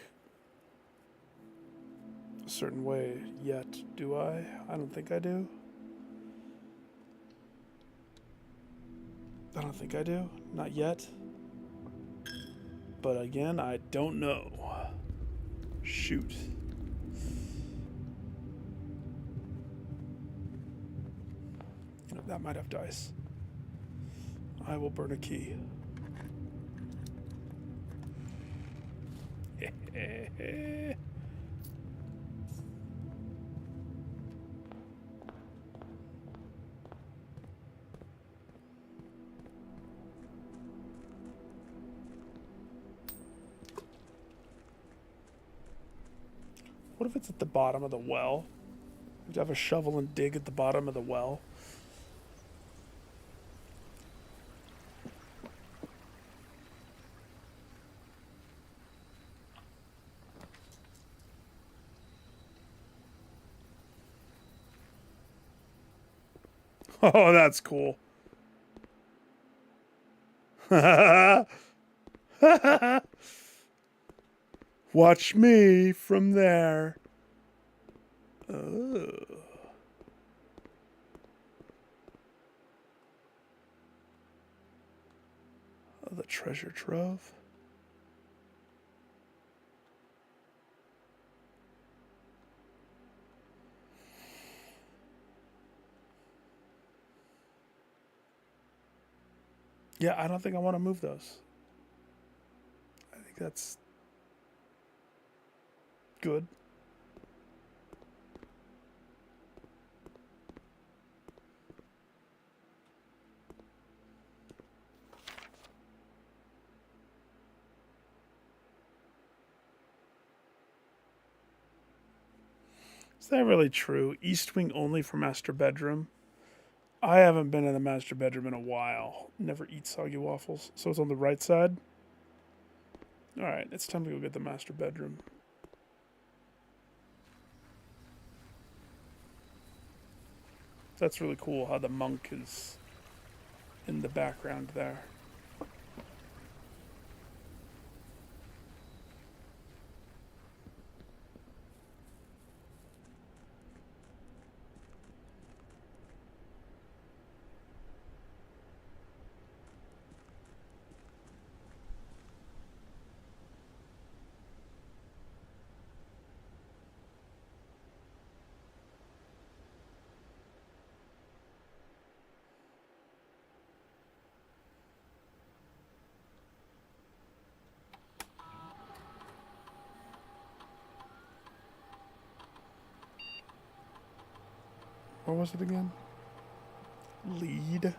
a certain way yet, do I? I don't think I do. I don't think I do. Not yet. But again, I don't know. Shoot. That might have dice. I will burn a key. What if it's at the bottom of the well? You have a shovel and dig at the bottom of the well. Oh, that's cool. Watch me from there. Oh. Oh, the treasure trove. Yeah, I don't think I want to move those. I think that's good. Is that really true? East wing only for master bedroom? I haven't been in the master bedroom in a while. Never eat soggy waffles. So it's on the right side? Alright, it's time to go get the master bedroom. That's really cool how the monk is in the background there. What was it again? Lead.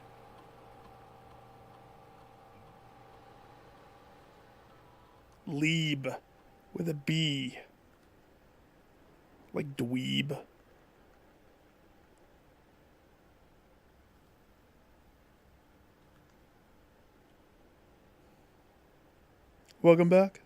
Leeb. With a B. Like dweeb. Welcome back.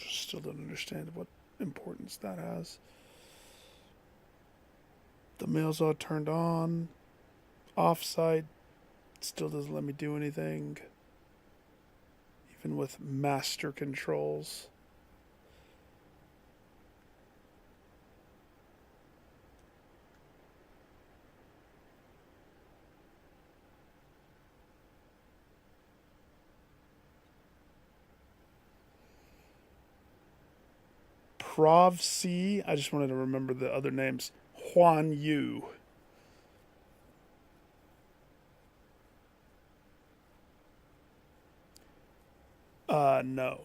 Still don't understand what importance that has. The mail's all turned on. Offside. Still doesn't let me do anything. Even with master controls. Prov C. I just wanted to remember the other names. Huan Yu. No.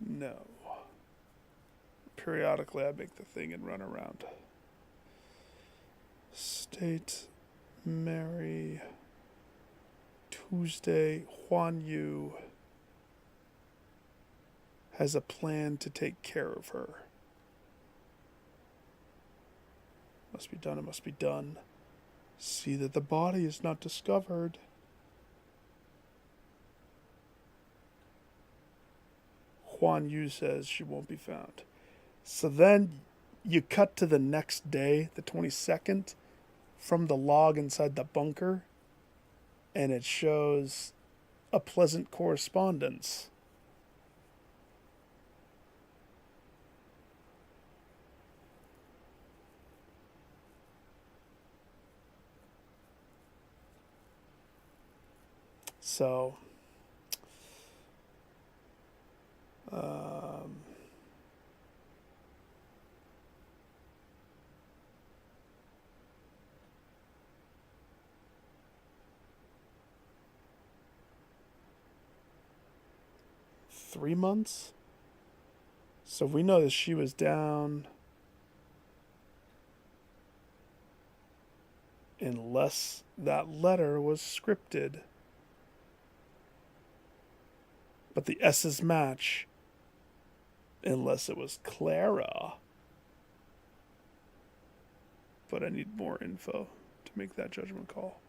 No. Periodically, I make the thing and run around. State, Mary, Tuesday, Huan Yu has a plan to take care of her. Must be done, it must be done. See that the body is not discovered. Huan Yu says she won't be found. So then you cut to the next day, the 22nd, from the log inside the bunker, and it shows a pleasant correspondence. So, 3 months? So we know that she was down unless that letter was scripted. But the S's match unless it was Clara. But I need more info to make that judgment call.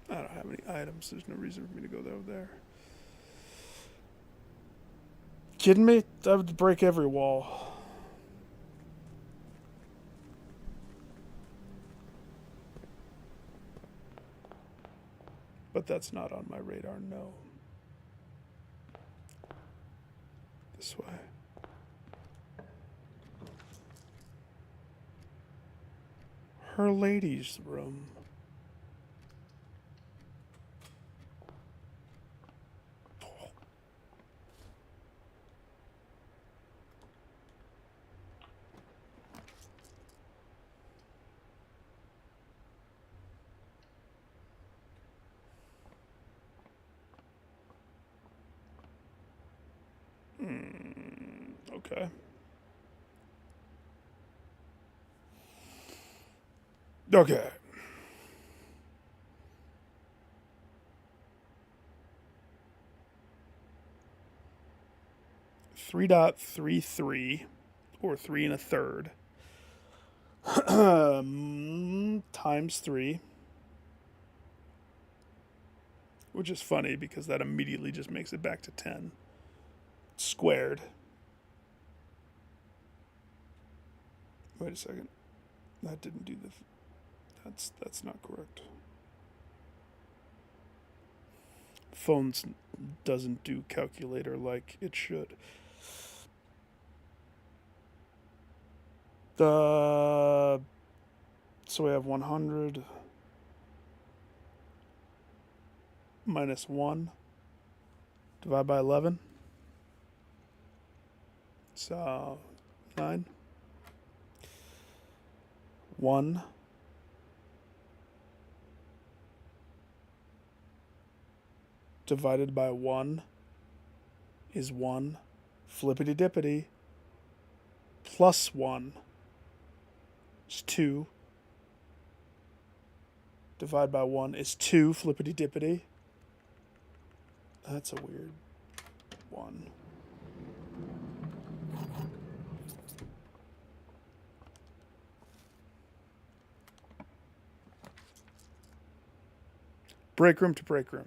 I don't have any items. There's no reason for me to go over there. Kidding me? I would break every wall. But that's not on my radar, no. This way. Her lady's room. Okay. Okay. Three dot 3.3 or 3 1/3 times 3, which is funny because that immediately just makes it back to 10 squared. Wait a second. That didn't do the. That's not correct. Phones doesn't do calculator like it should. So we have 100. minus 1 divided by 11. So 9. 1 divided by 1 is 1. Flippity dippity. Plus 1 is 2. Divide by 1 is 2. Flippity dippity. That's a weird one. Break room to break room.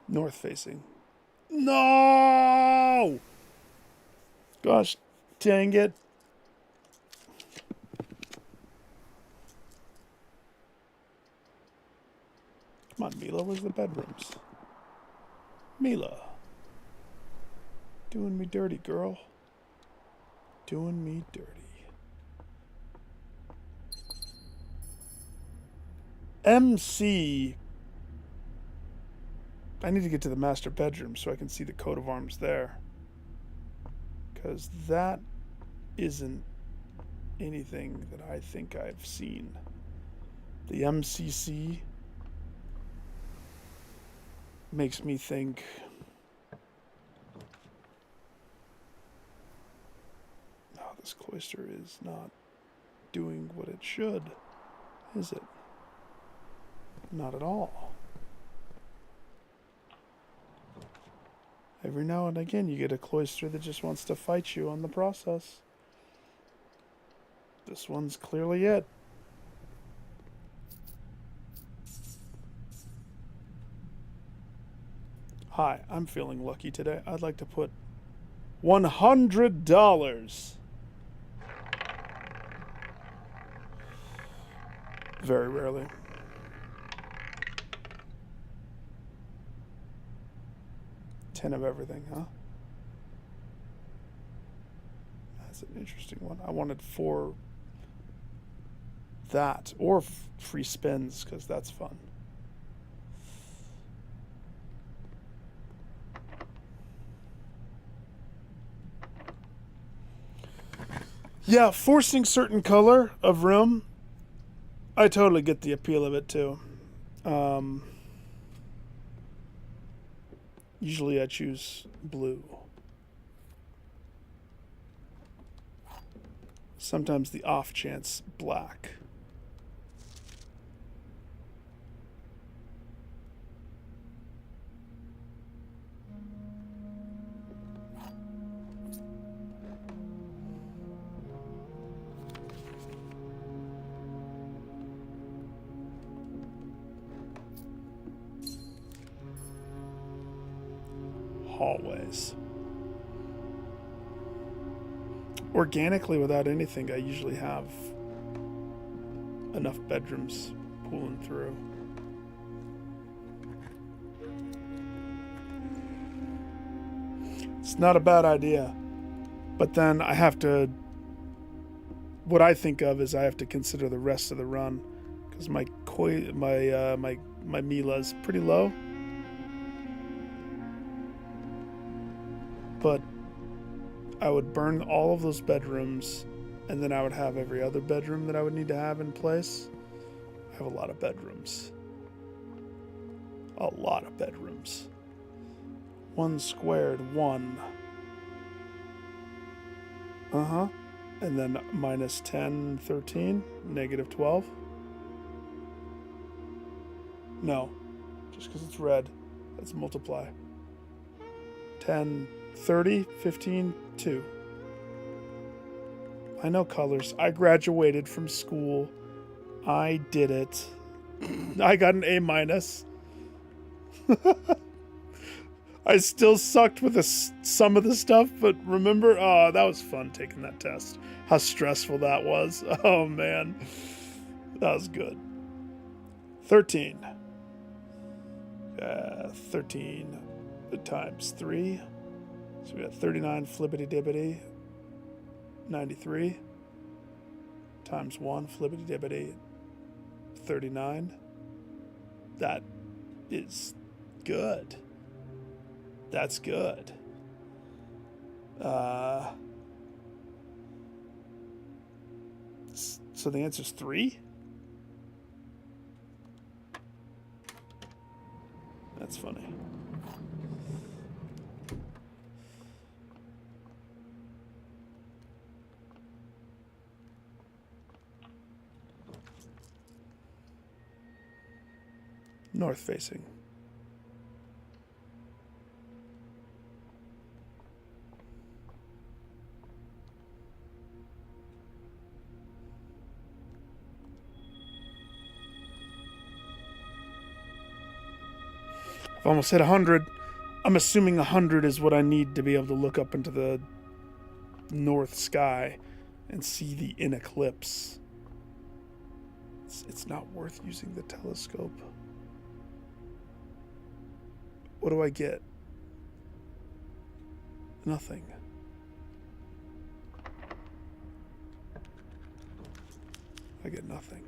North facing. No! Gosh, dang it. Come on, Mila, where's the bedrooms? Mila. Doing me dirty, girl. Doing me dirty. MC. I need to get to the master bedroom so I can see the coat of arms there. Because that isn't anything that I think I've seen. The MCC makes me think this cloister is not doing what it should, is it? Not at all. Every now and again you get a cloister that just wants to fight you on the process. This one's clearly it. Hi, I'm feeling lucky today. I'd like to put $100. Very rarely. Ten of everything, huh? That's an interesting one. I wanted 4 that or free spins because that's fun. Yeah, forcing certain color of room, I totally get the appeal of it too. Usually I choose blue. Sometimes the off chance black. Hallways. Organically, without anything, I usually have enough bedrooms pulling through. It's not a bad idea, but then I have to. What I think of is I have to consider the rest of the run because my Mila is pretty low. But I would burn all of those bedrooms, and then I would have every other bedroom that I would need to have in place. I have a lot of bedrooms. A lot of bedrooms. 1 squared, 1. Uh-huh. And then minus 10, 13, negative 12. No, just because it's red, let's multiply. 10, 30, 15, 2. I know colors. I graduated from school. I did it. I got an A minus. I still sucked with some of the stuff, but remember, oh, that was fun taking that test. How stressful that was. Oh, man. That was good. 13. 13 times 3. So we got 39 flippity dibbity. 93 times 1 flippity dibbity. 39. That is good. That's good. So the answer is 3? That's funny. North facing. I've almost hit 100. I'm assuming 100 is what I need to be able to look up into the north sky and see the in eclipse. It's not worth using the telescope. What do I get? Nothing. I get nothing.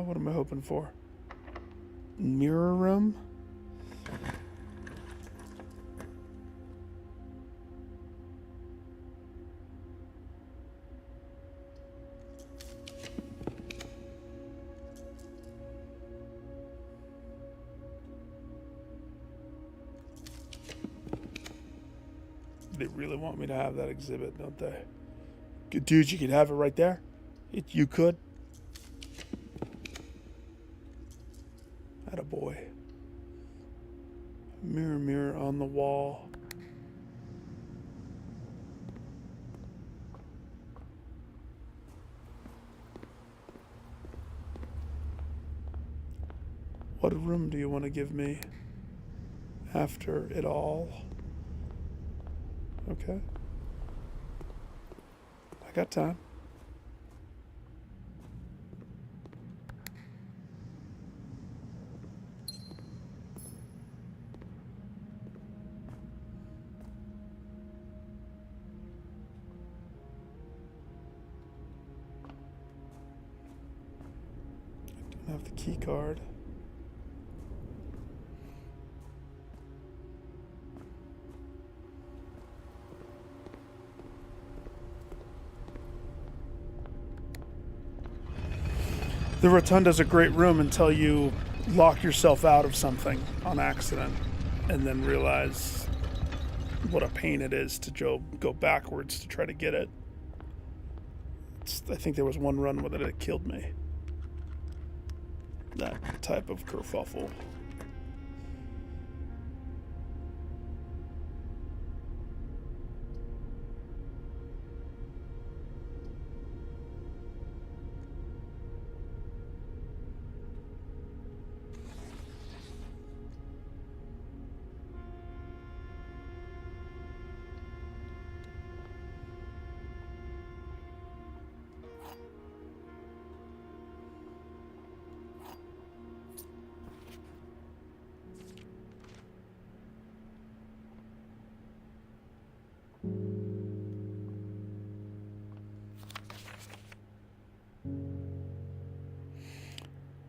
What am I hoping for? Mirror room? They really want me to have that exhibit, don't they? Dude, you could have it right there. You could. Attaboy. Mirror, mirror on the wall. What room do you want to give me after it all? Okay. I got time. I don't have the key card. The Rotunda's a great room until you lock yourself out of something on accident and then realize what a pain it is to go backwards to try to get it. I think there was one run with it that killed me. That type of kerfuffle.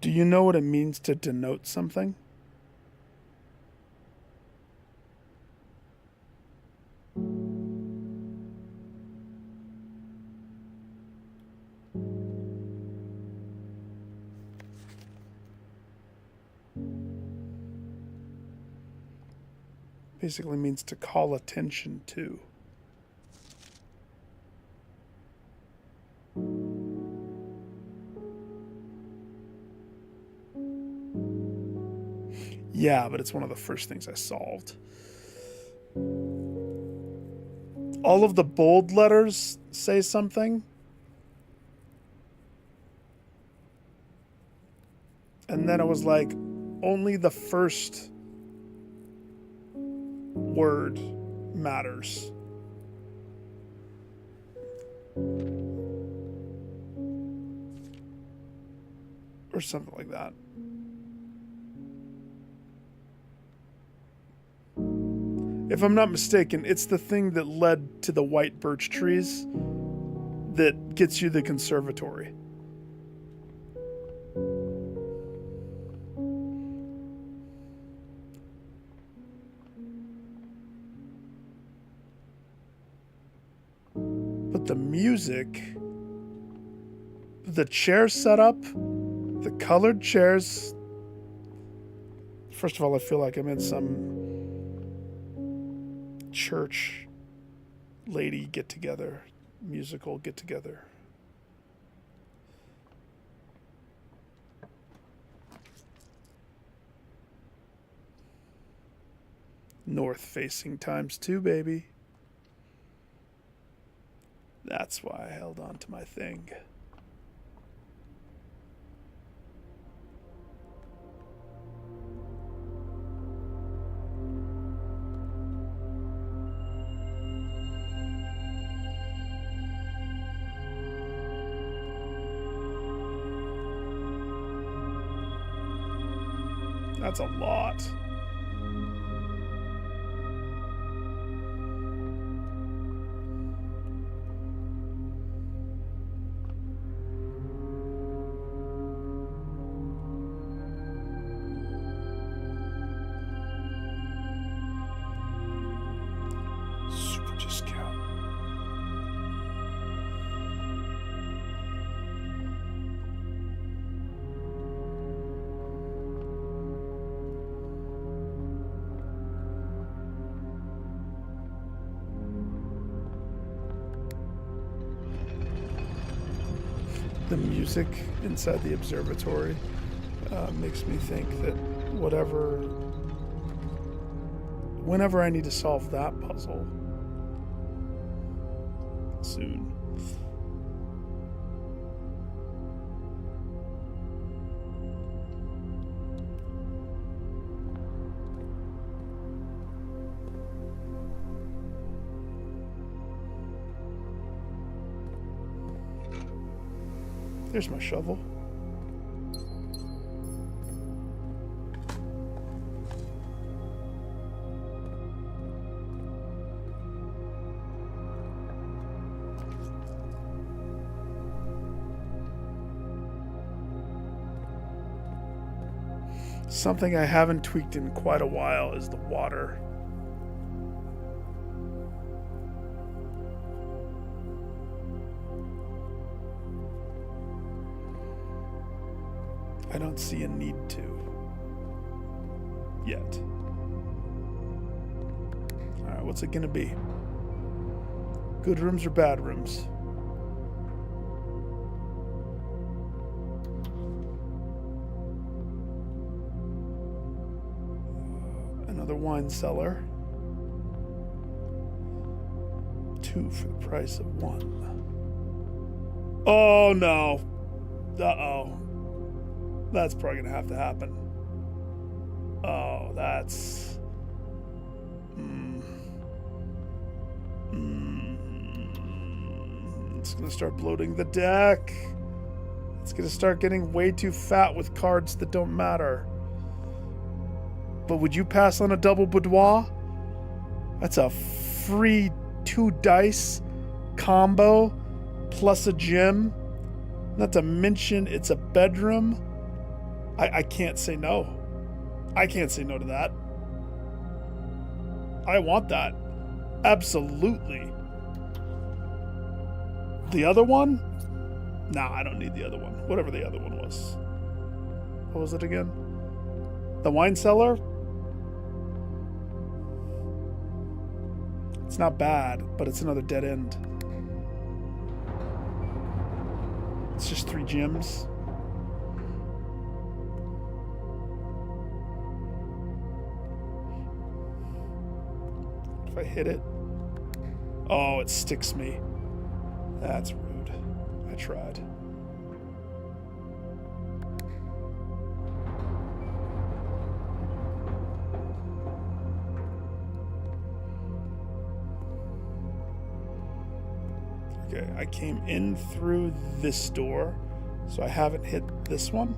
Do you know what it means to denote something? Basically means to call attention to. Yeah, but it's one of the first things I solved. All of the bold letters say something. And then it was like, only the first word matters. Or something like that. If I'm not mistaken, it's the thing that led to the white birch trees that gets you the conservatory. But the music, the chair setup, the colored chairs. First of all, I feel like I'm in some church lady get together, musical get together. North facing ×2, baby. That's why I held on to my thing. That's a lot. Super discount. The music inside the observatory makes me think that whenever I need to solve that puzzle soon. There's my shovel. Something I haven't tweaked in quite a while is the water. I don't see a need to yet. Alright, what's it gonna be? Good rooms or bad rooms? Another wine cellar. 2 for the price of 1. Oh no. Uh-oh. That's probably gonna have to happen. Oh, that's... It's gonna start bloating the deck. It's gonna start getting way too fat with cards that don't matter. But would you pass on a double boudoir? That's a free 2 dice combo plus a gym. Not to mention it's a bedroom. I can't say no. I can't say no to that. I want that. Absolutely. The other one? Nah, I don't need the other one. Whatever the other one was. What was it again? The wine cellar? It's not bad, but it's another dead end. It's just 3 gyms. If I hit it... Oh, it sticks me. That's rude. I tried. Okay, I came in through this door, so I haven't hit this one.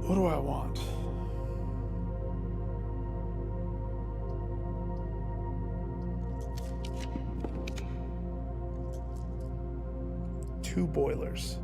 What do I want? Two boilers.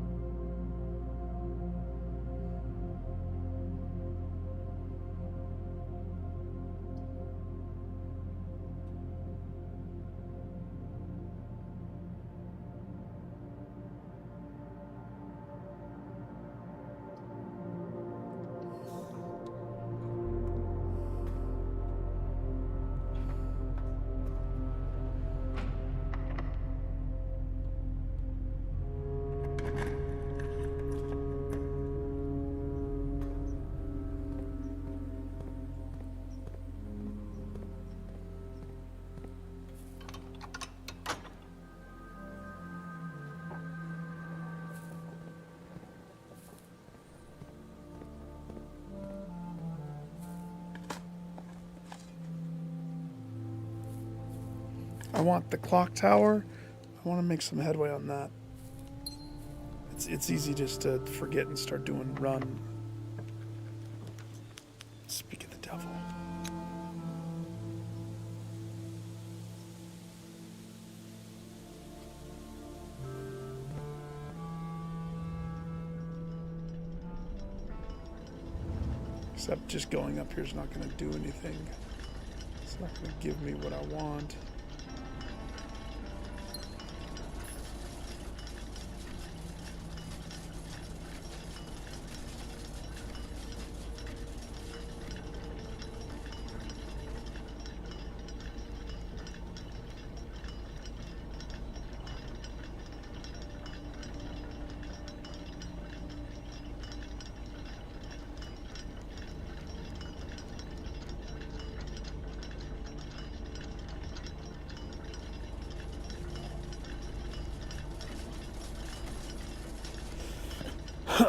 I want the clock tower. I want to make some headway on that. It's easy just to forget and start doing run. Speak of the devil. Except just going up here is not going to do anything. It's not going to give me what I want.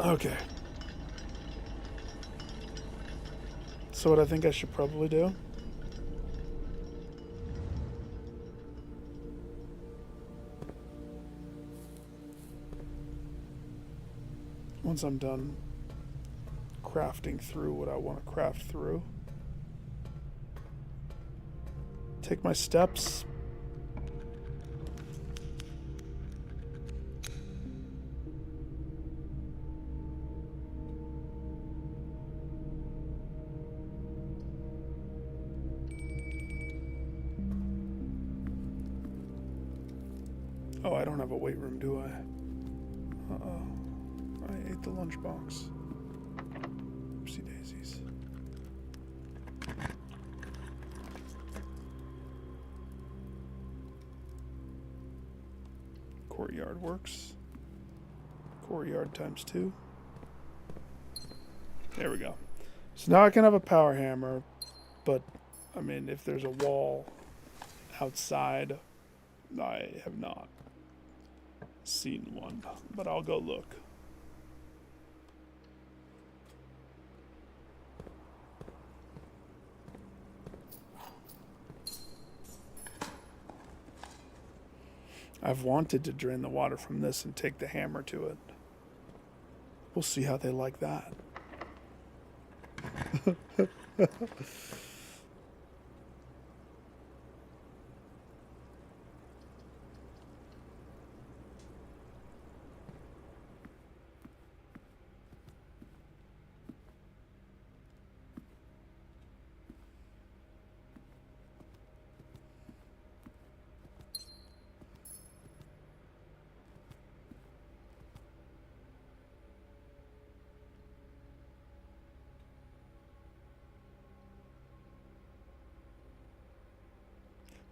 Okay. So what I think I should probably do? Once I'm done crafting through what I want to craft through, take my steps. Oh, I don't have a weight room, do I? Uh-oh. I ate the lunchbox. Oopsie daisies. Courtyard works. Courtyard times 2. There we go. So now I can have a power hammer, but, I mean, if there's a wall outside, I have not seen one, but I'll go look. I've wanted to drain the water from this and take the hammer to it. We'll see how they like that.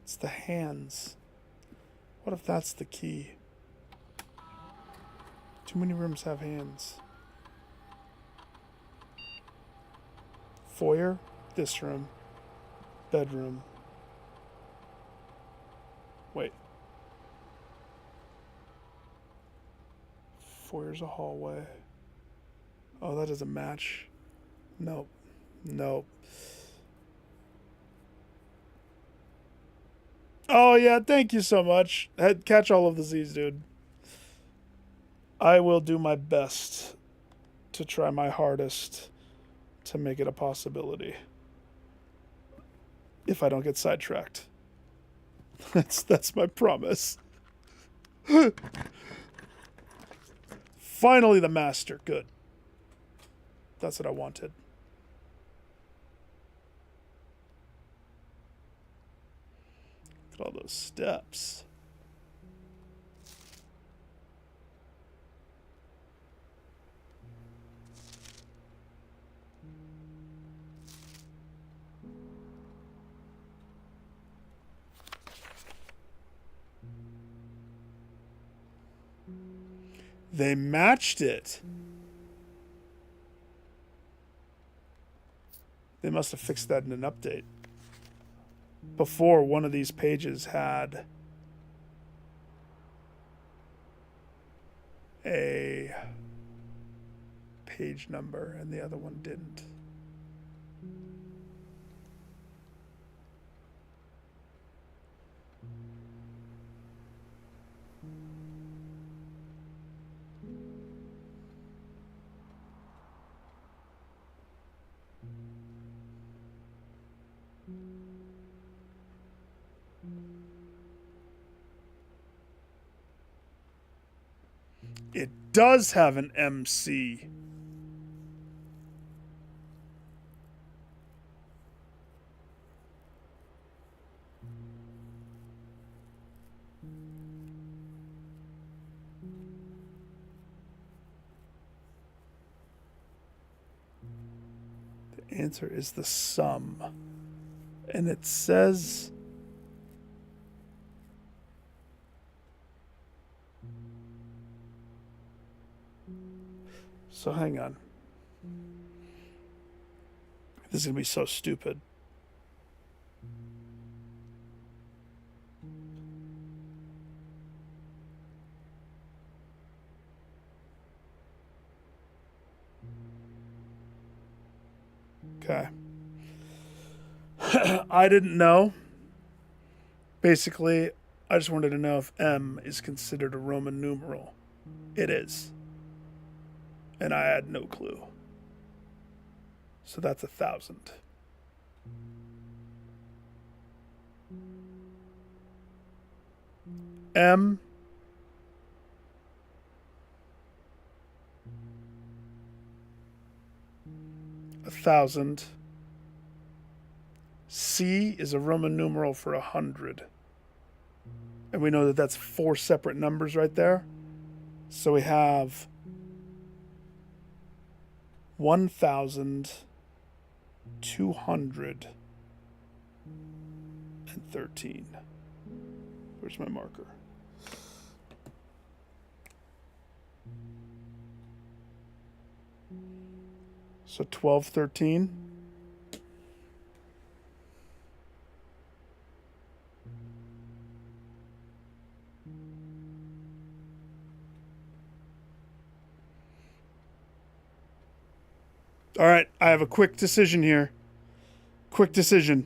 It's the hands. What if that's the key? Too many rooms have hands. Foyer, this room, bedroom. Wait. Foyer's a hallway. Oh, that doesn't match. Nope. Nope. Oh, yeah, thank you so much. Catch all of the Z's, dude. I will do my best to try my hardest to make it a possibility. If I don't get sidetracked. That's my promise. Finally the master. Good. That's what I wanted. Look at all those steps. They matched it. They must have fixed that in an update. Before, one of these pages had a page number and the other one didn't. It does have an MC. The answer is the sum. And it says... So hang on. This is going to be so stupid. Okay. I didn't know. Basically, I just wanted to know if M is considered a Roman numeral. It is. And I had no clue. So that's 1,000. M. $1,000. C is a Roman numeral for 100. And we know that that's 4 separate numbers right there. So we have 1,213. Where's my marker? So 1213. All right, I have a quick decision here. Quick decision.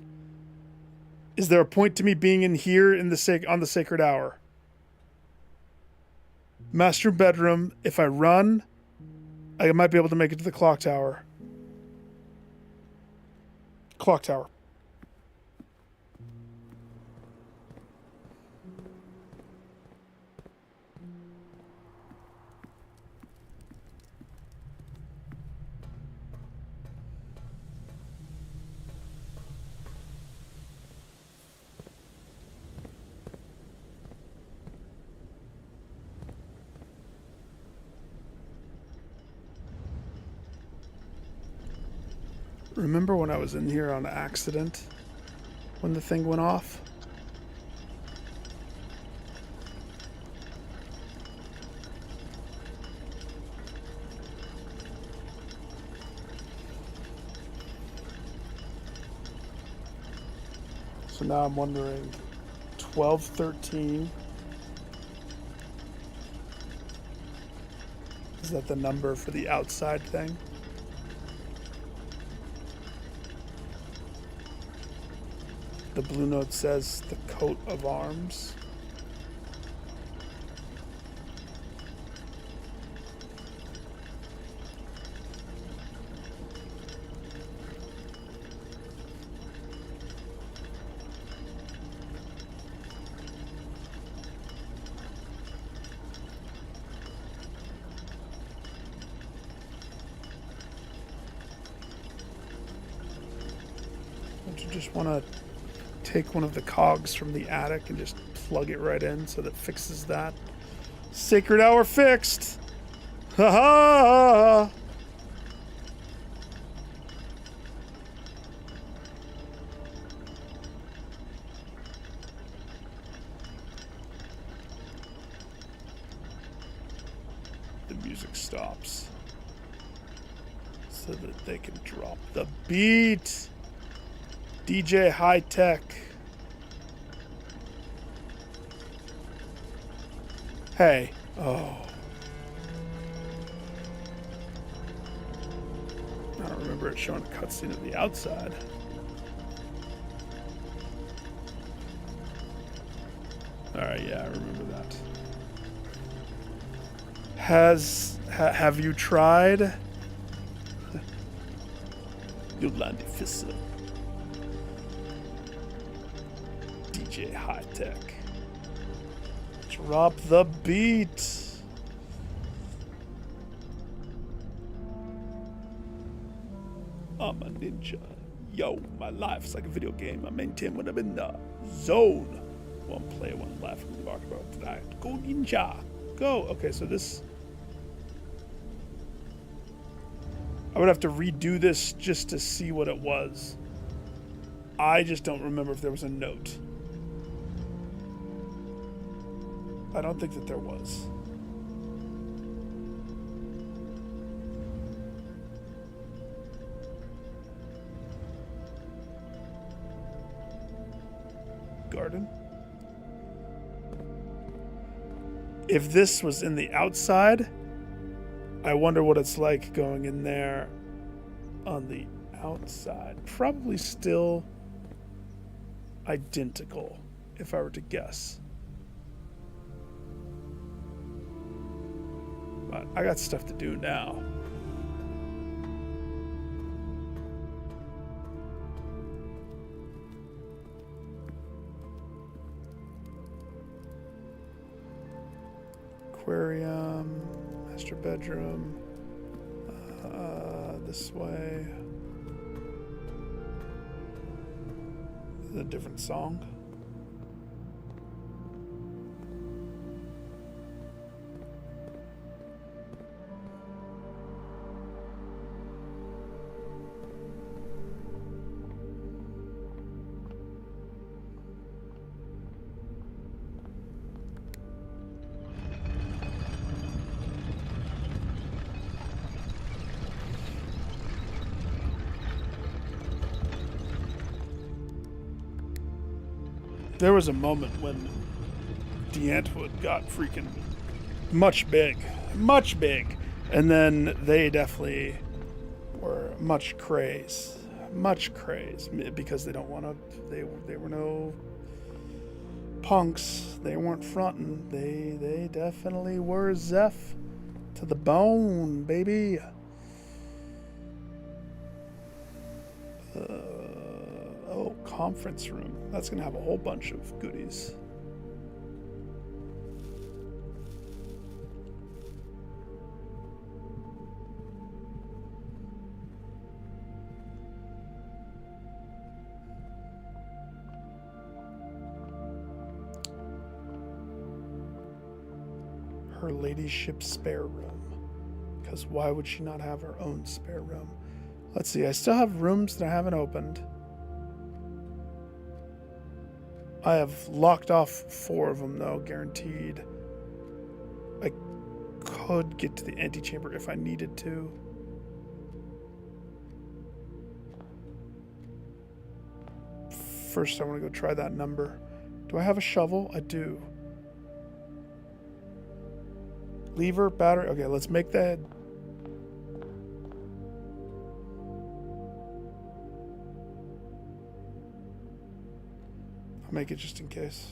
Is there a point to me being in here in the on the sacred hour? Master bedroom. If I run, I might be able to make it to the clock tower. Clock tower. Remember when I was in here on accident? When the thing went off? So now I'm wondering, 1213. Is that the number for the outside thing? The blue note says the coat of arms. Don't you just want to take one of the cogs from the attic and just plug it right in so that fixes that? Sacred hour fixed! Ha ha! The music stops so that they can drop the beat. DJ High Tech. Hey. Oh. I don't remember it showing a cutscene of the outside. Alright, yeah, I remember that. Have you tried? Yolandi Fisser. DJ High Tech. Drop the beat. I'm a ninja. Yo, my life's like a video game. I maintain when I'm in the zone. One player, one life. We talk about tonight. Go ninja. Go. Okay, so this. I would have to redo this just to see what it was. I just don't remember if there was a note. I don't think that there was. Garden. If this was in the outside, I wonder what it's like going in there on the outside. Probably still identical, if I were to guess. But I got stuff to do now. Aquarium, master bedroom, this way. This is a different song. There was a moment when D'Antwood got freaking much big, and then they definitely were much craze, because they don't want to. They were no punks. They weren't fronting. They definitely were Zeph to the bone, baby. Oh, conference room. That's gonna have a whole bunch of goodies. Her ladyship's spare room. Because why would she not have her own spare room? Let's see, I still have rooms that I haven't opened. I have locked off 4 of them, though, guaranteed. I could get to the antechamber if I needed to. First, I want to go try that number. Do I have a shovel? I do. Lever, battery. Okay, let's make that. I'll make it just in case.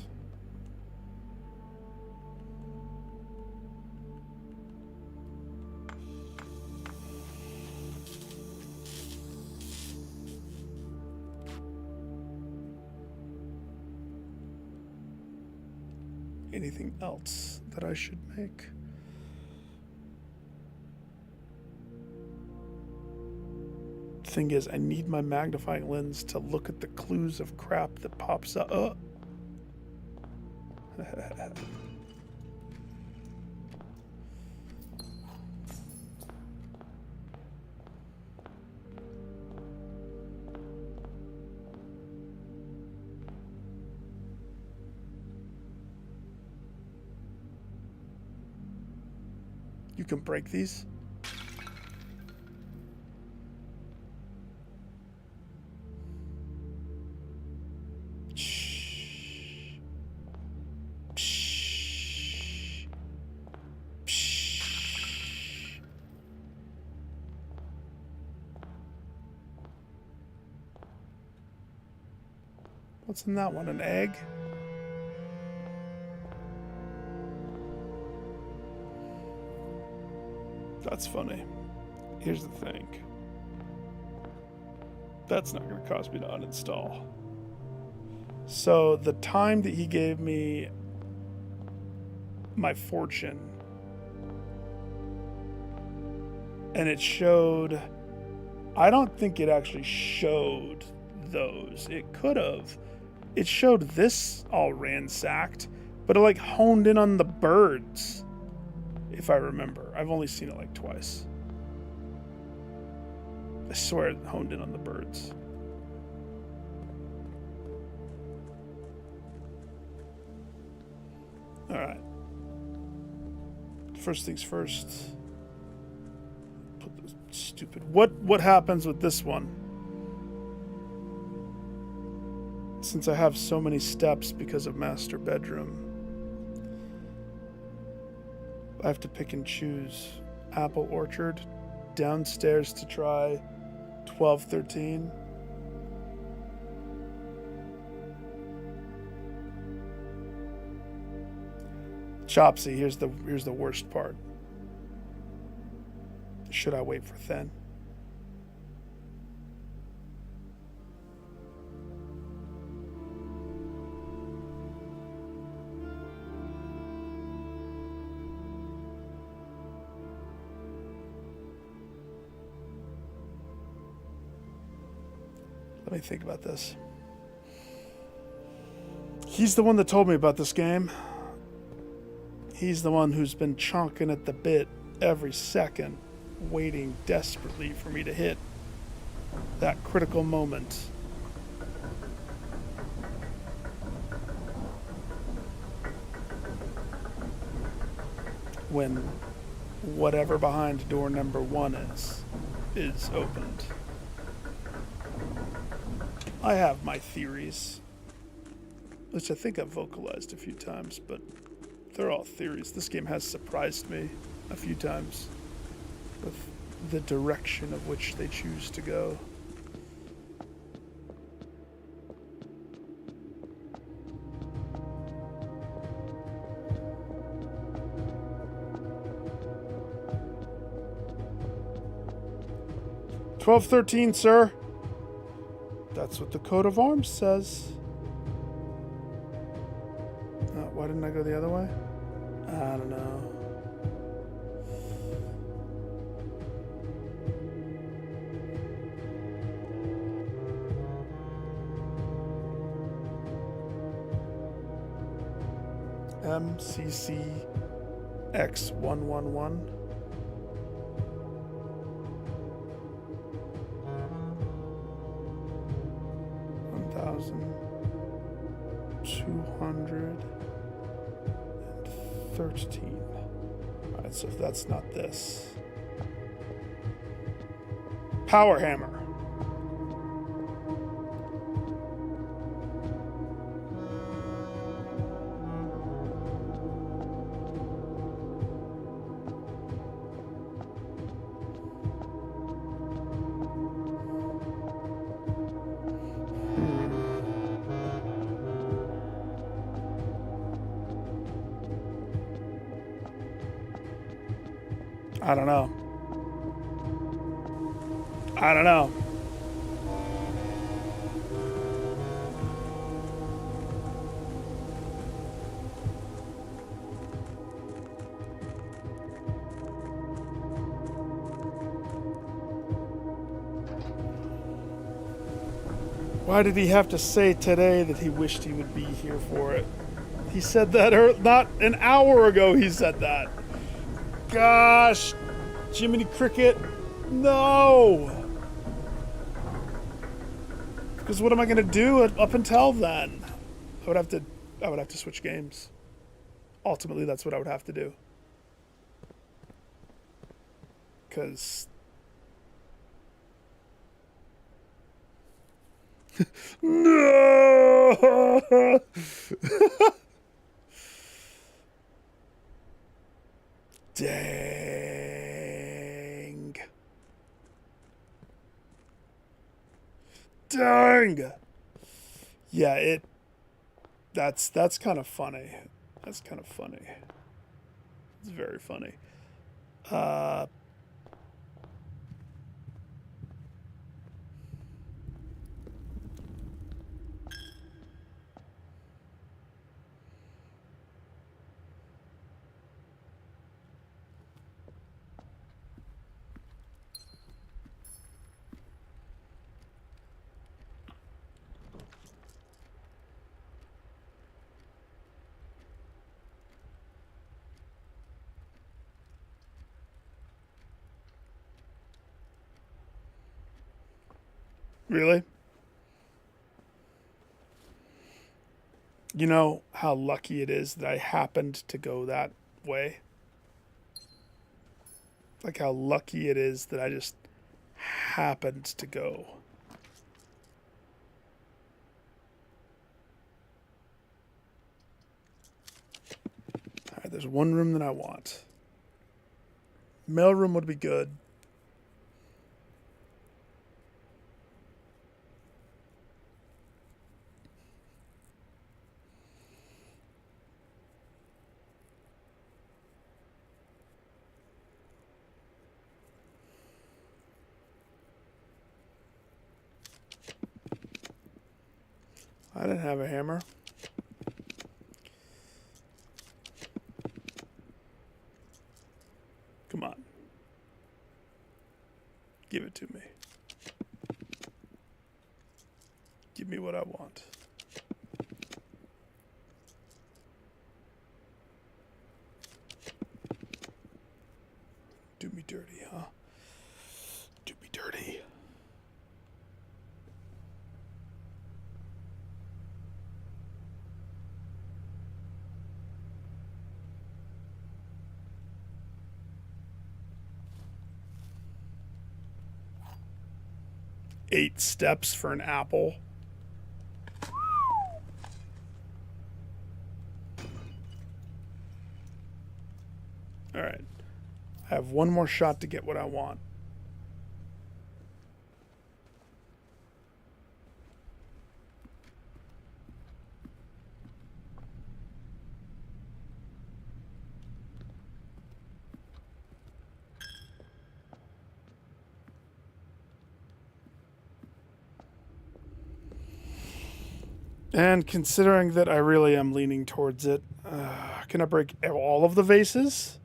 Anything else that I should make? Thing is, I need my magnifying lens to look at the clues of crap that pops up. Oh. You can break these. What's in that one? An egg? That's funny. Here's the thing. That's not going to cause me to uninstall. So the time that he gave me my fortune, and it showed, I don't think it actually showed those. It could have. It showed this all ransacked, but it like honed in on the birds, if I remember. I've only seen it like twice. I swear it honed in on the birds. All right. First things first. Put the stupid. What happens with this one? Since I have so many steps because of master bedroom, I have to pick and choose. Apple orchard, downstairs to try 12-13. Chopsy, here's the worst part. Should I wait for thin? Let me think about this. He's the one that told me about this game. He's the one who's been chonking at the bit every second, waiting desperately for me to hit that critical moment. When whatever behind door number 1 is opened. I have my theories, which I think I've vocalized a few times, but they're all theories. This game has surprised me a few times with the direction of which they choose to go. 1213, sir. That's what the coat of arms says. Why didn't I go the other way? I don't know. MCC X111. $1,213. Alright, so if that's not this. Power hammer. I don't know. I don't know. Why did he have to say today that he wished he would be here for it? He said that not an hour ago he said that. Gosh, Jiminy Cricket, no. Because what am I gonna do up until then? I would have to switch games. Ultimately, that's what I would have to do. Because no. Dang. Dang. Yeah, that's kind of funny. That's kind of funny. It's very funny. Really? You know how lucky it is that I happened to go that way? Like how lucky it is that I just happened to go. Alright, there's one room that I want. Mail room would be good. I didn't have a hammer. Come on. Give it to me. Give me what I want. Do me dirty, huh? Do me dirty. Eight steps for an apple. All right. I have one more shot to get what I want. And considering that I really am leaning towards it, can I break all of the vases?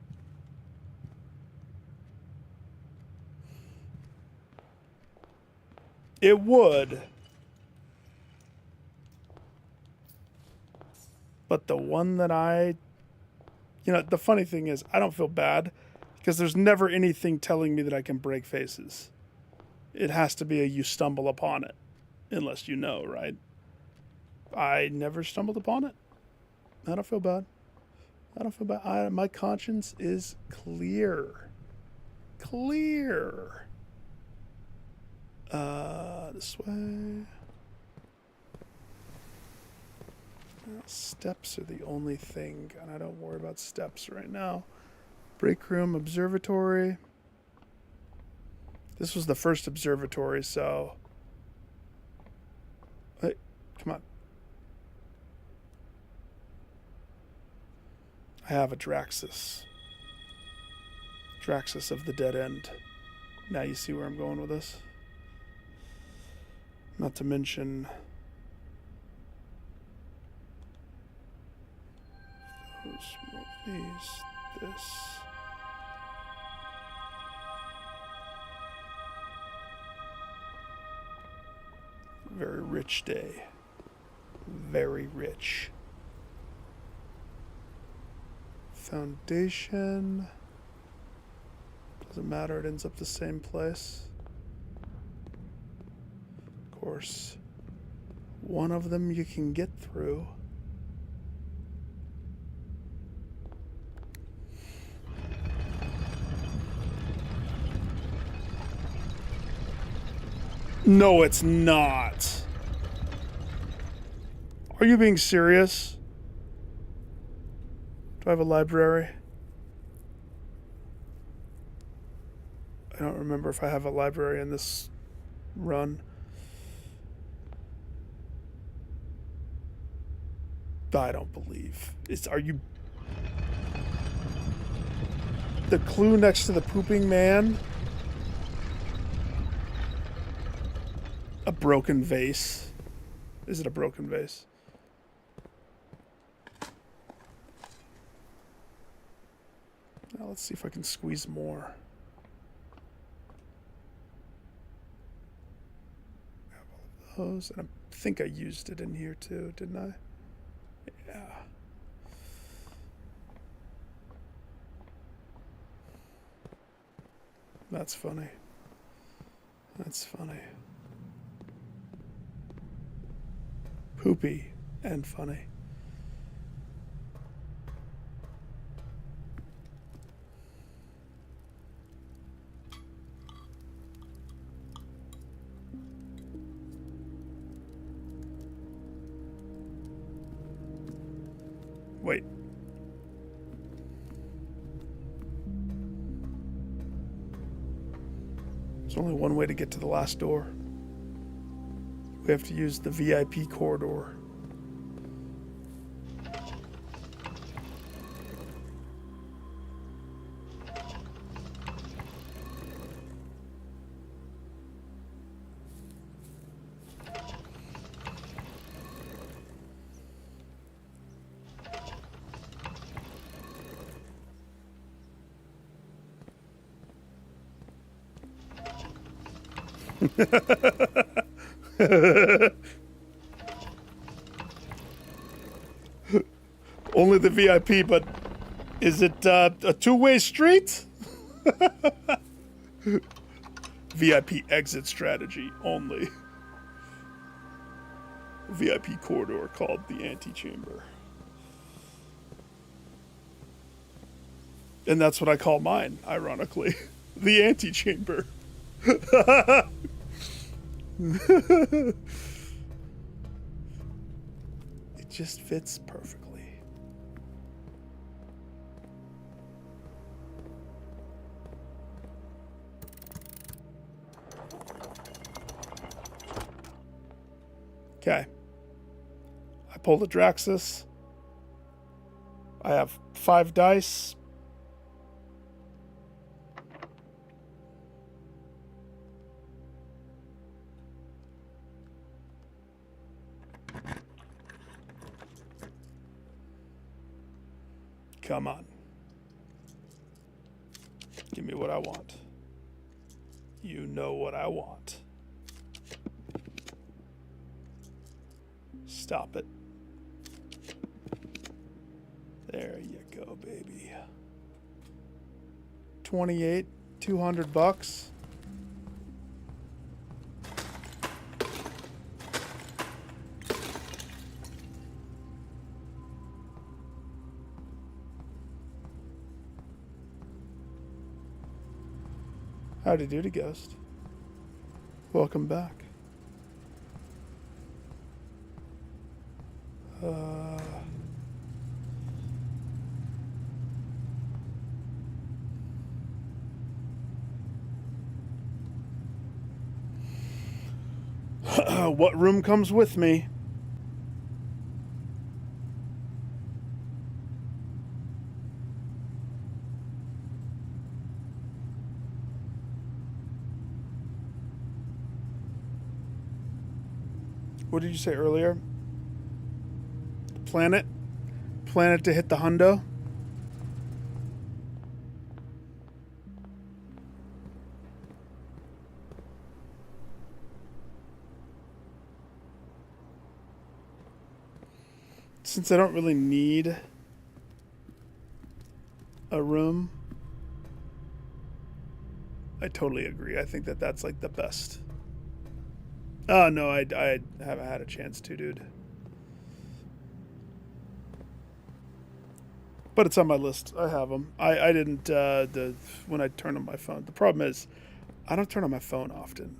It would. But the one that the funny thing is, I don't feel bad because there's never anything telling me that I can break vases. It has to be a you stumble upon it, unless you know, right? I never stumbled upon it. I don't feel bad. I don't feel bad. My conscience is clear. Clear. This way. Well, steps are the only thing, and I don't worry about steps right now. Break room, observatory. This was the first observatory, so... Hey, come on. I have a Draxus. Draxus of the Dead End. Now you see where I'm going with this? Not to mention... this. Very rich day. Very rich. Foundation. Doesn't matter, it ends up the same place. Of course, one of them you can get through. No, it's not. Are you being serious? Do I have a library? I don't remember if I have a library in this run. I don't believe. Are you... The clue next to the pooping man? A broken vase. Is it a broken vase? Now let's see if I can squeeze more. Have all of those. And I think I used it in here too, didn't I? Yeah. That's funny. That's funny. Poopy and funny. Wait. There's only one way to get to the last door. We have to use the VIP corridor. Only the VIP, but is it a two-way street? VIP exit strategy only. VIP corridor called the antechamber. And that's what I call mine, ironically. The antechamber. It just fits perfectly. Okay. I pull the Draxus. I have 5 dice. Come on. Give me what I want. You know what I want. Stop it. There you go, baby. 28, $200. Howdy doody, Ghost. Welcome back. What room comes with me? What did you say earlier? Planet? Planet to hit the hundo? Since I don't really need a room, I totally agree. I think that that's like the best. Oh, no, I haven't had a chance to, dude. But it's on my list. I have them. I didn't, when I turn on my phone. The problem is, I don't turn on my phone often.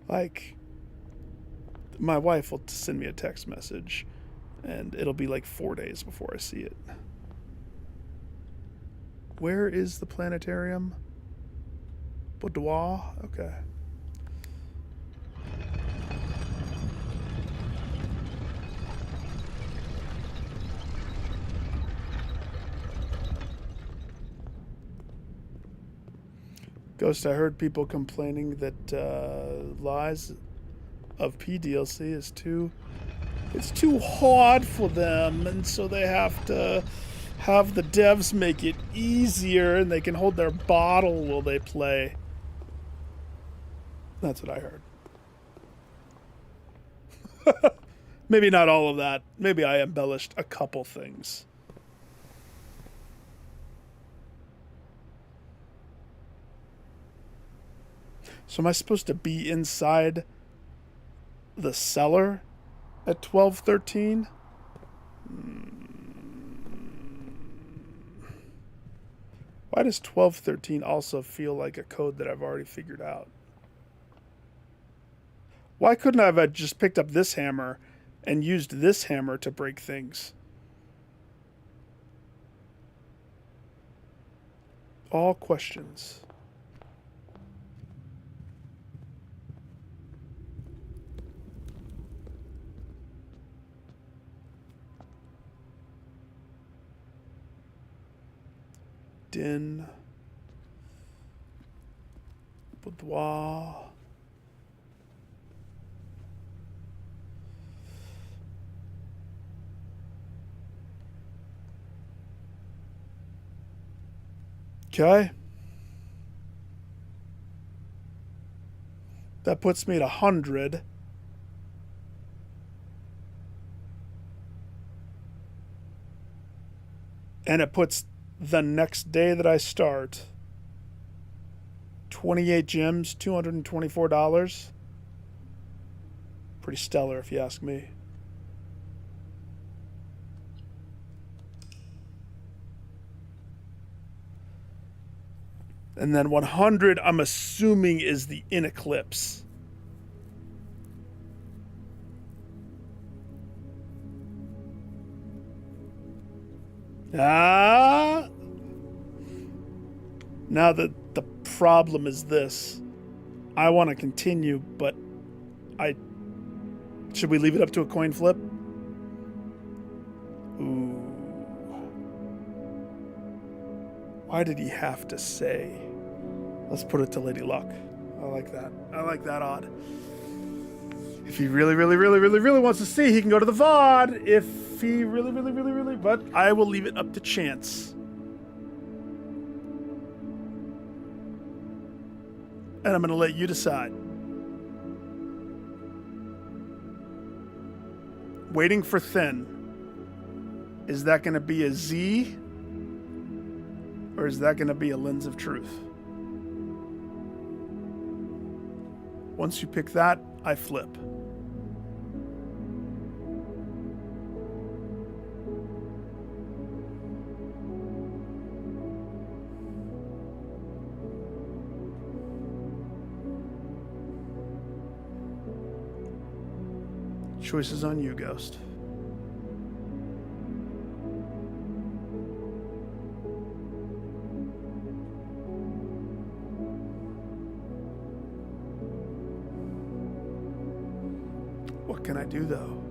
Like, my wife will send me a text message, and it'll be like 4 days before I see it. Where is the planetarium? Boudoir? Okay. Ghost, I heard people complaining that Lies of P DLC is it's too hard for them, and so they have to have the devs make it easier and they can hold their bottle while they play. That's what I heard. Maybe not all of that. Maybe I embellished a couple things. So am I supposed to be inside the cellar at 12:13? Why does 12:13 also feel like a code that I've already figured out? Why couldn't I have just picked up this hammer and used this hammer to break things? All questions. Din. Boudoir. Okay. That puts me at 100. And it puts the next day that I start 28 gems, $224. Pretty stellar if you ask me. And then 100, I'm assuming, is the in eclipse. Ah! Now the problem is this. I want to continue, but should we leave it up to a coin flip? Ooh. Why did he have to say? Let's put it to Lady Luck. I like that. I like that odd. If he really, really, really, really, really wants to see, he can go to the VOD. If he really, really, really, really... But I will leave it up to chance. And I'm going to let you decide. Waiting for Thin. Is that going to be a Z? Or is that going to be a Lens of Truth? Once you pick that, I flip. Choice is on you, Ghost. What can I do, though?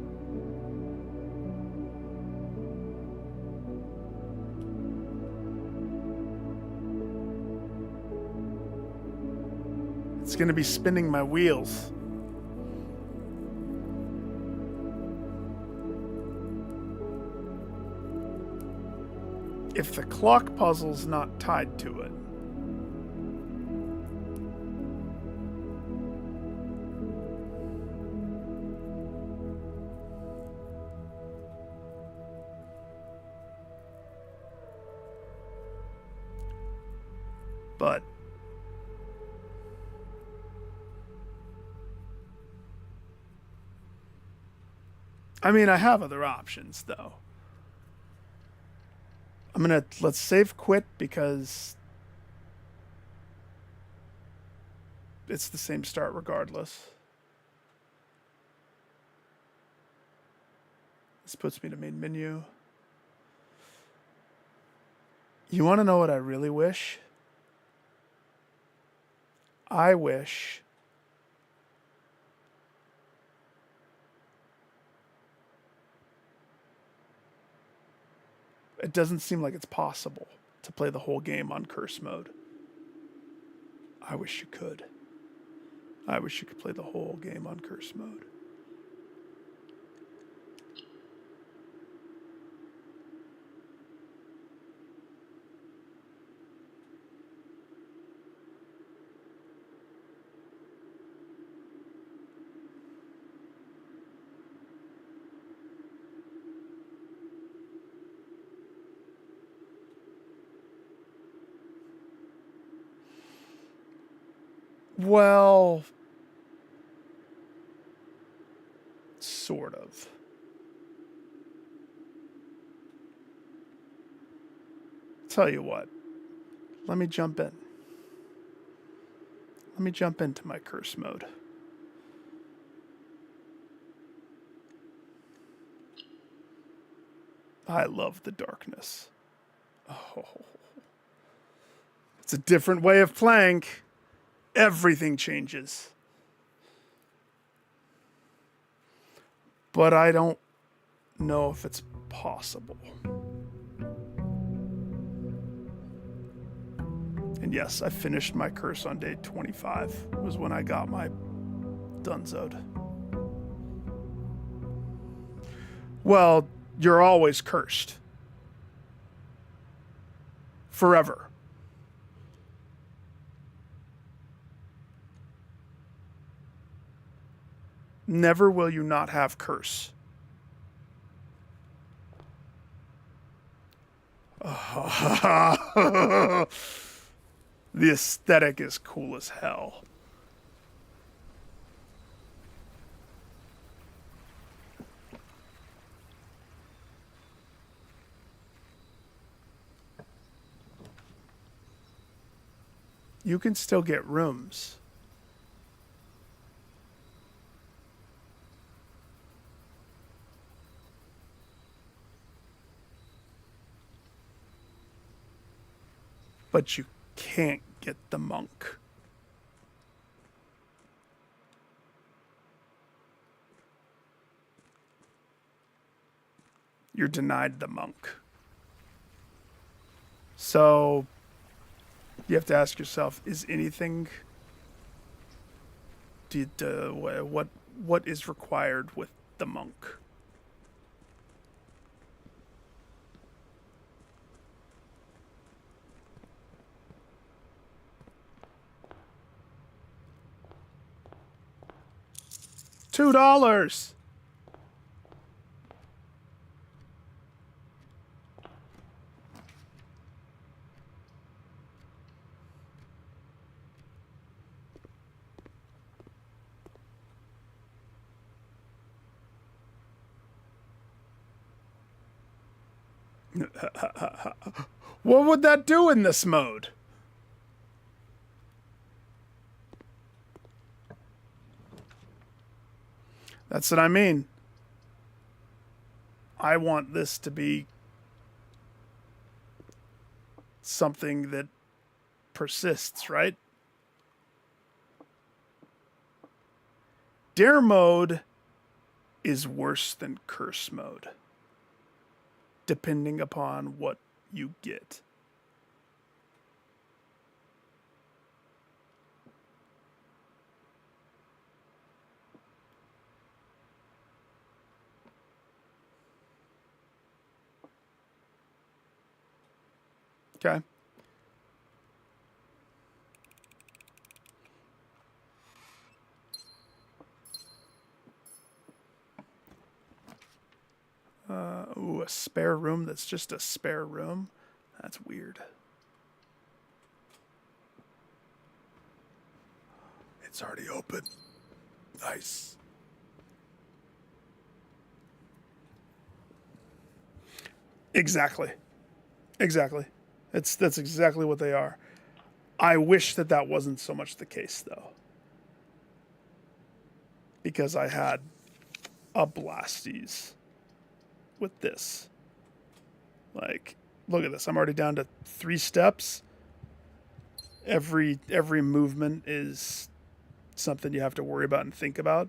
It's going to be spinning my wheels. If the clock puzzle's not tied to it. But I mean, I have other options, though. Let's save quit because it's the same start regardless. This puts me to main menu. You want to know what I really wish? I wish it doesn't seem like it's possible to play the whole game on curse mode. I wish you could. I wish you could play the whole game on curse mode. Well, sort of. Tell you what, let me jump in. Let me jump into my curse mode. I love the darkness. Oh, it's a different way of playing. Everything changes. But I don't know if it's possible. And yes, I finished my curse on day 25. It was when I got my Dunzoed. Well, you're always cursed. Forever. Never will you not have curse. The aesthetic is cool as hell. You can still get rooms. But you can't get the monk. You're denied the monk. So you have to ask yourself, is anything... what is required with the monk. $2. What would that do in this mode? That's what I mean. I want this to be something that persists, right? Dare mode is worse than curse mode, depending upon what you get. Okay. Ooh, a spare room that's just a spare room? That's weird. It's already open. Nice. Exactly. Exactly. That's exactly what they are. I wish that that wasn't so much the case, though. Because I had a blasties with this. Like, look at this. I'm already down to 3 steps. Every movement is something you have to worry about and think about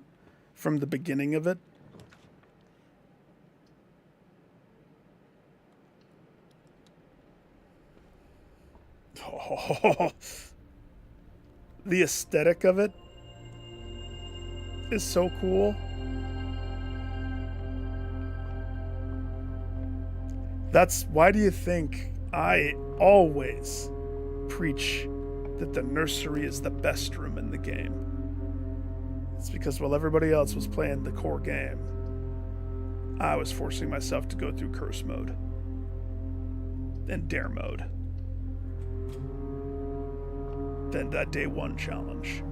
from the beginning of it. Oh, the aesthetic of it is so cool. That's why do you think I always preach that the nursery is the best room in the game? It's because while everybody else was playing the core game, I was forcing myself to go through curse mode and dare mode. Then that day 1 challenge.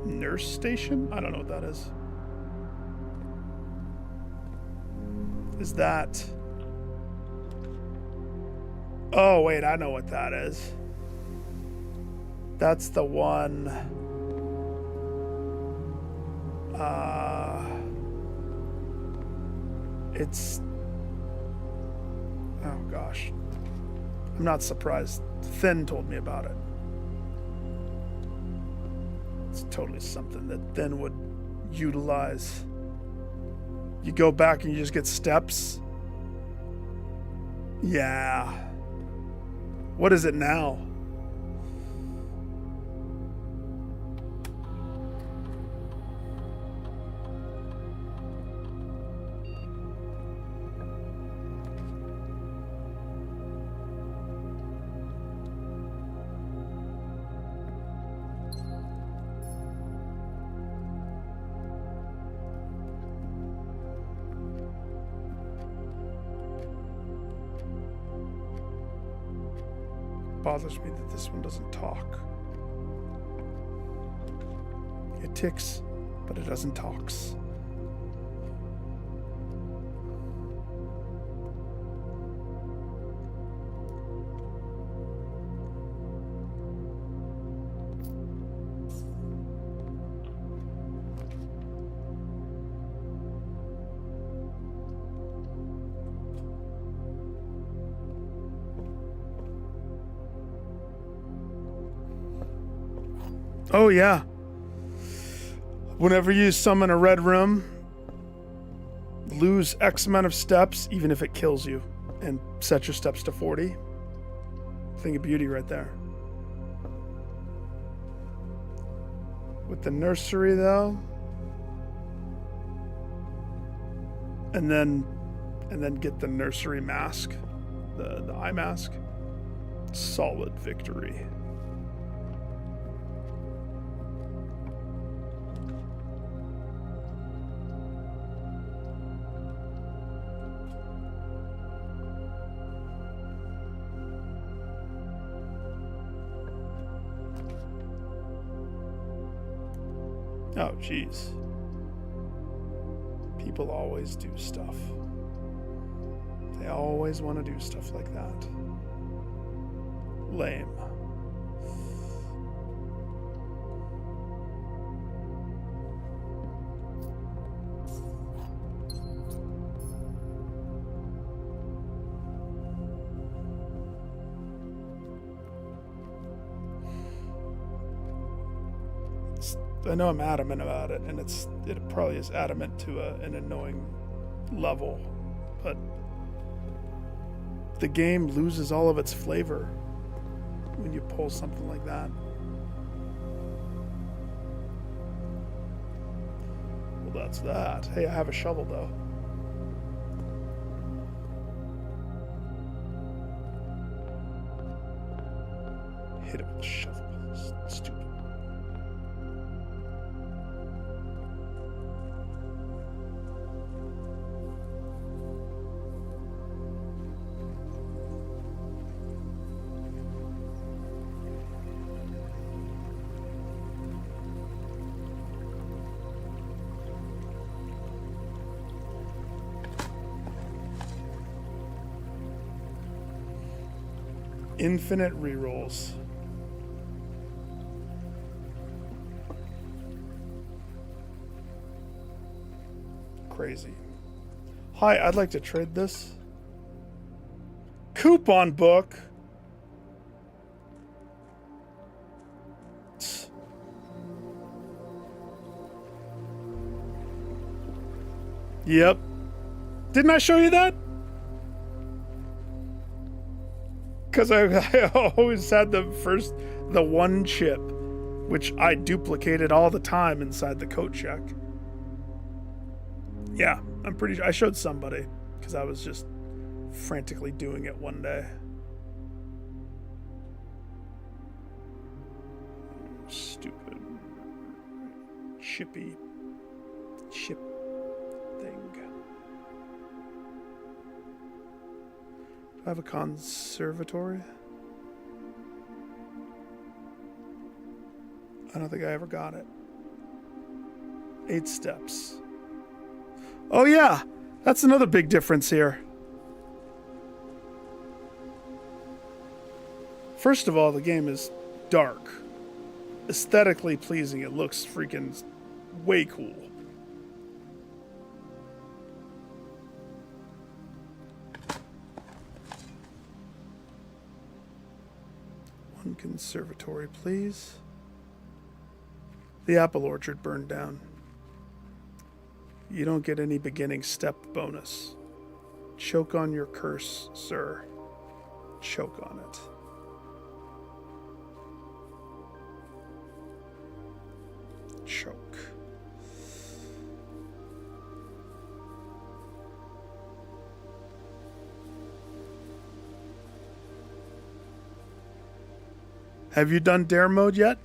Nurse station? I don't know what that is. Is that... Oh, wait, I know what that is. That's the one... It's... Oh, gosh. I'm not surprised. Thin told me about it. It's totally something that Thin would utilize. You go back and you just get steps. Yeah. What is it now? Bothers me that this one doesn't talk. It ticks, but it doesn't talks. Oh, yeah. Whenever you summon a red room, lose X amount of steps, even if it kills you, and set your steps to 40. Thing of beauty right there. With the nursery, though, and then get the nursery mask, the eye mask. Solid victory. Oh, jeez. People always do stuff. They always want to do stuff like that. Lame. I know I'm adamant about it, and it probably is adamant to an annoying level, but the game loses all of its flavor when you pull something like that. Well, that's that. Hey, I have a shovel, though. Hit it with a shovel. Stupid. Infinite rerolls. Crazy. Hi, I'd like to trade this. Coupon book. Yep. Didn't I show you that? Because I always had the one chip, which I duplicated all the time inside the coat check. Yeah, I'm pretty sure I showed somebody because I was just frantically doing it one day. Stupid chip thing. I have a conservatory. I don't think I ever got it. 8 steps. Oh yeah, that's another big difference here. First of all, the game is dark. Aesthetically pleasing. It looks freaking way cool. One conservatory, please. The apple orchard burned down. You don't get any beginning step bonus. Choke on your curse, sir. Choke on it. Choke. Have you done dare mode yet?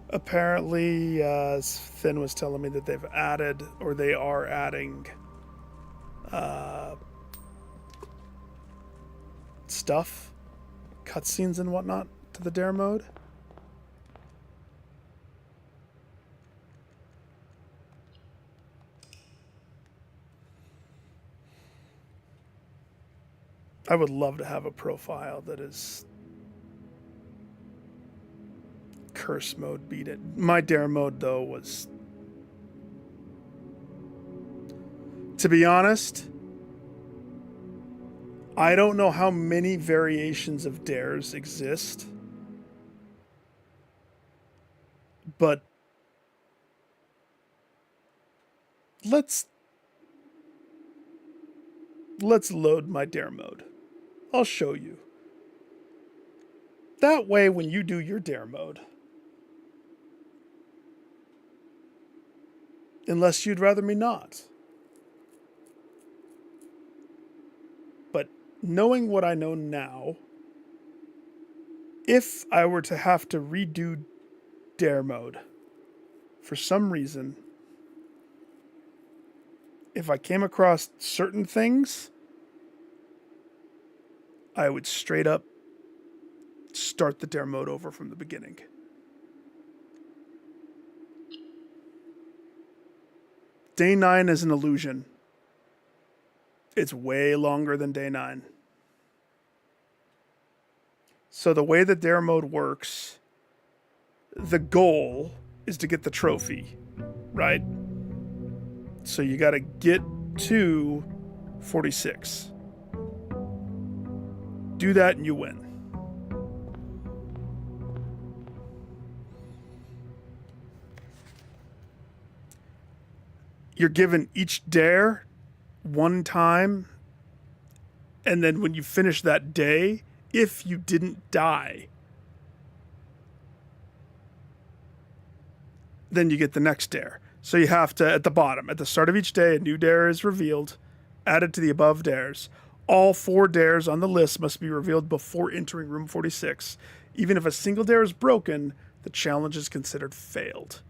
Apparently, Finn was telling me that they've added, or they are adding, stuff, cutscenes and whatnot to the dare mode. I would love to have a profile that is curse mode beat it. My dare mode, though, was... To be honest, I don't know how many variations of dares exist, but let's load my dare mode. I'll show you. That way, when you do your dare mode, unless you'd rather me not. But knowing what I know now, if I were to have to redo dare mode, for some reason, if I came across certain things, I would straight up start the dare mode over from the beginning. Day 9 is an illusion. It's way longer than day 9. So the way that dare mode works, the goal is to get the trophy, right? So you got to get to 46. Do that and you win. You're given each dare one time, and then when you finish that day, if you didn't die, then you get the next dare. So you have to, at the bottom, at the start of each day, a new dare is revealed, added to the above dares. All 4 dares on the list must be revealed before entering room 46. Even if a single dare is broken, the challenge is considered failed.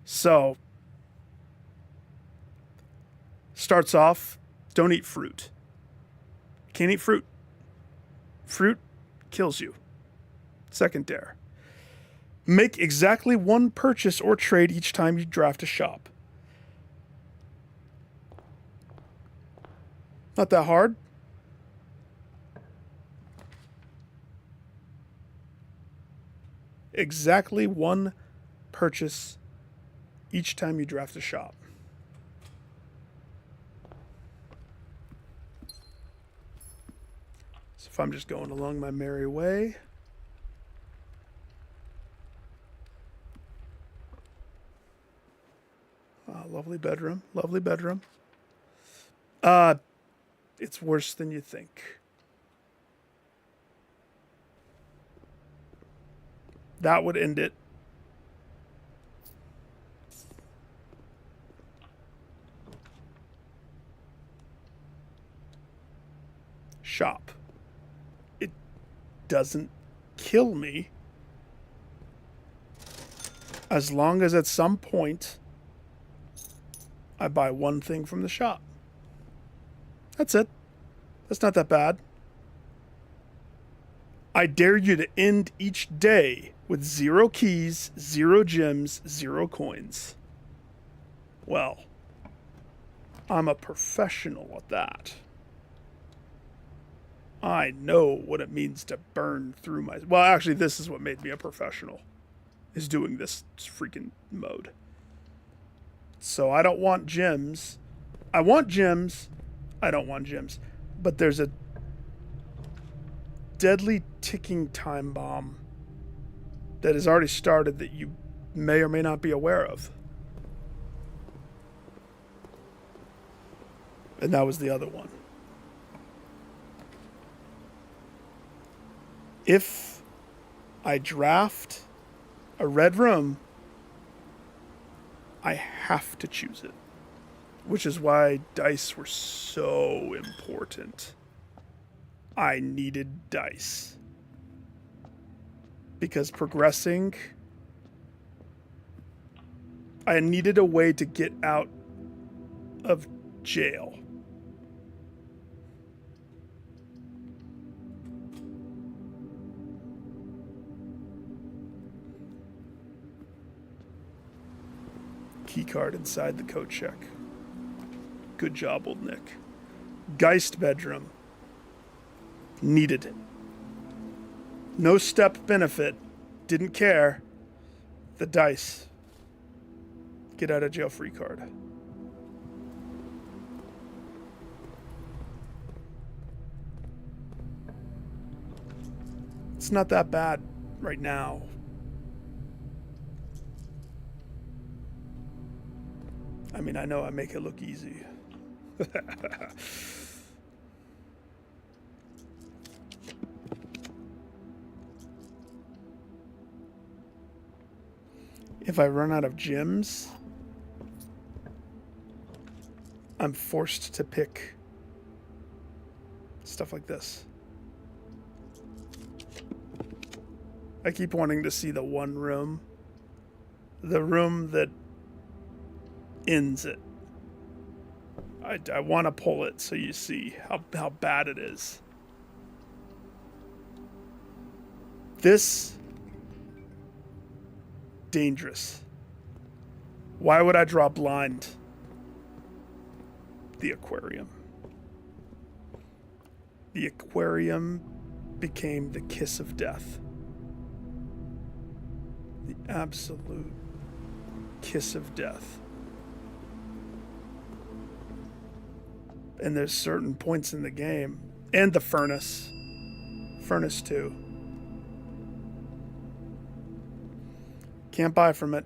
So, starts off, don't eat fruit. Can't eat fruit. Fruit kills you. Second dare. Make exactly 1 purchase or trade each time you draft a shop. Not that hard. Exactly 1 purchase each time you draft a shop. So if I'm just going along my merry way. Lovely bedroom. Lovely bedroom. It's worse than you think. That would end it. Shop. It doesn't kill me as long as at some point I buy 1 thing from the shop. That's it. That's not that bad. I dare you to end each day with 0 keys, 0 gems, 0 coins. Well, I'm a professional at that. I know what it means to burn through my... Well, actually, this is what made me a professional, is doing this freaking mode. So I don't want gems. I want gems. I don't want gems. But there's a deadly ticking time bomb that has already started that you may or may not be aware of. And that was the other one. If I draft a red room, I have to choose it. Which is why dice were so important. I needed dice. Because progressing, I needed a way to get out of jail. Keycard inside the coat check. Good job, old Nick. Geist bedroom. Needed. No step benefit. Didn't care. The dice. Get out of jail free card. It's not that bad right now. I mean, I know I make it look easy. If I run out of gems, I'm forced to pick stuff like this. I keep wanting to see the one room. The room that ends it. I want to pull it so you see how bad it is. This... dangerous. Why would I draw blind? The aquarium. The aquarium became the kiss of death. The absolute kiss of death. And there's certain points in the game. And the furnace. Furnace 2. Can't buy from it.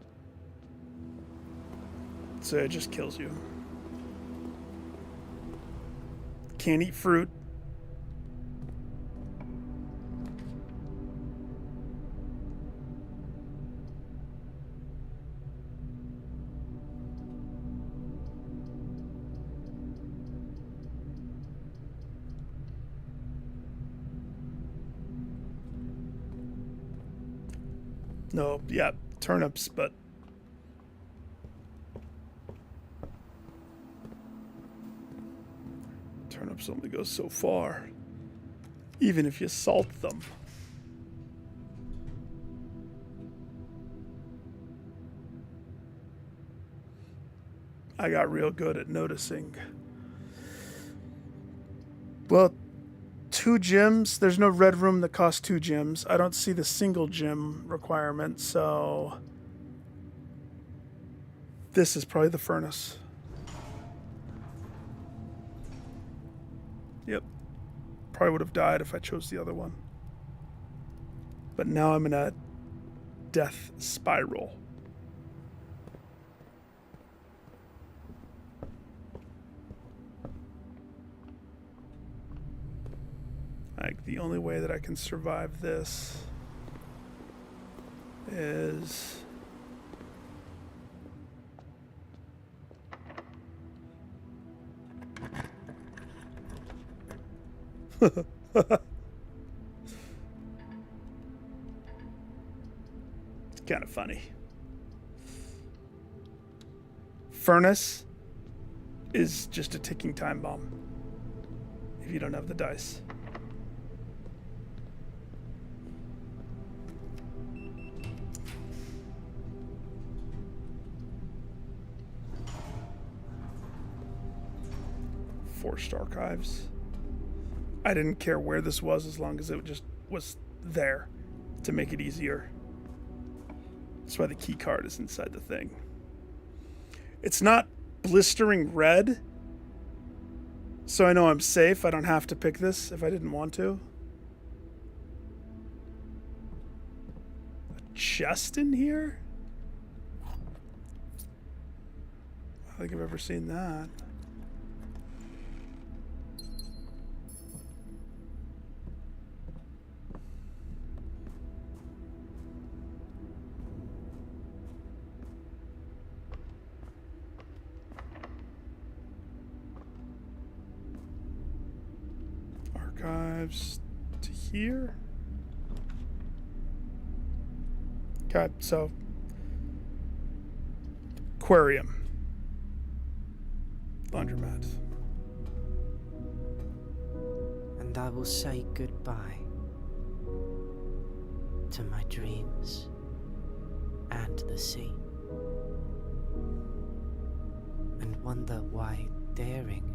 So it just kills you. Can't eat fruit. No, yeah, turnips, but turnips only go so far, even if you salt them. I got real good at noticing. Well, 2 gems. There's no red room that costs 2 gems. I don't see the single gem requirement, so this is probably the furnace. Yep. Probably would have died if I chose the other one. But now I'm in a death spiral. Like, the only way that I can survive this is it's kind of funny. Furnace is just a ticking time bomb if you don't have the dice. Forced archives. I didn't care where this was as long as it just was there to make it easier. That's why the key card is inside the thing. It's not blistering red, so I know I'm safe. I don't have to pick this if I didn't want to. A chest in here? I don't think I've ever seen that. Archives to here. Okay, so aquarium, laundromat. And I will say goodbye to my dreams and the sea, and wonder why daring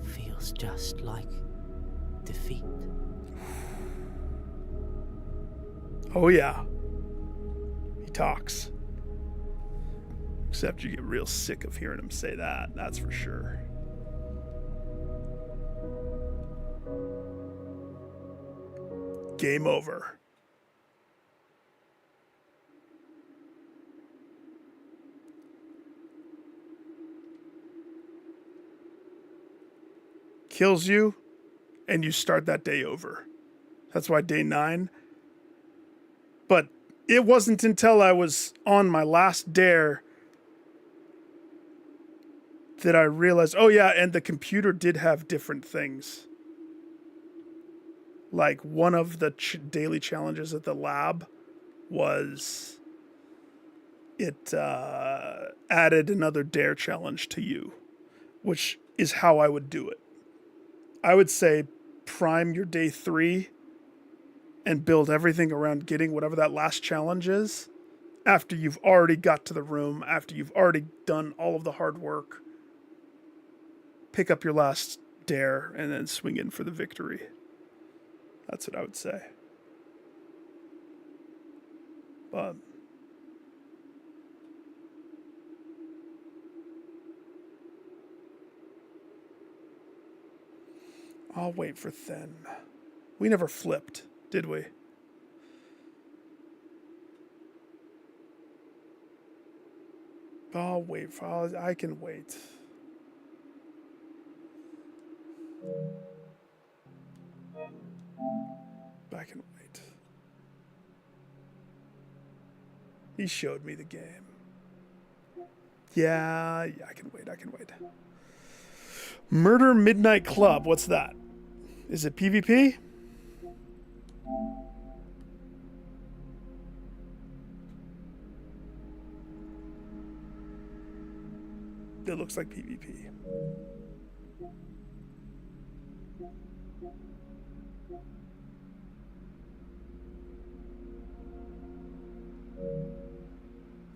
feels just like defeat. Oh, yeah. He talks. Except you get real sick of hearing him say that, that's for sure. Game over. Kills you, and you start that day over. That's why day 9. But it wasn't until I was on my last dare that I realized, oh yeah, and the computer did have different things. Like one of the daily challenges at the lab was it added another dare challenge to you, which is how I would do it. I would say prime your day 3 and build everything around getting whatever that last challenge is after you've already got to the room, after you've already done all of the hard work. Pick up your last dare and then swing in for the victory. That's what I would say. But I'll wait for Thin. We never flipped, did we? I'll wait for. I can wait. I can wait. He showed me the game. Yeah, I can wait. I can wait. Murder Midnight Club. What's that? Is it PvP? It looks like PvP.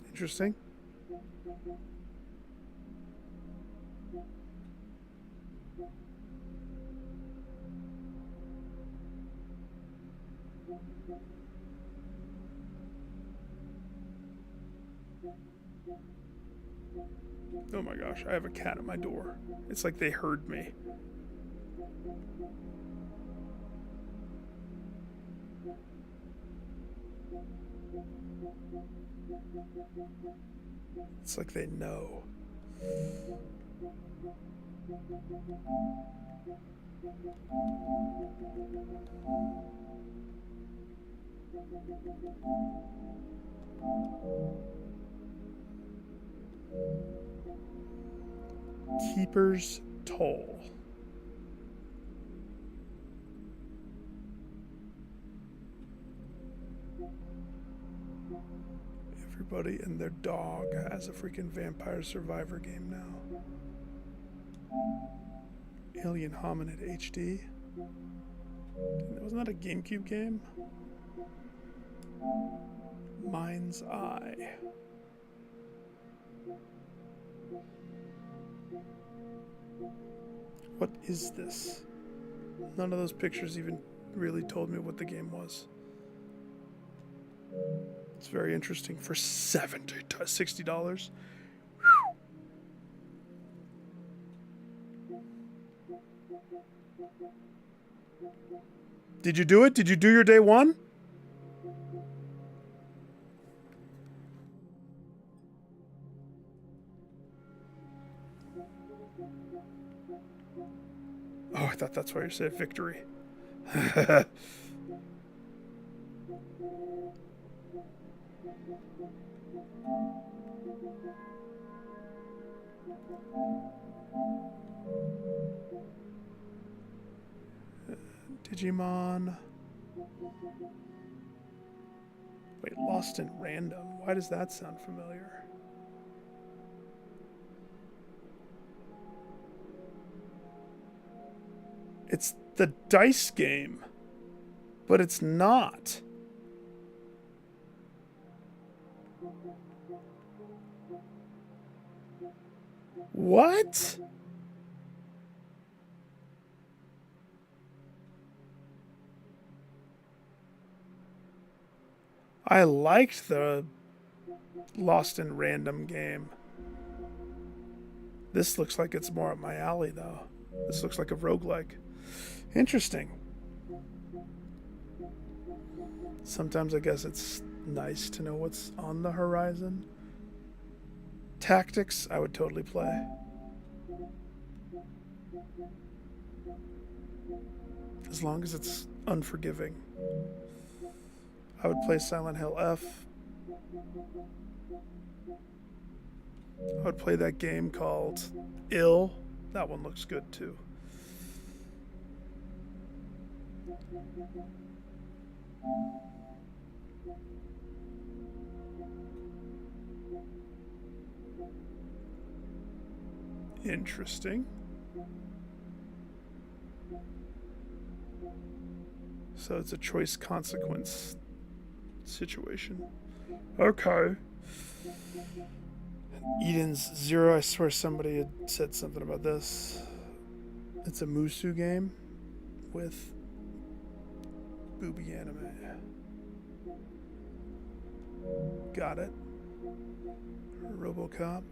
Interesting. Oh my gosh, I have a cat at my door. It's like they heard me. It's like they know. Keeper's Toll. Everybody and their dog has a freaking Vampire Survivor game now. Alien Hominid HD. Wasn't that a GameCube game? Mind's Eye. What is this? None of those pictures even really told me what the game was. It's very interesting for $60. Did you do it? Did you do your day 1? Oh, I thought that's why you said victory. Digimon. Wait, Lost in Random. Why does that sound familiar? It's the dice game, but it's not. What? I liked the Lost in Random game. This looks like it's more up my alley, though. This looks like a roguelike. Interesting. Sometimes I guess it's nice to know what's on the horizon. Tactics, I would totally play. As long as it's unforgiving. I would play Silent Hill F. I would play that game called Ill. That one looks good too. Interesting. So it's a choice consequence situation. Okay. Eden's Zero, I swear somebody had said something about this. It's a Musu game with booby anime. Got it. RoboCop.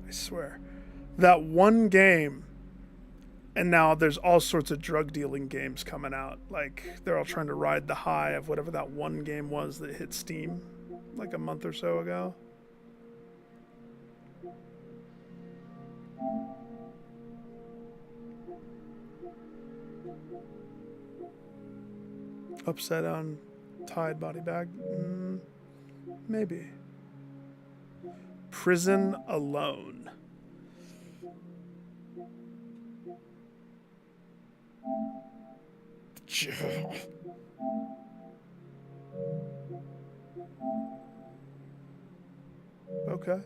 I swear. That one game, and now there's all sorts of drug dealing games coming out. Like, they're all trying to ride the high of whatever that one game was that hit Steam like a month or so ago. Upside down tied body bag? Maybe. Prison Alone. Okay.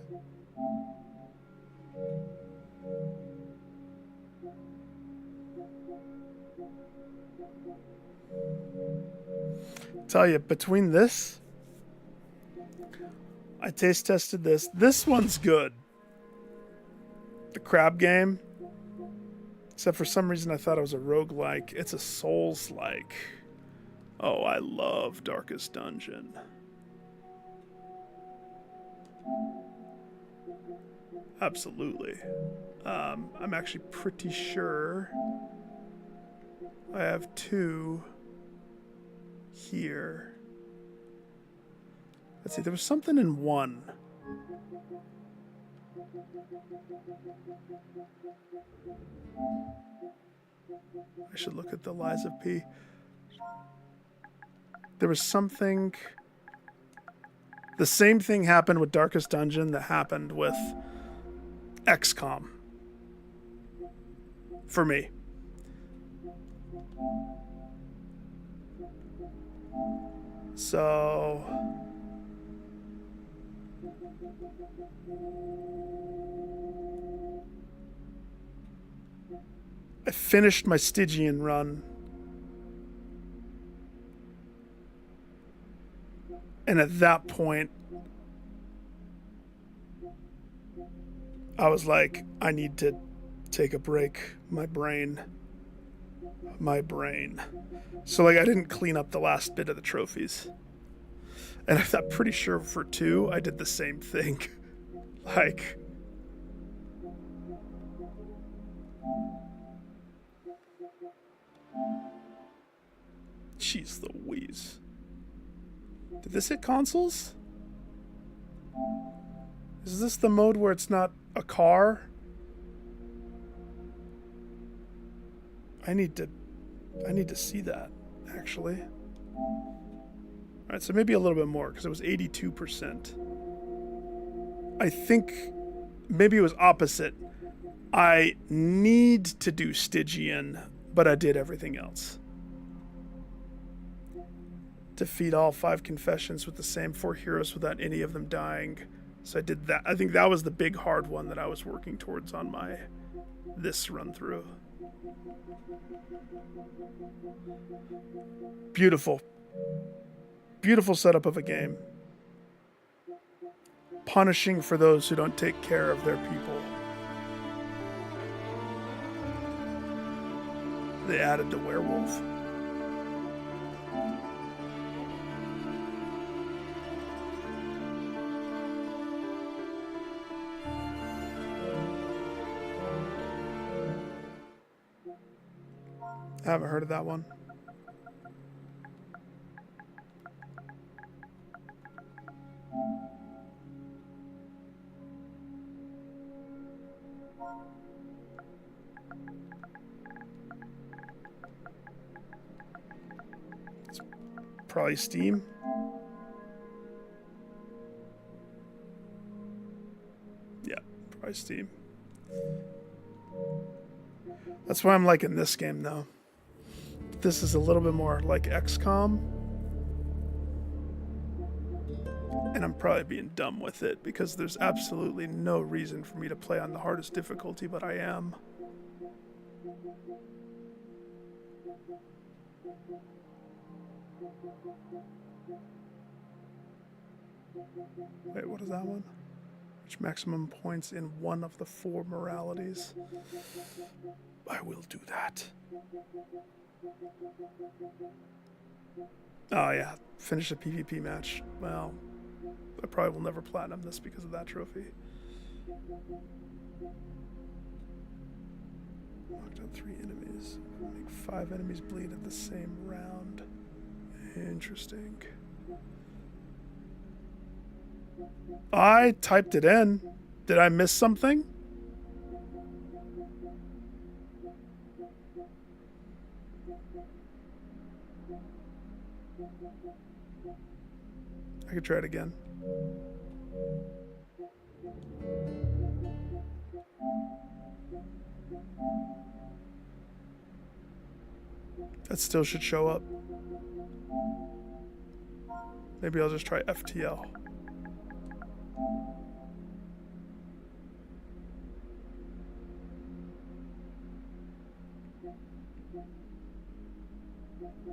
Tell you, between this, I taste tested this. This one's good. The crab game. Except for some reason I thought it was a roguelike. It's a Souls-like. Oh, I love Darkest Dungeon. Absolutely. I'm actually pretty sure I have 2 here. Let's see, there was something in 1. I should look at the Lies of P. There was something... The same thing happened with Darkest Dungeon that happened with XCOM. For me. So... I finished my Stygian run. And at that point, I was like, I need to take a break. My brain. So, like, I didn't clean up the last bit of the trophies. And I'm pretty sure for 2, I did the same thing. Like... Jeez Louise. Did this hit consoles? Is this the mode where it's not a car? I need to see that, actually. Alright, so maybe a little bit more, because it was 82%. I think maybe it was opposite. I need to do Stygian, but I did everything else. Defeat all 5 confessions with the same 4 heroes without any of them dying. So I did that. I think that was the big hard one that I was working towards on this run through. Beautiful. Beautiful setup of a game. punishing for those who don't take care of their people. They added the werewolf. I haven't heard of that one. It's probably Steam. Yeah, probably Steam. That's why I'm liking this game though. This is a little bit more like XCOM. And I'm probably being dumb with it because there's absolutely no reason for me to play on the hardest difficulty, but I am. Wait, what is that one? Reach maximum points in one of the 4 moralities. I will do that. Oh yeah, finish a PvP match. Well, I probably will never platinum this because of that trophy. Knocked out 3 enemies. Make 5 enemies bleed at the same round. Interesting. I typed it in. Did I miss something? I could try it again. That still should show up. Maybe I'll just try FTL.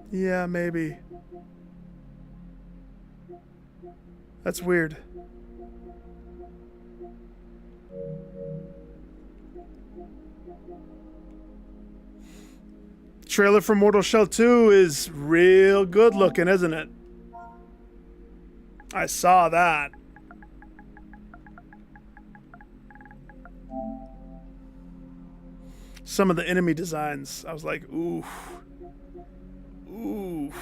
Yeah, maybe. That's weird. Trailer for Mortal Shell 2 is real good looking, isn't it? I saw that. Some of the enemy designs, I was like, ooh. Ooh.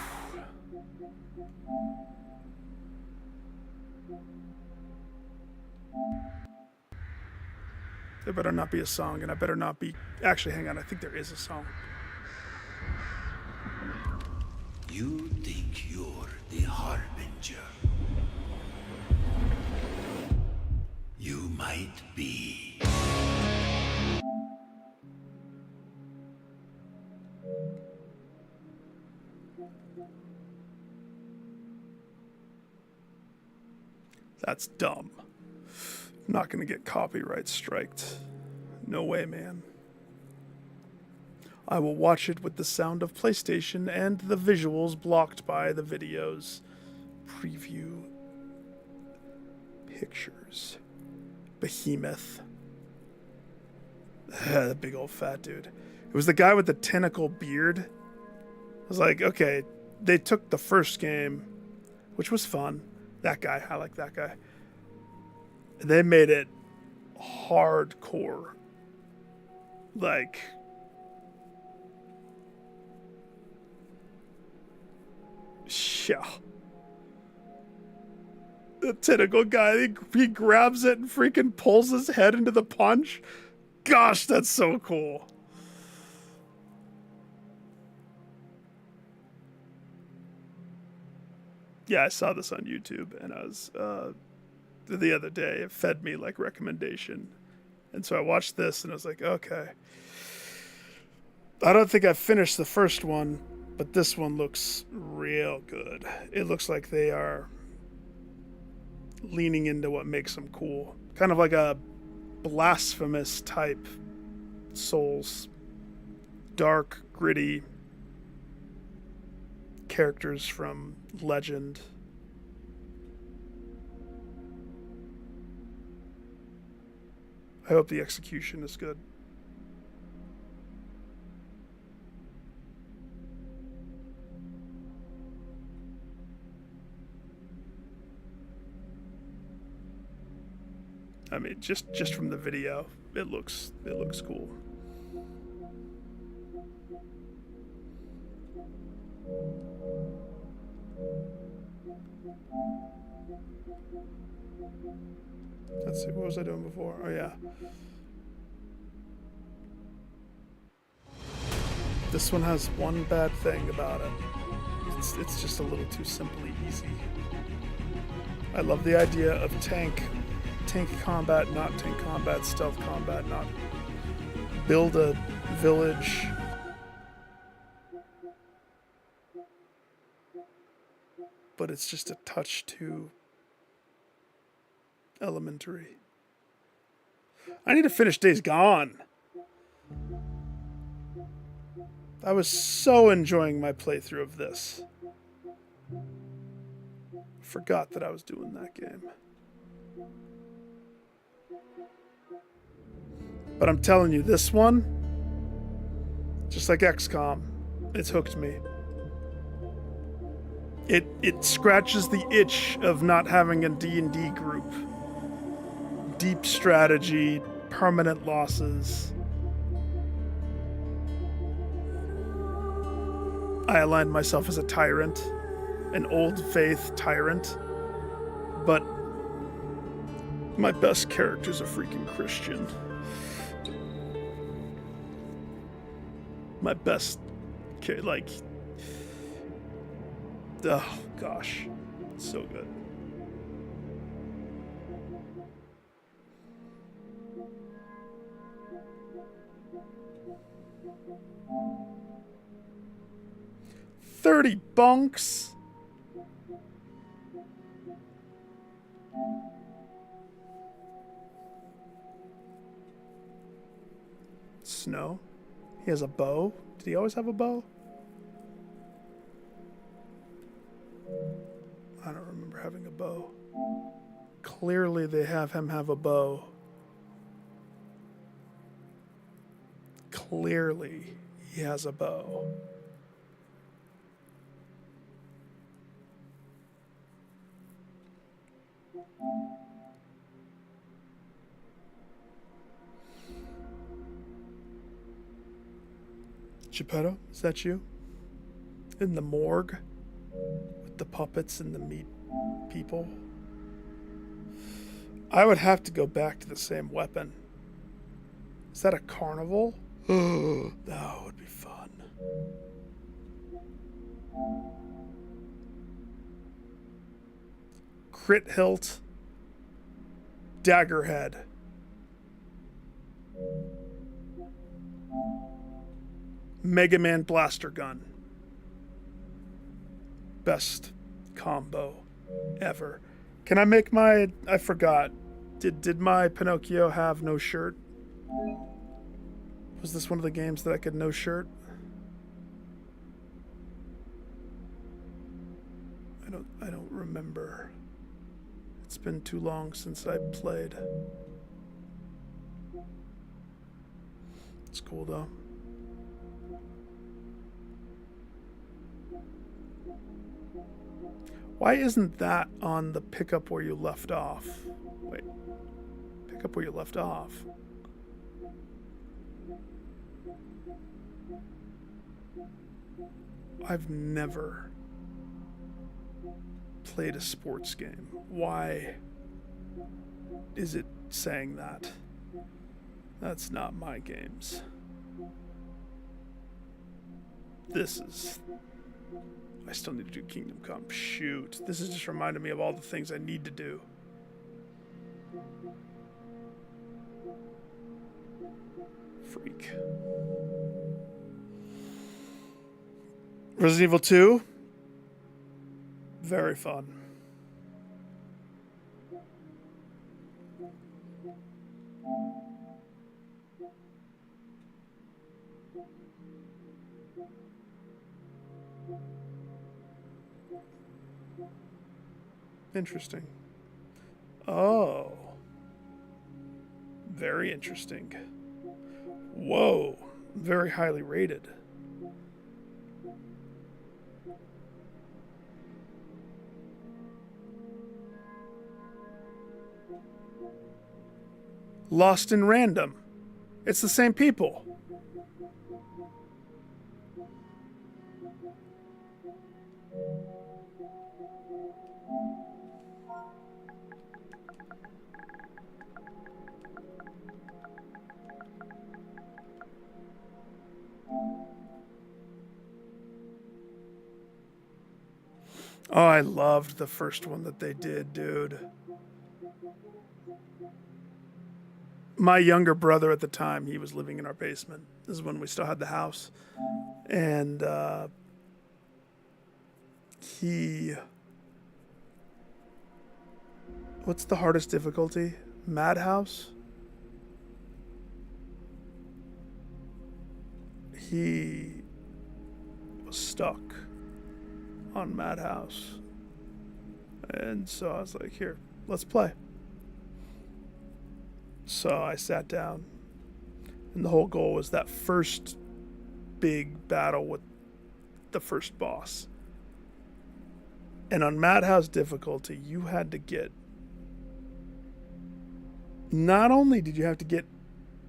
There better not be a song, and I better not be... Actually, hang on, I think there is a song. You think you're the Harbinger. You might be. That's dumb. I'm not going to get copyright striked. No way, man. I will watch it with the sound of PlayStation and the visuals blocked by the videos. Preview pictures. Behemoth. The big old fat dude. It was the guy with the tentacle beard. I was like, okay, they took the first game, which was fun. That guy, I like that guy. They made it hardcore. Like, yeah. The tentacle guy, he grabs it and freaking pulls his head into the punch. Gosh, that's so cool. Yeah, I saw this on YouTube, and I was, the other day, it fed me, like, recommendation. And so I watched this, and I was like, okay. I don't think I finished the first one, but this one looks real good. It looks like they are leaning into what makes them cool. Kind of like a blasphemous type Souls. Dark, gritty characters from Legend. I hope the execution is good. I mean, just from the video, it looks cool. Let's see, what was I doing before? Oh yeah. This one has one bad thing about it. It's just a little too simply easy. I love the idea of tank combat, not tank combat, stealth combat, not build a village. But it's just a touch too elementary. I need to finish Days Gone. I was so enjoying my playthrough of this. Forgot that I was doing that game. But I'm telling you, this one, just like XCOM, it's hooked me. It scratches the itch of not having a D&D group. Deep strategy, permanent losses. I aligned myself as a tyrant, an old faith tyrant, but my best character's a freaking Christian. My best, like, oh gosh, it's so good. $30 bunks. Snow. He has a bow. Did he always have a bow? I don't remember having a bow. Clearly they have him have a bow. Clearly he has a bow. Geppetto, is that you? In the morgue? With the puppets and the meat people? I would have to go back to the same weapon. Is that a carnival? That would be fun. Crit hilt. Daggerhead. Mega Man blaster gun. Best combo ever. Can I make my... I forgot. Did my Pinocchio have no shirt? Was this one of the games that I could no shirt? I don't remember. It's been too long since I played. It's cool though. Why isn't that on the pick up where you left off? Wait. Pick up where you left off. I've never played a sports game. Why is it saying that? That's not my games. This is... I still need to do Kingdom Come. Shoot. This is just reminding me of all the things I need to do. Freak. Resident Evil 2. Very fun. Interesting. Oh. Very interesting. Whoa. Very highly rated. Lost in Random. It's the same people. Oh, I loved the first one that they did, dude. My younger brother at the time, he was living in our basement. This is when we still had the house. And he... What's the hardest difficulty? Madhouse? He was stuck on Madhouse. And so I was like, here, let's play. So I sat down, and the whole goal was that first big battle with the first boss. And on Madhouse difficulty, you had to get... Not only did you have to get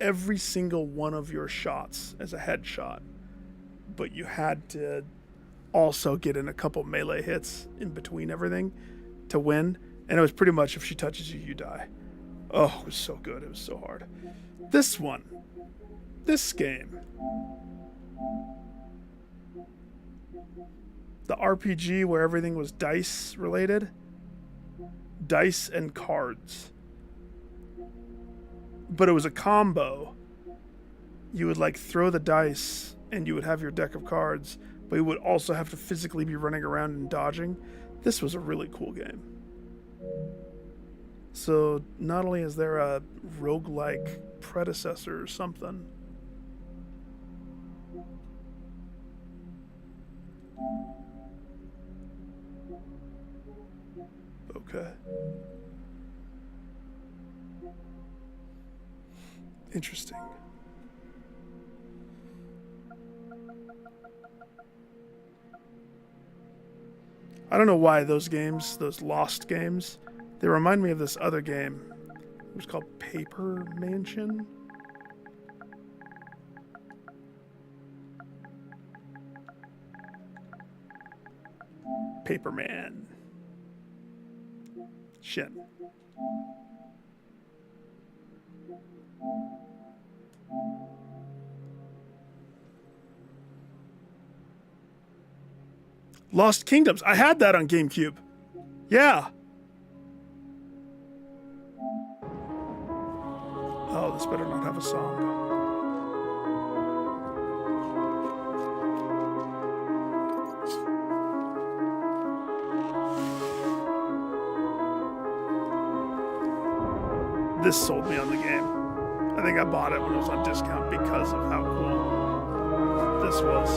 every single one of your shots as a headshot, but you had to also get in a couple melee hits in between everything to win. And it was pretty much if she touches you, you die. Oh, it was so good. It was so hard. This one. This game. The RPG where everything was dice related. Dice and cards. But it was a combo. You would like throw the dice and you would have your deck of cards, but you would also have to physically be running around and dodging. This was a really cool game. So not only is there a roguelike predecessor or something, okay. Interesting. I don't know why those games, those Lost games, they remind me of this other game. It was called Paper Mansion. Paperman. Shit. Lost Kingdoms. I had that on GameCube. Yeah. Oh, this better not have a song. This sold me on the game. I think I bought it when it was on discount because of how cool this was.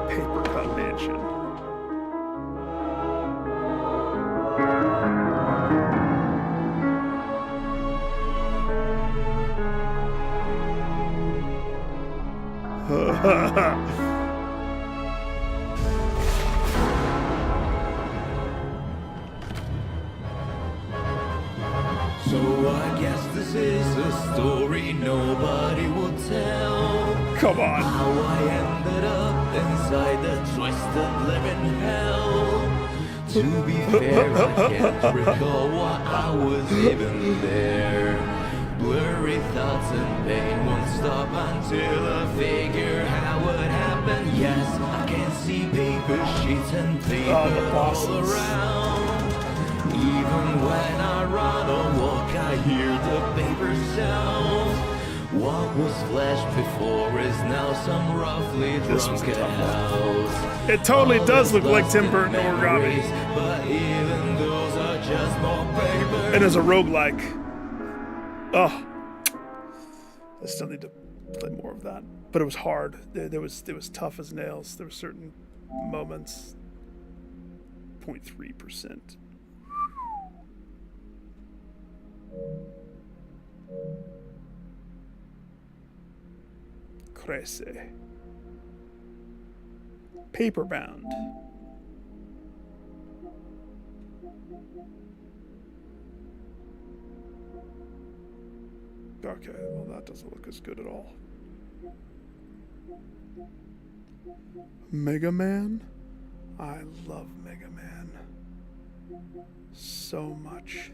Paper Cut Mansion. So I guess this is a story nobody will tell. Come on. How I ended up inside the twisted living hell. To be fair, I can't recall why I was even there. Blurry thoughts and pain won't stop until I figure how it happened. Yes, I can see paper sheets and paper all around. Even when I run or walk, I hear the paper sound. What was flesh before is now some roughly drunken house. It totally does look like Tim Burton origami. But even those are just more paper. And as a roguelike. Oh. I still need to play more of that. But it was hard. It was tough as nails. There were certain moments 5.3%. Crece. Paperbound. Okay, well that doesn't look as good at all. Mega Man? I love Mega Man. So much.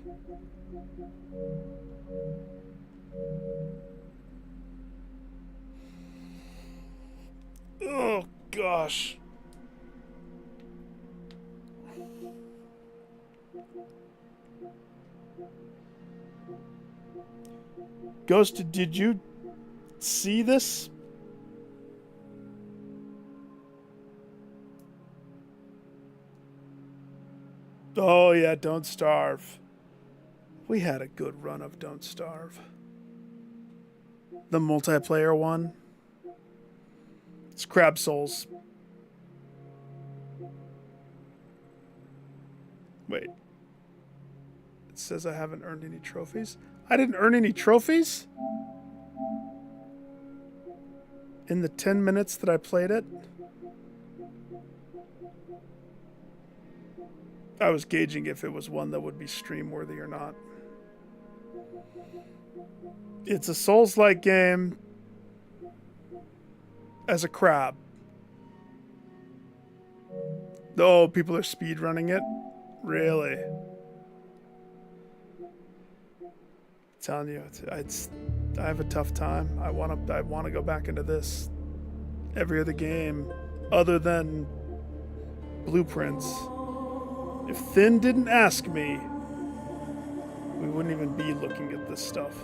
Oh gosh. Ghost, did you see this? Oh yeah, Don't Starve. We had a good run of Don't Starve. The multiplayer one. It's Crab Souls. Wait. It says I haven't earned any trophies. I didn't earn any trophies? In the 10 minutes that I played it? I was gauging if it was one that would be stream worthy or not. It's a Souls-like game as a crab. Oh, people are speedrunning it? Really? I'm telling you, I have a tough time. I want to go back into this. Every other game other than Blueprints. If Thin didn't ask me, we wouldn't even be looking at this stuff.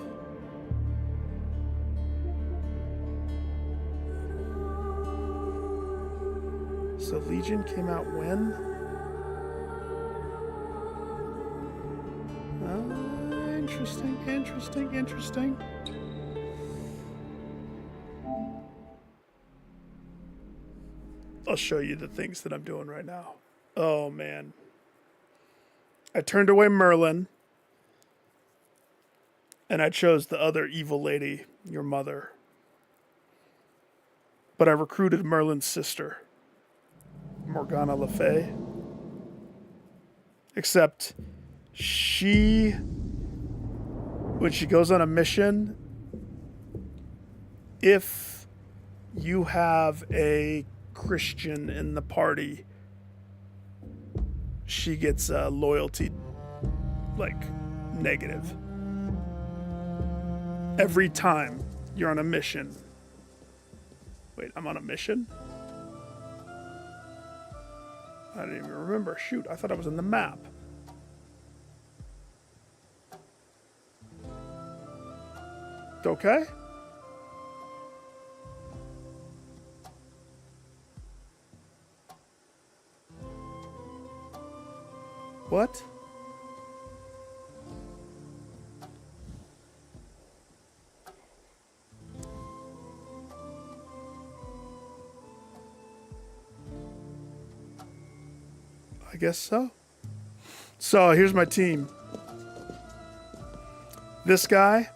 So Legion came out when? Interesting. I'll show you the things that I'm doing right now. Oh man. I turned away Merlin. And I chose the other evil lady, your mother. But I recruited Merlin's sister, Morgana Le Fay. Except when she goes on a mission, if you have a Christian in the party, she gets loyalty, like, negative. Every time you're on a mission. Wait, I'm on a mission? I didn't even remember. Shoot, I thought I was in the map. Okay? What? I guess so. So here's my team. This guy.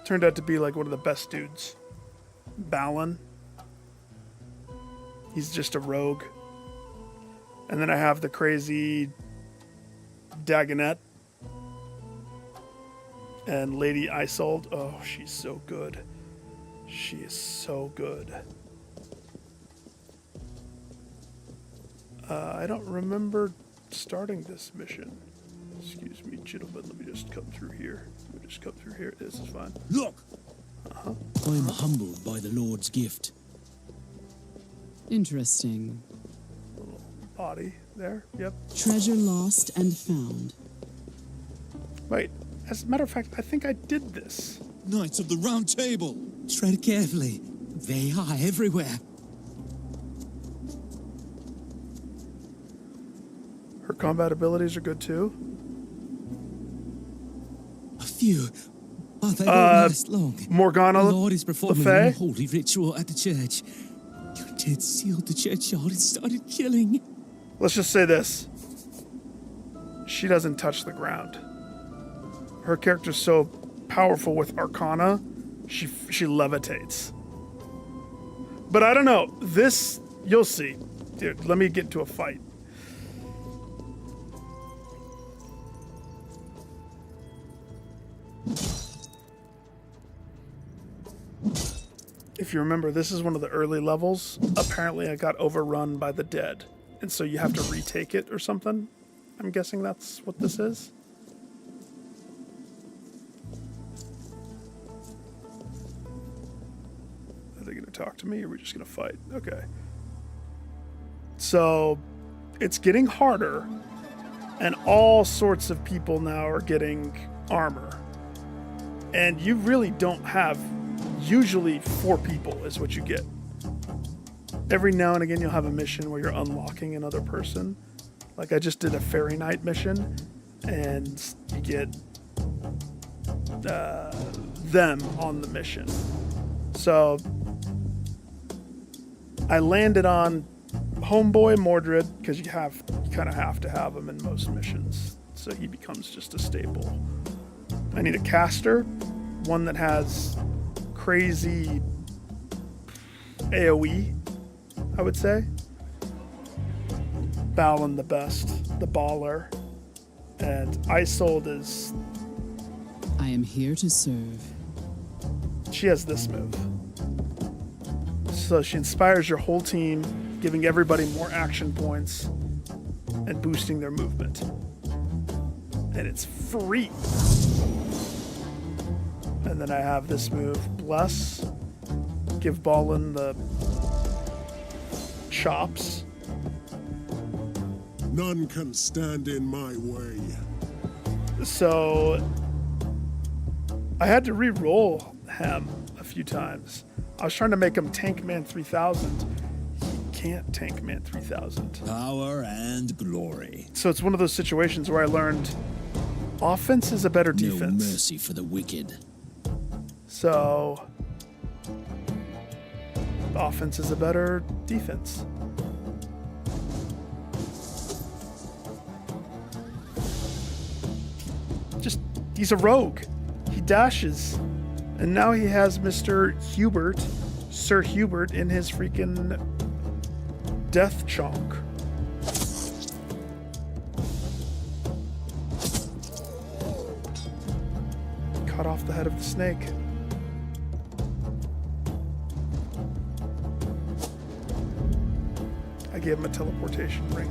Turned out to be like one of the best dudes. Balin. He's just a rogue. And then I have the crazy Dagonet. And Lady Isolde. Oh, she's so good. She is so good. I don't remember starting this mission. Excuse me, gentlemen. Let me just come through here. This is fine. Look! I am humbled by the Lord's gift. Interesting. Little body there. Yep. Treasure lost and found. Wait. As a matter of fact, I think I did this. Knights of the Round Table! Tread carefully. They are everywhere. Her combat abilities are good too. A few, but they won't last long. Morgana The Lord is performing Le Fay? an unholy ritual at the church. Your It sealed the churchyard and started killing. Let's just say this. She doesn't touch the ground. Her character's so powerful with Arcana, she levitates. But I don't know. This, you'll see. Dude, let me get into a fight. If you remember, this is one of the early levels. Apparently I got overrun by the dead. And so you have to retake it or something. I'm guessing that's what this is. Are they going to talk to me or are we just going to fight? Okay. So it's getting harder and all sorts of people now are getting armor. And you really don't have, usually 4 people is what you get. Every now and again you'll have a mission where you're unlocking another person. Like I just did a Fairy Knight mission and you get them on the mission. So I landed on Homeboy Mordred because you kind of have to have him in most missions. So he becomes just a staple. I need a caster, one that has crazy AoE, I would say. Balin the best, the baller. And Isolde is... I am here to serve. She has this move. So she inspires your whole team, giving everybody more action points and boosting their movement. And it's free. And then I have this move, Bless. Give Balin the chops. None can stand in my way. So I had to re-roll him a few times. I was trying to make him Tank Man 3000. He can't Tank Man 3000. Power and glory. So it's one of those situations where I learned offense is a better defense. No mercy for the wicked. So offense is a better defense. Just, he's a rogue. He dashes. And now he has Mr. Hubert, Sir Hubert, in his freaking death chonk. Cut off the head of the snake. I gave him a teleportation ring.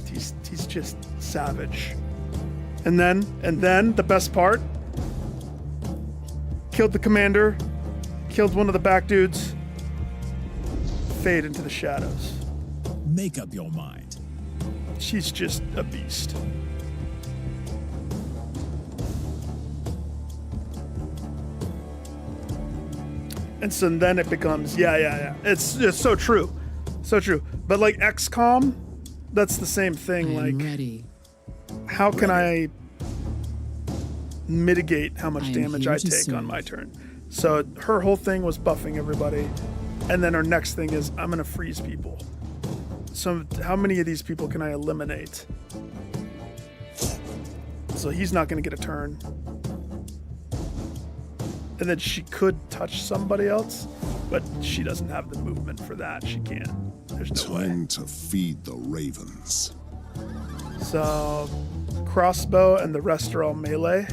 He's just savage. And then the best part, killed the commander, killed one of the back dudes, fade into the shadows. Make up your mind. She's just a beast. And so then it becomes, yeah. It's so true. So true. But like XCOM, that's the same thing. I am Like, ready. how can I mitigate how much I am damage here I to take on serve. my turn? So her whole thing was buffing everybody. And then her next thing is, I'm going to freeze people. So how many of these people can I eliminate? So he's not going to get a turn. And then she could touch somebody else, but she doesn't have the movement for that. She can't. There's no way. Time to feed the ravens. So crossbow and the rest are all melee.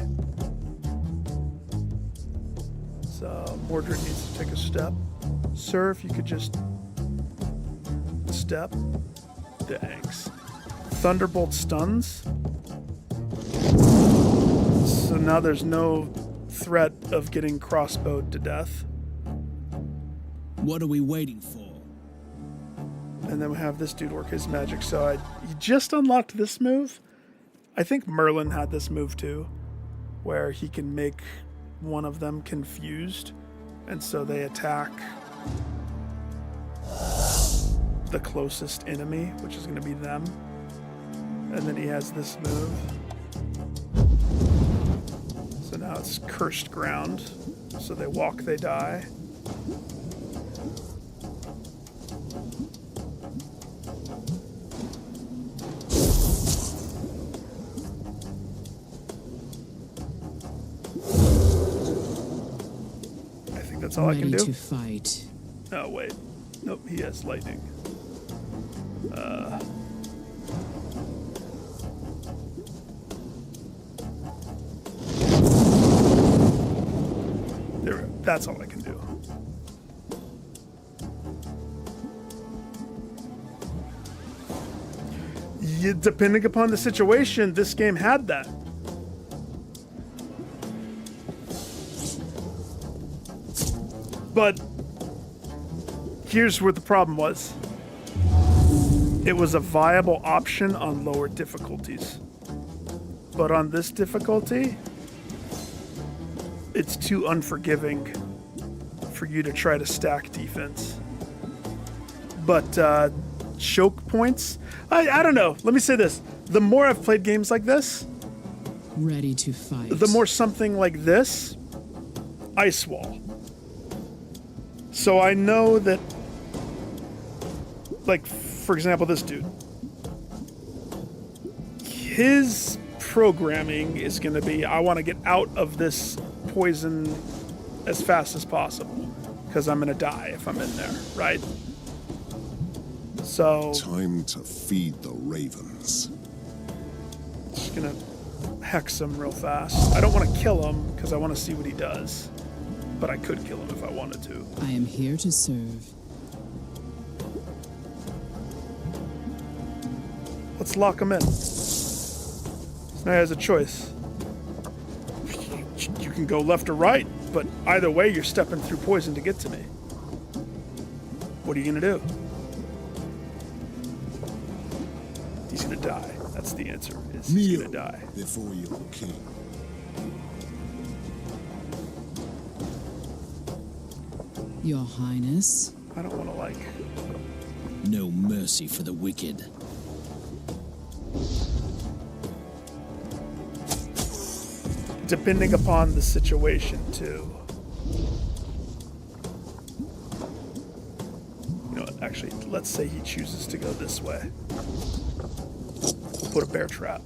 So Mordred needs to take a step. Sir, if you could just step. Thanks. Thunderbolt stuns. So now there's no threat of getting crossbowed to death. What are we waiting for? And then we have this dude work his magic. So he just unlocked this move. I think Merlin had this move too, where he can make one of them confused. And so they attack the closest enemy, which is going to be them. And then he has this move. So now it's cursed ground. So they walk, they die. that's all I can Ready do. to fight. Oh, wait. Nope, he has lightning. There, that's all I can do. Yeah, depending upon the situation, this game had that. But here's where the problem was. It was a viable option on lower difficulties. But on this difficulty, it's too unforgiving for you to try to stack defense. But choke points, I don't know. Let me say this. The more I've played games like this, Ready to fight. the more something like this, ice wall. So I know that, like, for example, this dude. His programming is going to be, I want to get out of this poison as fast as possible, because I'm going to die if I'm in there, right? So, Time to feed the ravens. just going to hex him real fast. I don't want to kill him, because I want to see what he does. But I could kill him if I wanted to. I am here to serve. Let's lock him in. So now he has a choice. You can go left or right, but either way, you're stepping through poison to get to me. What are you gonna do? He's gonna die. That's the answer. He's Kneel gonna die. before your king. Your Highness. I don't want to like. No mercy for the wicked. Depending upon the situation, too. You know what? Actually, let's say he chooses to go this way. Put a bear trap.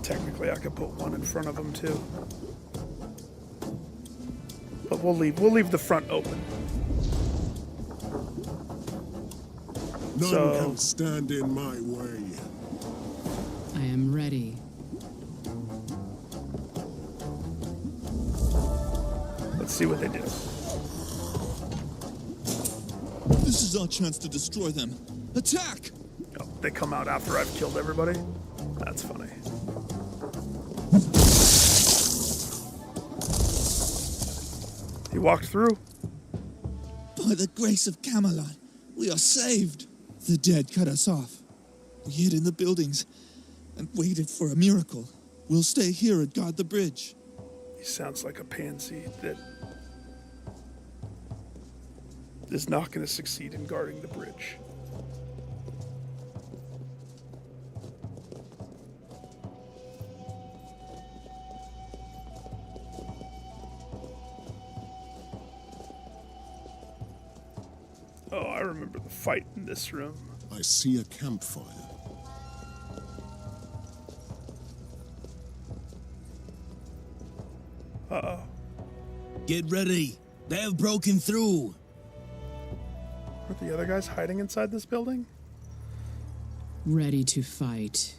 Technically, I could put one in front of him, too. But we'll leave the front open. None So- can stand in my way. I am ready. Let's see what they do. This is our chance to destroy them. Attack! Oh, they come out after I've killed everybody? That's funny. He walked through. By the grace of Camelot, we are saved. The dead cut us off. We hid in the buildings and waited for a miracle. We'll stay here and guard the bridge. He sounds like a pansy that is not going to succeed in guarding the bridge. Oh, I remember the fight in this room. I see a campfire. Uh-oh. Get ready. They have broken through. Are the other guys hiding inside this building? Ready to fight.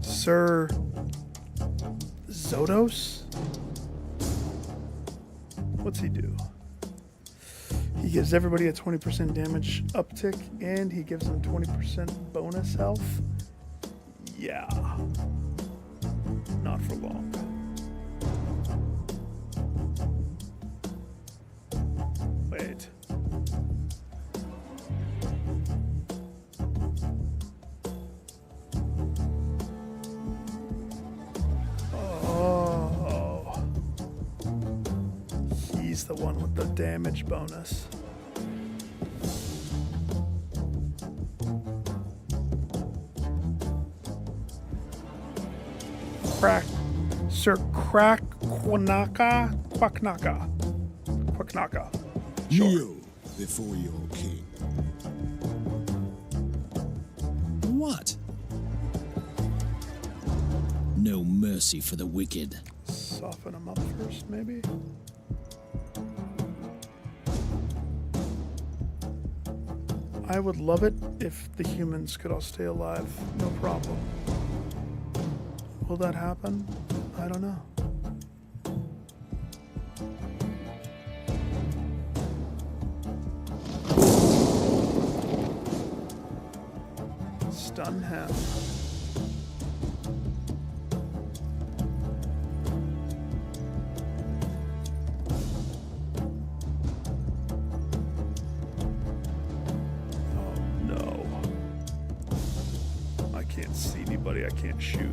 Sir Zodos? What's he do? He gives everybody a 20% damage uptick, and he gives them 20% bonus health. Yeah. Not for long. Wait. Oh. He's the one with the damage bonus. Quacknaka. Kneel before your king. What? No mercy for the wicked. Soften him up first, maybe. I would love it if the humans could all stay alive. No problem. Will that happen? I don't know. Stun him. Oh no. I can't see anybody, I can't shoot.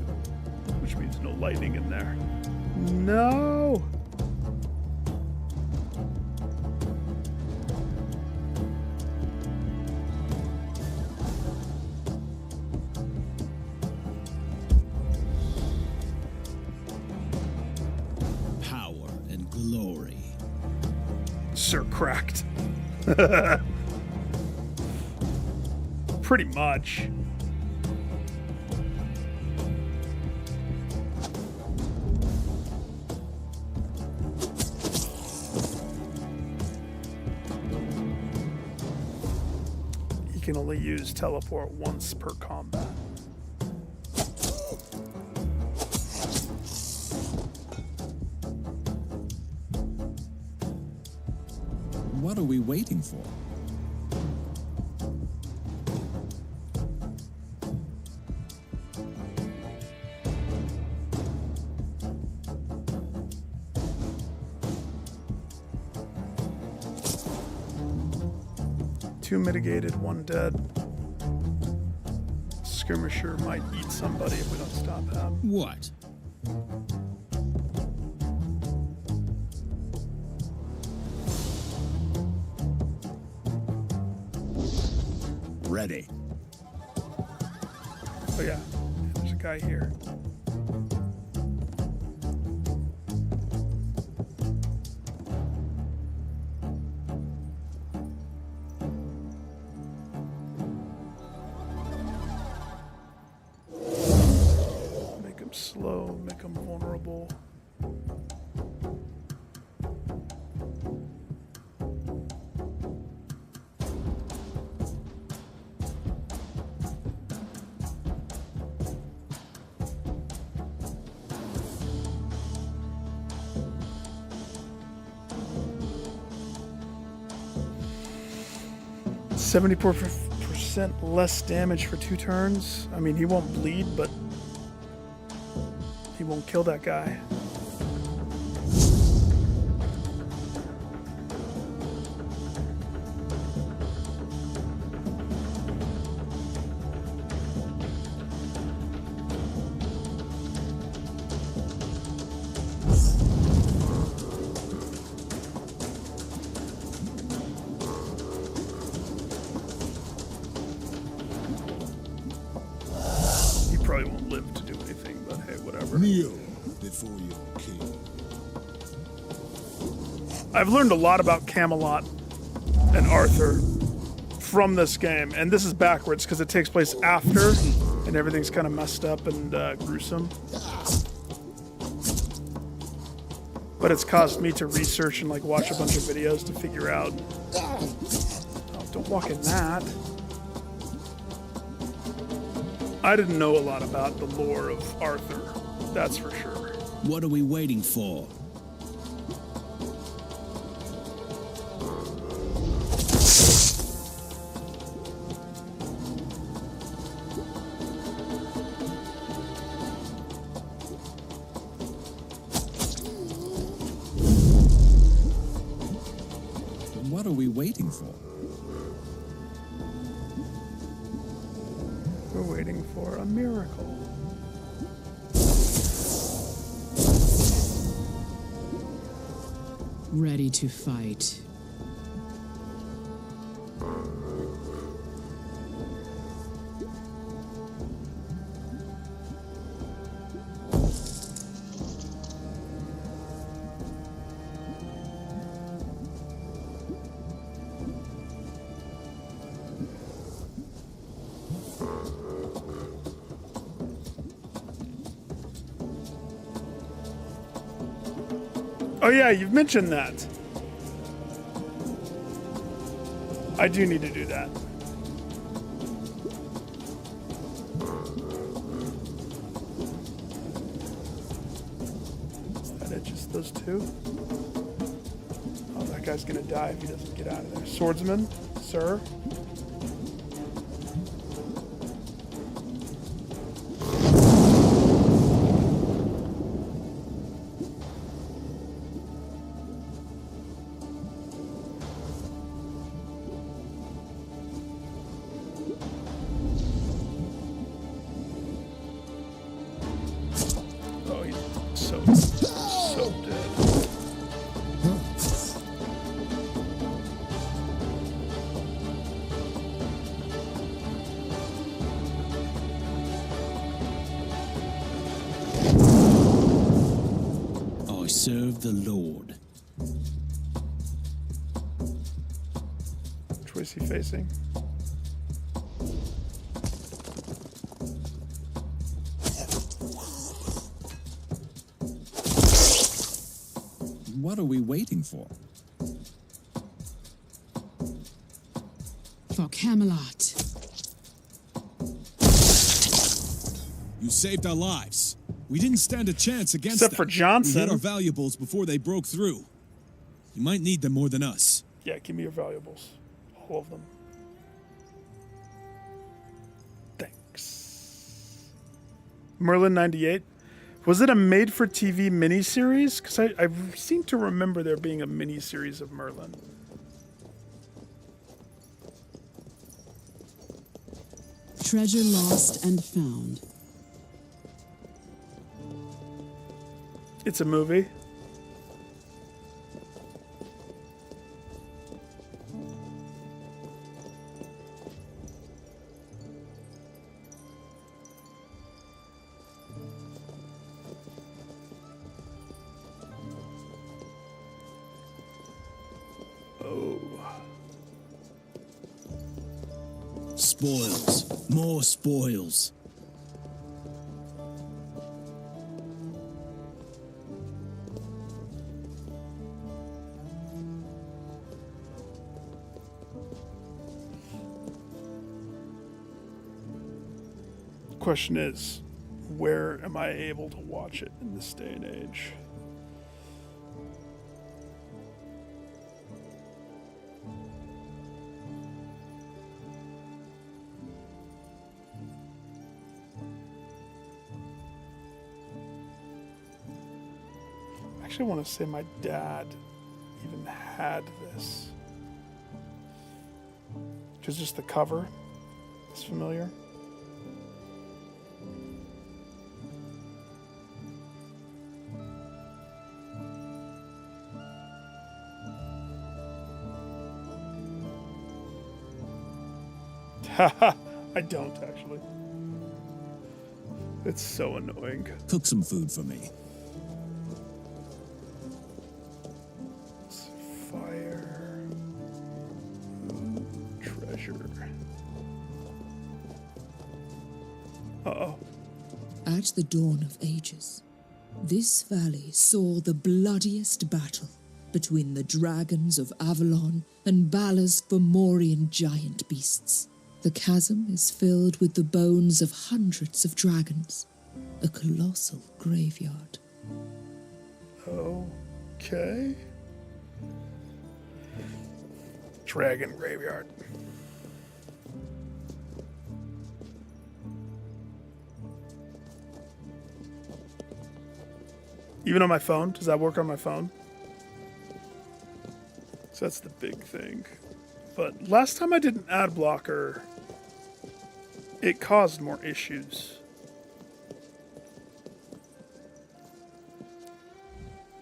Which means no lightning in there. No! Power and glory. Sir cracked. Pretty much. You can only use teleport once per combat. What are we waiting for? Two mitigated, one dead. Skirmisher might eat somebody if we don't stop him. What? Ready. Oh yeah, there's a guy here. Make him slow, make him vulnerable. 74% less damage for 2 turns. I mean, he won't bleed, but he won't kill that guy. Probably won't live to do anything, but hey, whatever. Kneel before your king. I've learned a lot about Camelot and Arthur from this game, and this is backwards because it takes place after, and everything's kind of messed up and gruesome. But it's caused me to research and like watch a bunch of videos to figure out. Oh, don't walk in that. I didn't know a lot about the lore of Arthur, that's for sure. What are we waiting for? What are we waiting for? We're waiting for a miracle. Ready to fight. Oh yeah, you've mentioned that. I do need to do that. Is that it? Just those two? Oh, that guy's gonna die if he doesn't get out of there. Swordsman, sir. Oh, he's so dead. I serve the Lord. Which way is he facing? What are we waiting for? For Camelot. You saved our lives. We didn't stand a chance against Except them. for Johnson. We hid our valuables before they broke through. You might need them more than us. Yeah, give me your valuables. All of them. Thanks. Merlin 98. Was it a made-for-TV miniseries? Because I seem to remember there being a miniseries of Merlin. Treasure lost and found. It's a movie. Oh. Spoils. More spoils. Question is, where am I able to watch it in this day and age? I actually want to say my dad even had this. Because just the cover is familiar. I don't actually. It's so annoying. Cook some food for me. Fire. Treasure. Uh-oh. At the dawn of ages, this valley saw the bloodiest battle between the dragons of Avalon and Balor's Fomorian giant beasts. The chasm is filled with the bones of hundreds of dragons, a colossal graveyard. Okay. Dragon graveyard. Even on my phone? Does that work on my phone? So that's the big thing. But last time I did an ad blocker, it caused more issues.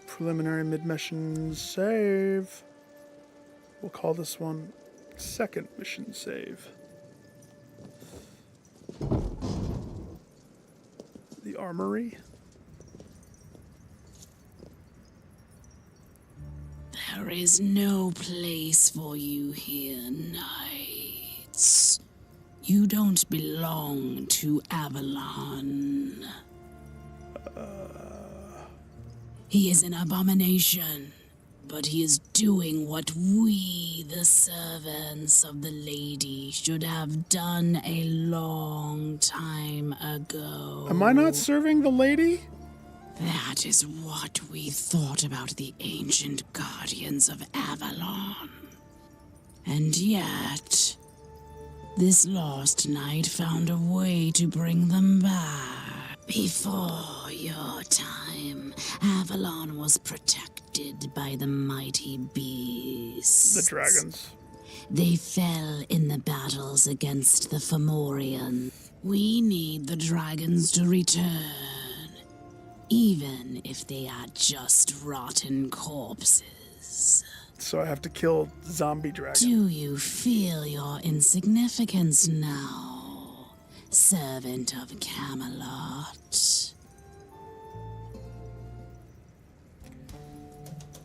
Preliminary mid-mission save. We'll call this one second mission save. The armory. There is no place for you here, knights. You don't belong to Avalon. He is an abomination, but he is doing what we, the servants of the lady, should have done a long time ago. Am I not serving the lady? That is what we thought about the ancient guardians of Avalon. And yet, this lost knight found a way to bring them back. Before your time, Avalon was protected by the mighty beasts. The dragons. They fell in the battles against the Fomorian. We need the dragons to return, even if they are just rotten corpses. So I have to kill zombie dragons. Do you feel your insignificance now, servant of Camelot?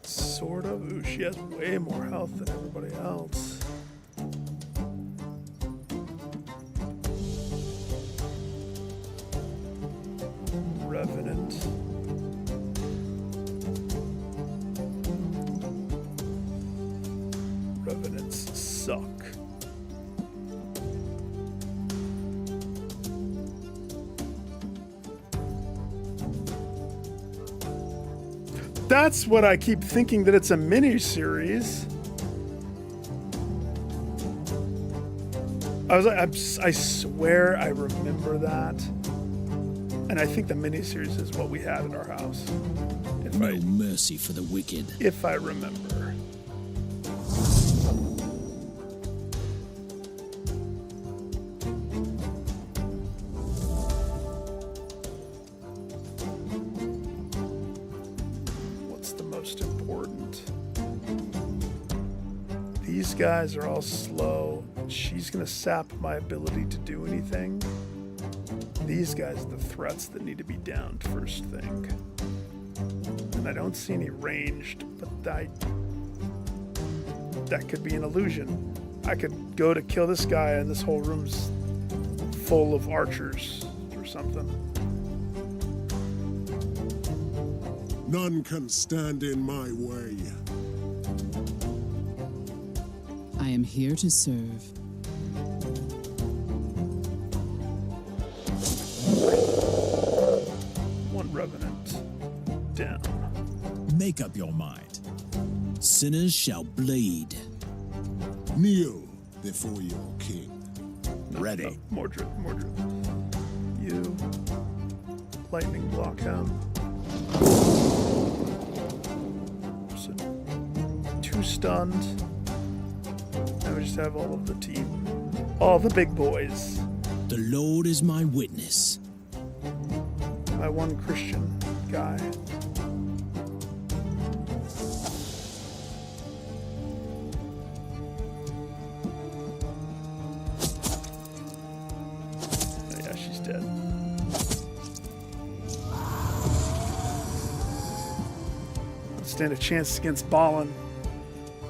Sort of. Ooh, she has way more health than everybody else. Revenant. Revenants suck. That's what I keep thinking, that it's a mini-series. I swear I remember that. And I think the mini-series is what we had at our house. No mercy for the wicked. If I remember. What's the most important? These guys are all slow. She's gonna sap my ability to do anything. These guys are the threats that need to be downed first thing. And I don't see any ranged, but that could be an illusion. I could go to kill this guy and this whole room's full of archers or something. None can stand in my way. I am here to serve. One revenant down. Make up your mind. Sinners shall bleed. Kneel before your king. Ready. Mordred. You. Lightning block him. So, 2 stunned. Now we just have all of the team. All the big boys. The Lord is my witness. My one Christian guy. Oh yeah, she's dead. Let's stand a chance against Balin.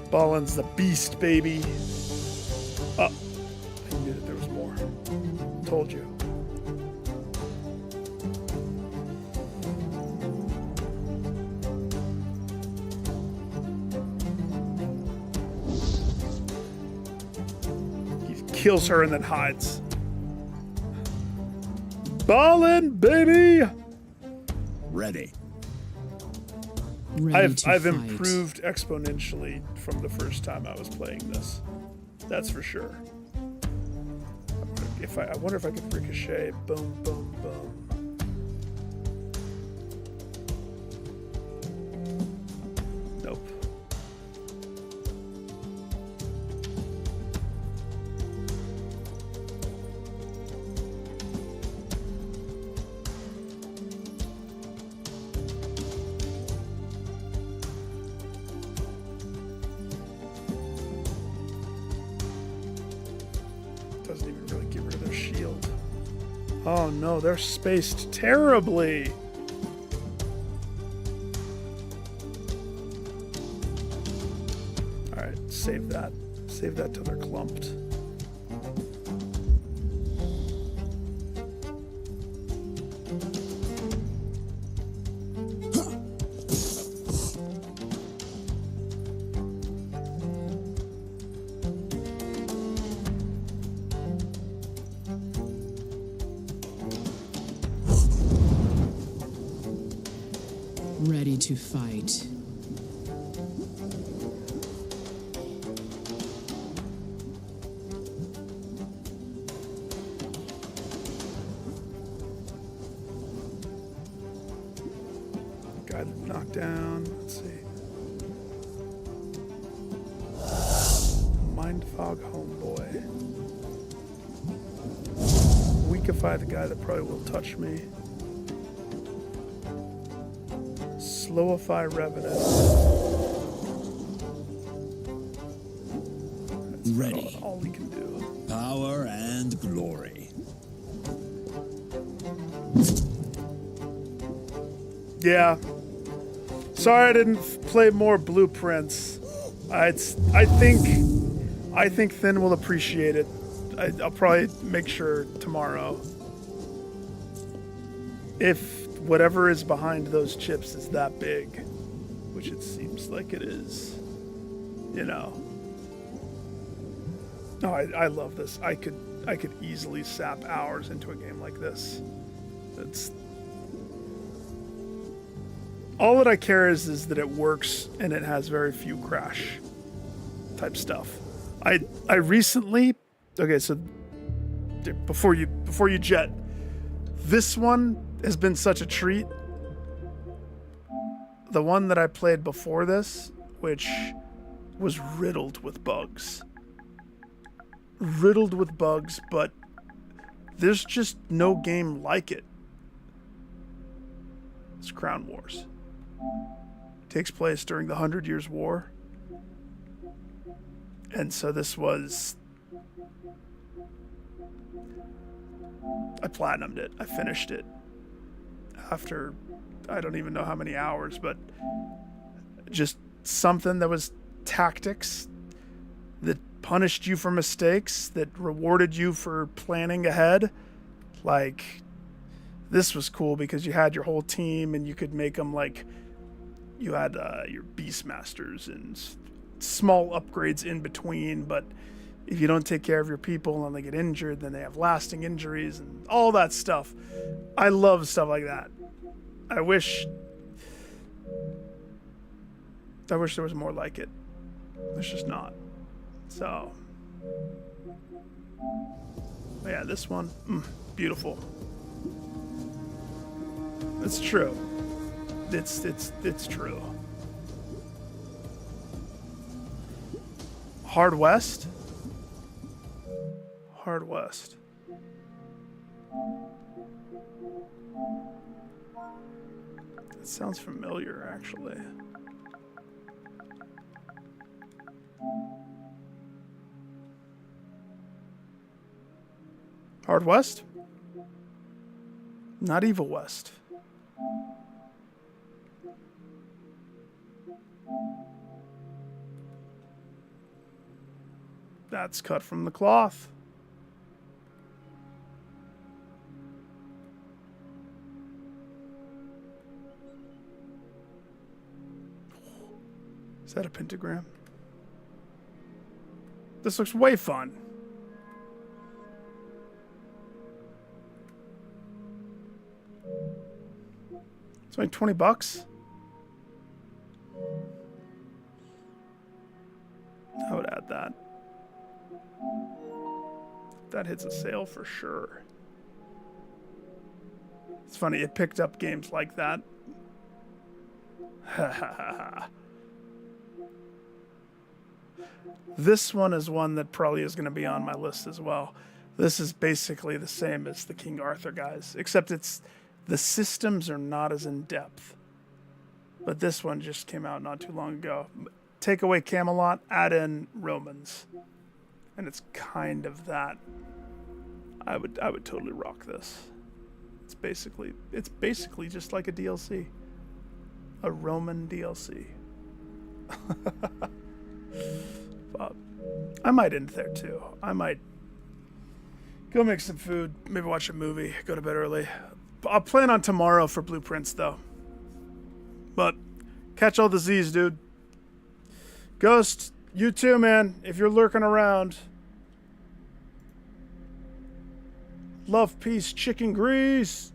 Balin's the beast, baby. Oh, I knew that there was more. Told you. Kills her and then hides. Ballin', baby! Ready. Ready to I've fight. improved exponentially from the first time I was playing this. That's for sure. I wonder if I could ricochet. Boom, boom, boom. Nope. Doesn't even really get rid of their shield. Oh no, they're spaced terribly. Alright, save that. Save that till they're clumped. to fight. Got knocked down. Let's see. Mindfog homeboy. Weakify the guy that probably will touch me. Slowify revenant. That's Ready. all he can do. Power and glory. Yeah. Sorry I didn't play more blueprints. I think Thin will appreciate it. I'll probably make sure tomorrow. If whatever is behind those chips is that big, which it seems like it is, you know. Oh, I love this. I could easily sap hours into a game like this. It's all that I care is that it works and it has very few crash type stuff. I recently, okay, so before you jet, this one has been such a treat. The one that I played before this, which was riddled with bugs. Riddled with bugs, but there's just no game like it. It's Crown Wars. Takes place during the 100 Years' War. And so this was... I platinumed it. I finished it. After, I don't even know how many hours, but just something that was tactics, that punished you for mistakes, that rewarded you for planning ahead. Like, this was cool because you had your whole team and you could make them like, you had your Beastmasters and small upgrades in between, but if you don't take care of your people and they get injured, then they have lasting injuries and all that stuff. I love stuff like that. I wish there was more like it. There's just not. So, but yeah, this one, beautiful. It's true. It's true. Hard West. Hard West. It sounds familiar, actually. Hard West? Not Evil West. That's cut from the cloth. Is that a pentagram? This looks way fun. It's only $20. I would add that. That hits a sale for sure. It's funny, it picked up games like that. Ha ha ha ha. This one is one that probably is going to be on my list as well. This is basically the same as the King Arthur guys, except the systems are not as in depth. But this one just came out not too long ago. Take away Camelot, add in Romans. And it's kind of that. I would totally rock this. It's basically just like a DLC. A Roman DLC. But I might end there too. I might go make some food, maybe watch a movie, go to bed early. I'll plan on tomorrow for blueprints though. But catch all the Z's, dude. Ghost, you too, man. If you're lurking around. Love, peace, chicken grease.